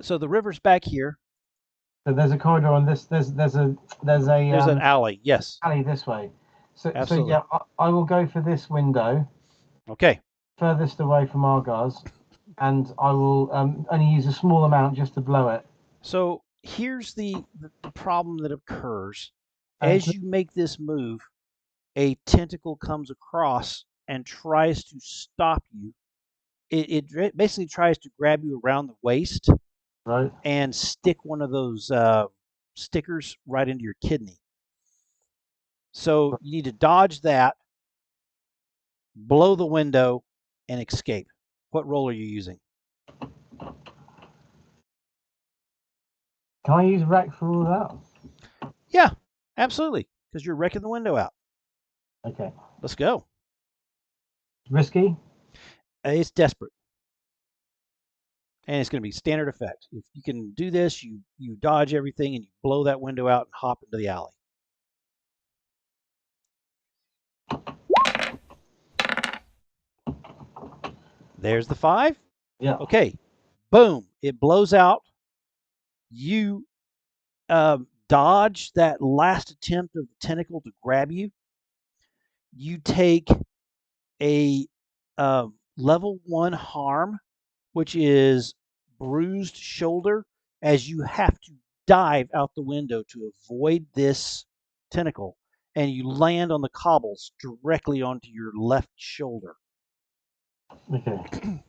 So the river's back here. So there's a corridor on this. There's an alley. Yes. Alley this way. Absolutely. So yeah, I will go for this window. Okay. Furthest away from Argos, and I will only use a small amount just to blow it. So here's the problem that occurs. As you make this move, a tentacle comes across and tries to stop you. It basically tries to grab you around the waist, right, and stick one of those stickers right into your kidney. So you need to dodge that, blow the window, and escape. What roll are you using? Can I use wreck for all that? Yeah, absolutely, because you're wrecking the window out. Okay. Let's go. Risky? It's desperate. And it's going to be standard effect. If you can do this, you dodge everything and you blow that window out and hop into the alley. There's the 5. Yeah. Okay. Boom. It blows out. You dodge that last attempt of the tentacle to grab you. You take a level 1 harm, which is bruised shoulder, as you have to dive out the window to avoid this tentacle, and you land on the cobbles directly onto your left shoulder. Okay.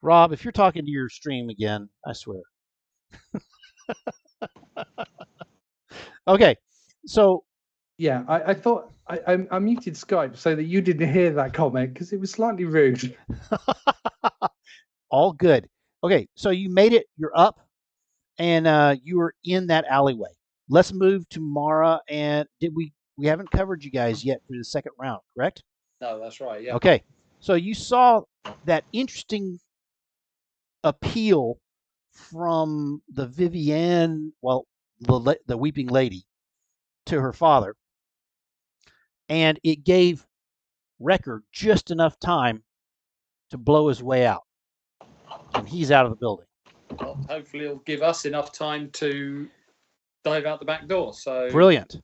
Rob, if you're talking to your stream again, I swear. Okay, so yeah, I thought I muted Skype so that you didn't hear that comment because it was slightly rude. All good. Okay, so you made it. You're up, and you were in that alleyway. Let's move to Mara. And we haven't covered you guys yet for the second round, correct? No, that's right. Yeah. Okay, so you saw that interesting appeal from the Vivienne, well, the weeping lady, to her father, and it gave Wrecker just enough time to blow his way out, and he's out of the building. Well, hopefully it'll give us enough time to dive out the back door. So Brilliant.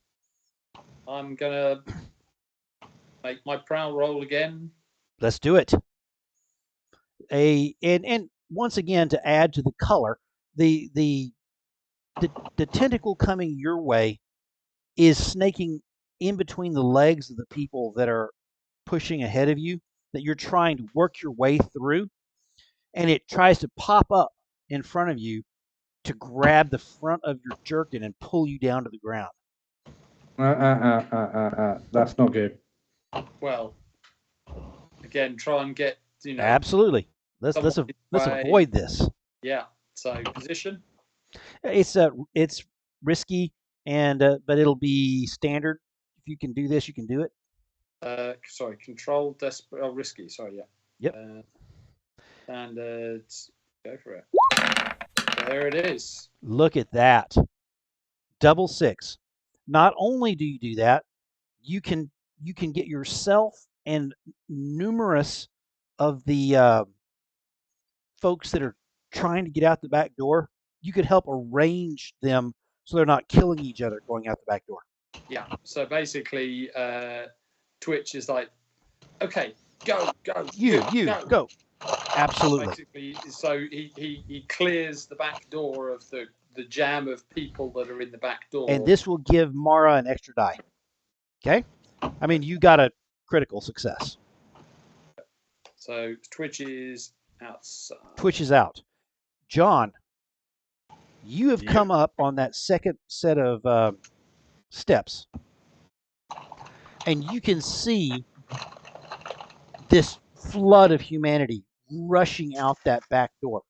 I'm gonna make my prowl roll again. Let's do it. And once again, to add to the color, the tentacle coming your way is snaking in between the legs of the people that are pushing ahead of you, that you're trying to work your way through, and it tries to pop up in front of you to grab the front of your jerkin and pull you down to the ground. That's not good. Well, again, try and get, Absolutely. Let's avoid this. Yeah. So position. It's risky, and but it'll be standard. If you can do this, you can do it. Sorry, control, desperate, risky. Sorry, yeah. Yep. Standards. Go for it. There it is. Look at that. Double 6. Not only do you do that, you can get yourself and numerous of the folks that are trying to get out the back door. You could help arrange them so they're not killing each other going out the back door. Yeah. So basically, Twitch is like, okay, go. You go. Absolutely. Basically, so he clears the back door of the jam of people that are in the back door. And this will give Mara an extra die. Okay? I mean, you got a critical success. So Twitch is outside. Twitch is out. John, you have come up on that second set of steps, and you can see this flood of humanity rushing out that back door.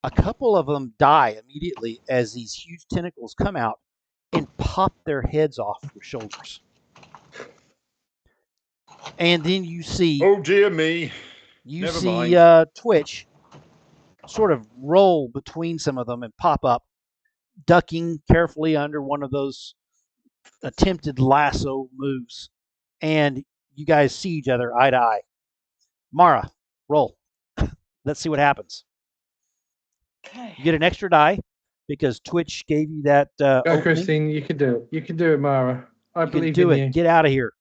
A couple of them die immediately as these huge tentacles come out and pop their heads off their shoulders. And then you see... Oh, dear me. You see Twitch sort of roll between some of them and pop up, ducking carefully under one of those attempted lasso moves. And you guys see each other eye to eye. Mara, roll. Let's see what happens. Okay. You get an extra die because Twitch gave you that. Go, opening. Christine. You can do it. You can do it, Mara. I believe in you. Get out of here.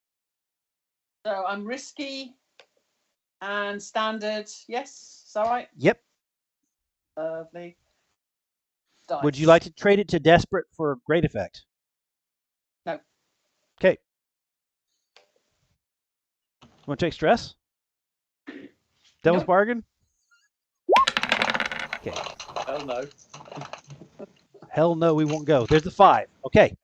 So I'm risky and standard. Yes, is that right? Yep. Lovely. Dice. Would you like to trade it to desperate for great effect? No. Okay. Want to take stress? Devil's bargain? Okay. Hell no. Hell no, we won't go. There's the 5. Okay.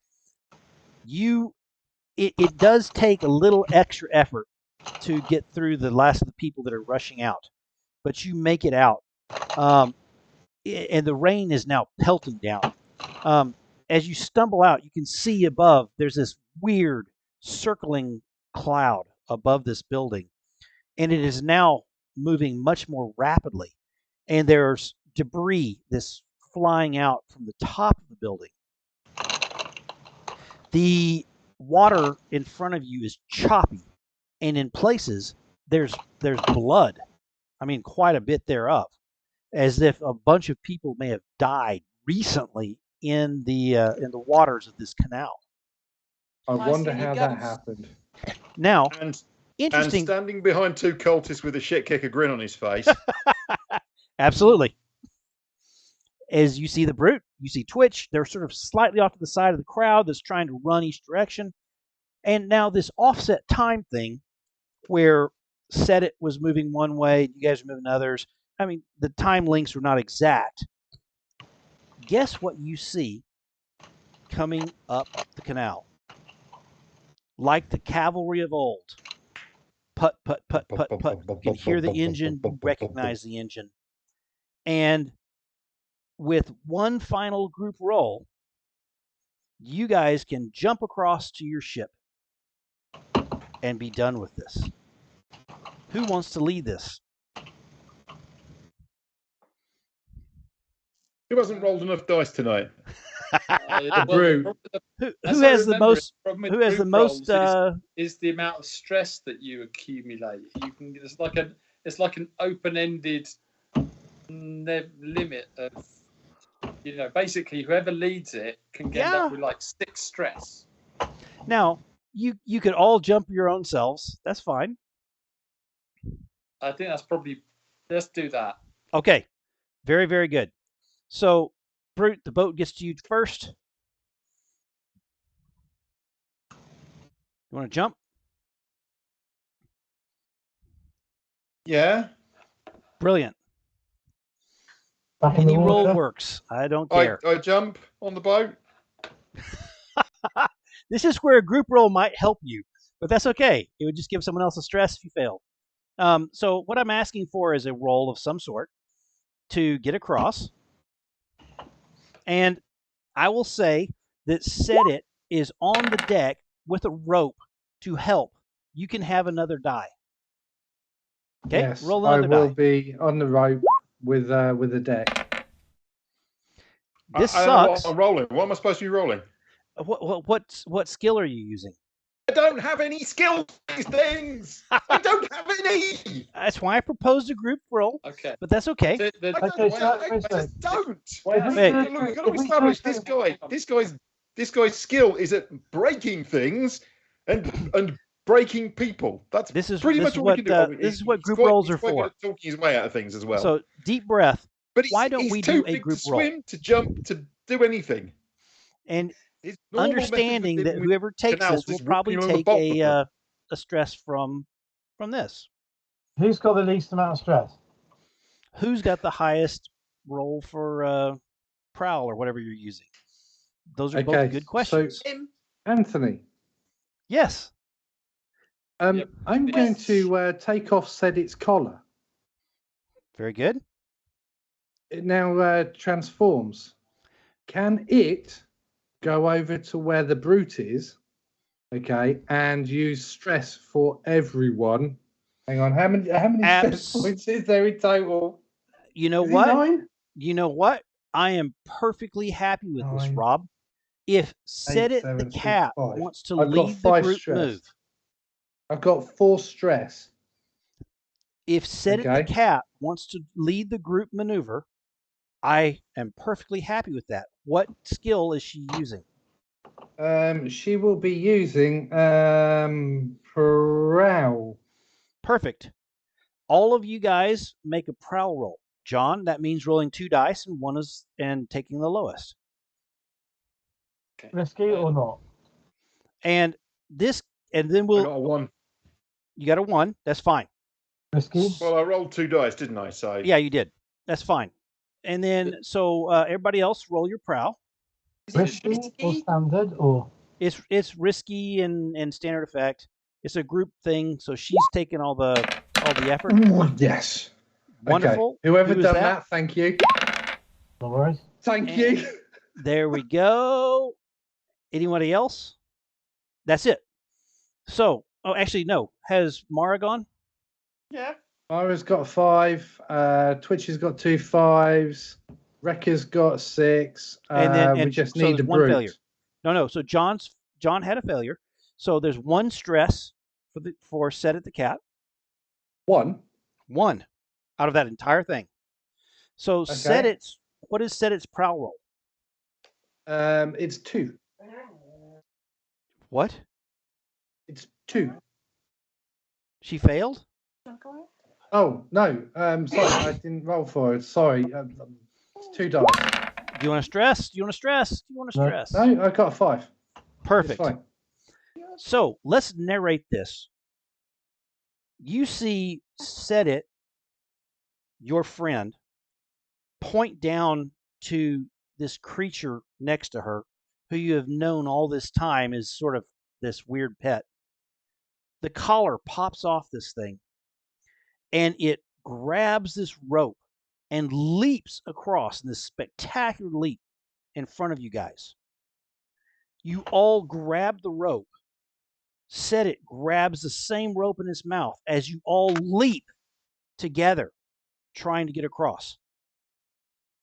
It does take a little extra effort to get through the last of the people that are rushing out, but you make it out. And the rain is now pelting down. As you stumble out, you can see above, there's this weird circling cloud above this building, and it is now moving much more rapidly. And there's debris that's flying out from the top of the building. The water in front of you is choppy, and in places there's blood. I mean, quite a bit thereof, as if a bunch of people may have died recently in the waters of this canal. I wonder how that happened. Now, interesting. And standing behind 2 cultists with a shit kicker grin on his face. Absolutely. As you see the brute, you see Twitch. They're sort of slightly off to the side of the crowd that's trying to run each direction. And now this offset time thing where Set It was moving one way, you guys are moving others. I mean, the time links were not exact. Guess what you see coming up the canal? Like the cavalry of old. Put, put, put, put, put. You can hear the engine. You recognize the engine. And with one final group roll, you guys can jump across to your ship and be done with this. Who wants to lead this? Who hasn't rolled enough dice tonight? Brew. Who has the most? Who has the most? Is the amount of stress that you accumulate. You can. It's like an open-ended limit of. Basically, whoever leads it can end up with like 6 stress. Now, you could all jump your own selves. That's fine. I think that's probably. Let's do that. Okay, very, very good. So, Brute, the boat gets to you first. You want to jump? Yeah. Brilliant. Back in Any the roll water. works. I don't care. I jump on the boat. This is where a group roll might help you, but that's okay. It would just give someone else a stress if you fail. So what I'm asking for is a roll of some sort to get across. And I will say that Set It is on the deck with a rope to help. You can have another die. Okay, Yes, roll I another will die. be on the rope with the deck. This I don't know sucks. what I'm rolling. What am I supposed to be rolling? What skill are you using? I don't have any skill for these things. I don't have any. That's why I proposed a group roll. Okay. But that's okay. I just don't. Hey. We've got to establish this guy's skill is at breaking things and breaking people. That's pretty much all he can do. This is what group rolls are He's quite for. good at talking his way out of things as well. So deep breath. But why don't we do a group to roll? swim, to jump, to do anything. And understanding that whoever takes this will probably take a stress from this. Who's got the least amount of stress? Who's got the highest roll for prowl or whatever you're using? Those are both good questions. So, Anthony. Yes. I'm going to take off Set It's collar. Very good. It now transforms. Can it go over to where the brute is, okay, and use stress for everyone? Hang on, how many stress points is there in total? You know what? 9? You know what? I am perfectly happy with this, Rob. If Set It the cat wants to lead the group move. I've got 4 stress. If Set It the cat wants to lead the group maneuver, I am perfectly happy with that. What skill is she using? She will be using prowl. Perfect. All of you guys make a prowl roll. John, that means rolling 2 dice and taking the lowest. Okay. Risky or not? And then we'll. I got a 1. You got a 1. That's fine. Risky. Well, I rolled 2 dice, didn't I? So yeah, you did. That's fine. And then everybody else roll your prowl. Risky or standard or? It's risky and standard effect. It's a group thing, so she's taking all the effort. Yes. Wonderful. Okay. Whoever done that, thank you. No worries. Thank you. There we go. Anybody else? That's it. So, actually, no. Has Mara gone? Yeah. Mara's got 5. Twitch has got 2 5s. Rekka's got 6. And we just need a brute. Failure. No. So John had a failure. So there's 1 stress for Set It the cat. 1 out of that entire thing. So what is Set It's prowl roll? It's 2. What? It's 2. She failed? Oh no. Sorry, I didn't roll for it. Sorry. It's 2 dice. Do you want to stress? No, I got a 5. Perfect. So let's narrate this. You see Set It, your friend, point down to this creature next to her who you have known all this time is sort of this weird pet. The collar pops off this thing and it grabs this rope and leaps across in this spectacular leap in front of you guys. You all grab the rope. Set It grabs the same rope in his mouth as you all leap together trying to get across.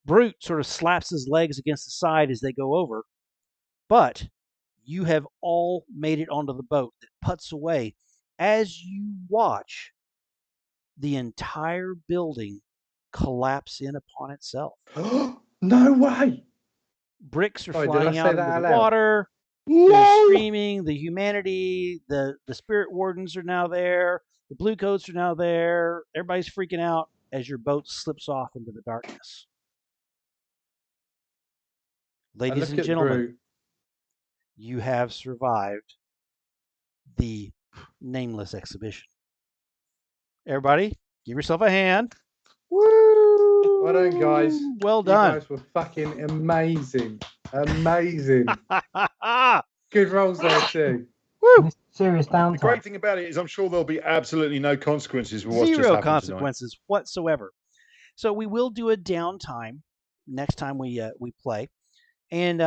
Brute sort of slaps his legs against the side as they go over, but you have all made it onto the boat that puts away as you watch the entire building collapse in upon itself. No way! Bricks are Sorry, did I flying say out that into out the loud? water. There's No! screaming. The humanity, the spirit wardens are now there. The blue coats are now there. Everybody's freaking out as your boat slips off into the darkness. Ladies and gentlemen, you have survived the Nameless Exhibition. Everybody, give yourself a hand. Woo! Well done, guys. Well done. You guys were fucking amazing. Amazing. Good rolls there, too. Woo! Serious downtime. The great thing about it is I'm sure there'll be absolutely no consequences for what's just Zero happened consequences whatsoever. So we will do a downtime next time we play. And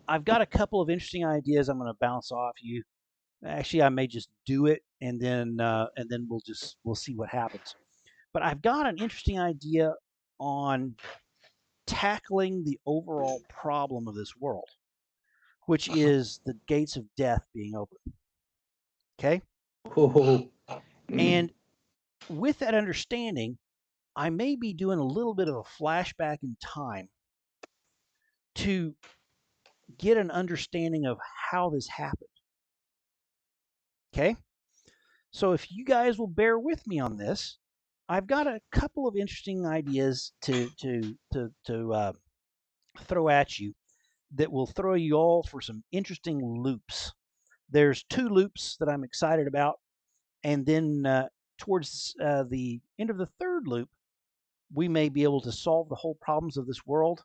I've got a couple of interesting ideas I'm going to bounce off you. Actually, I may just do it and then we'll see what happens. But I've got an interesting idea on tackling the overall problem of this world, which is the gates of death being open. Okay? Oh. And with that understanding, I may be doing a little bit of a flashback in time to get an understanding of how this happened. Okay? So if you guys will bear with me on this, I've got a couple of interesting ideas to throw at you that will throw you all for some interesting loops. There's 2 loops that I'm excited about, and then towards the end of the 3rd loop, we may be able to solve the whole problems of this world,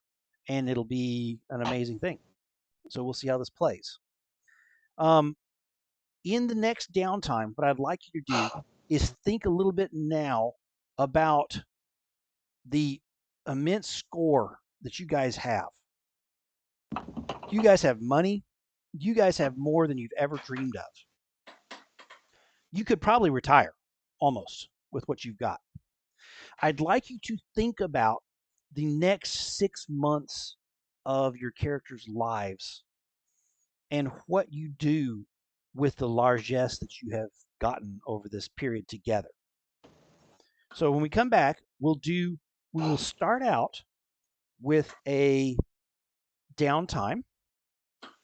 and it'll be an amazing thing. So we'll see how this plays. In the next downtime, what I'd like you to do is think a little bit now about the immense score that you guys have. You guys have money. You guys have more than you've ever dreamed of. You could probably retire almost with what you've got. I'd like you to think about the next 6 months of your characters' lives and what you do with the largesse that you have gotten over this period together. So when we come back, we will start out with a downtime,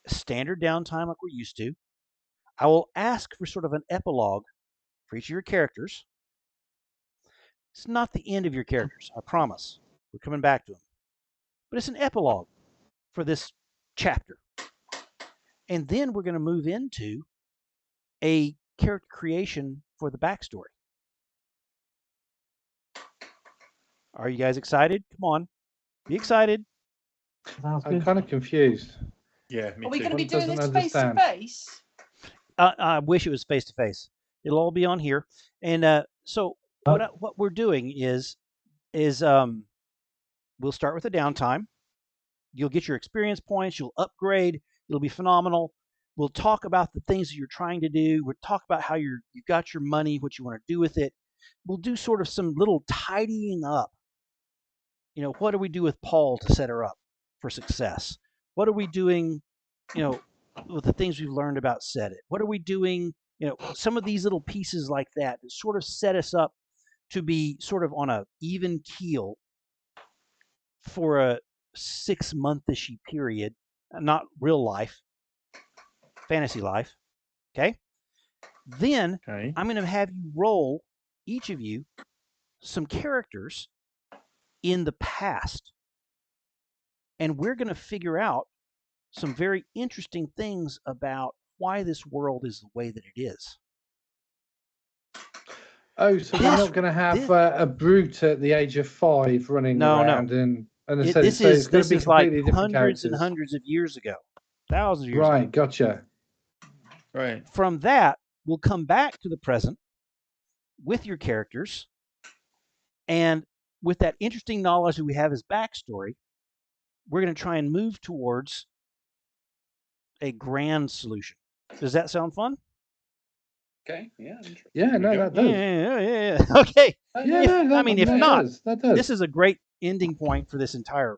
standard downtime like we're used to. I will ask for sort of an epilogue for each of your characters. It's not the end of your characters, I promise. We're coming back to them. But it's an epilogue for this chapter. And then we're going to move into a character creation for the backstory. Are you guys excited? Come on. Be excited. I'm kind of confused. Yeah, me Are we too. going to be One doing doesn't this face to understand. face? I wish it was face to face. It'll all be on here. And so what we're doing is we'll start with a downtime. You'll get your experience points. You'll upgrade. It'll be phenomenal. We'll talk about the things that you're trying to do. We'll talk about how you got your money, what you want to do with it. We'll do sort of some little tidying up. You know, what do we do with Paul to set her up for success? What are we doing, you know, with the things we've learned about Set It? What are we doing, you know, some of these little pieces like that sort of set us up to be sort of on a even keel for a 6-month-ish period, not real life, fantasy life. Okay? Then I'm going to have you roll, each of you, some characters in the past. And we're going to figure out some very interesting things about why this world is the way that it is. Oh, so we're not going to have a brute at the age of 5 running around and this is like hundreds and hundreds of years ago, thousands of years ago. Right, gotcha. Right. From that, we'll come back to the present with your characters, and with that interesting knowledge that we have as backstory, we're going to try and move towards a grand solution. Does that sound fun? Okay, yeah. Yeah, no, that does. Yeah. Okay. If not, this is a great ending point for this entire,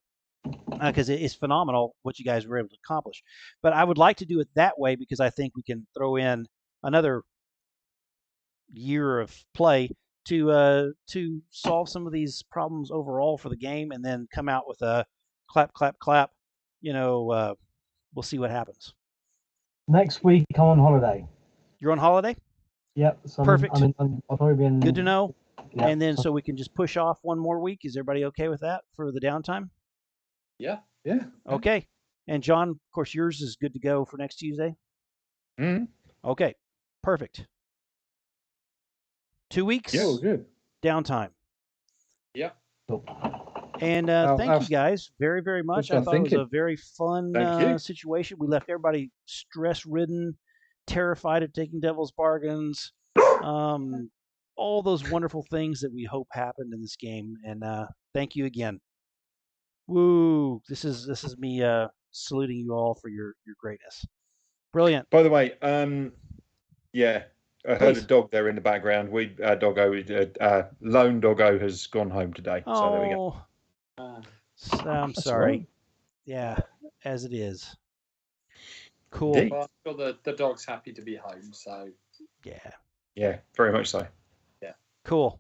because it's phenomenal what you guys were able to accomplish. But I would like to do it that way because I think we can throw in another year of play to solve some of these problems overall for the game, and then come out with a clap, clap, clap. We'll see what happens. Next week I'm on holiday. You're on holiday? Yep. So Perfect. I'll probably be in. Good to know. Yeah. And then so we can just push off one more week. Is everybody okay with that for the downtime? Yeah. Yeah. Okay. And John, of course, yours is good to go for next Tuesday. Mm-hmm. Okay. Perfect. 2 weeks. Yeah, well, good. Downtime. Yeah. Cool. And thank you guys very, very much. I thought it was a very fun situation. We left everybody stress-ridden, terrified of taking devil's bargains, all those wonderful things that we hope happened in this game. And thank you again. Woo! This is me saluting you all for your greatness. Brilliant. By the way, yeah, I heard Please. a dog there in the background. Lone doggo has gone home today. Oh, so there we go. I'm sorry. Yeah, as it is. Cool. Indeed. Well, I'm sure the dog's happy to be home. So Yeah, very much so. Yeah. Cool.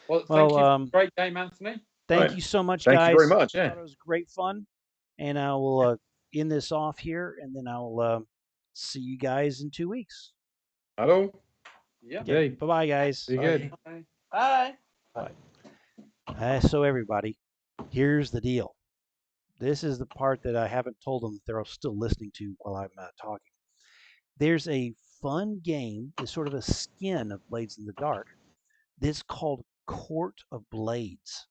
Well, thank you. Great game, Anthony. Thank you so much, guys. Thank you very much. I thought it was great fun. And I will end this off here, and then I'll see you guys in 2 weeks. Hello. Yeah. Okay. Bye-bye, guys. Be good. Bye. So everybody, here's the deal. This is the part that I haven't told them that they're still listening to while I'm talking. There's a fun game, it's sort of a skin of Blades in the Dark, that's called Court of Blades.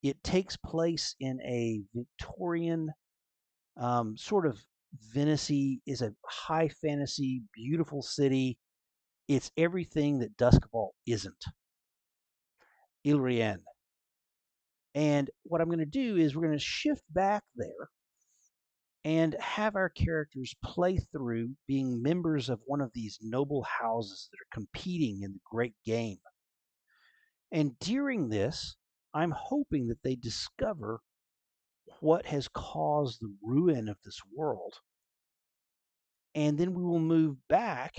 It takes place in a Victorian, sort of Venice-y, is a high fantasy, beautiful city. It's everything that Duskfall isn't. Ilrien. And what I'm going to do is we're going to shift back there and have our characters play through being members of one of these noble houses that are competing in the great game. And during this, I'm hoping that they discover what has caused the ruin of this world. And then we will move back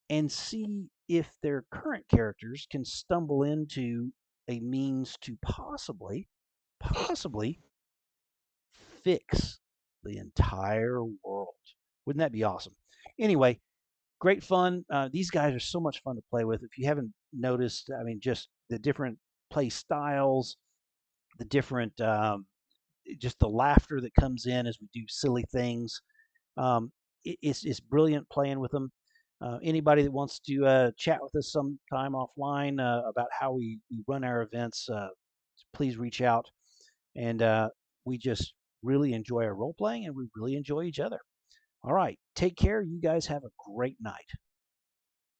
and see if their current characters can stumble into a means to possibly fix the entire world. Wouldn't that be awesome? Anyway, great fun. These guys are so much fun to play with. If you haven't noticed, I mean, just the different play styles, the different, just the laughter that comes in as we do silly things. It's brilliant playing with them. Anybody that wants to chat with us sometime offline about how we run our events, please reach out. And we just really enjoy our role playing, and we really enjoy each other. All right. Take care. You guys have a great night.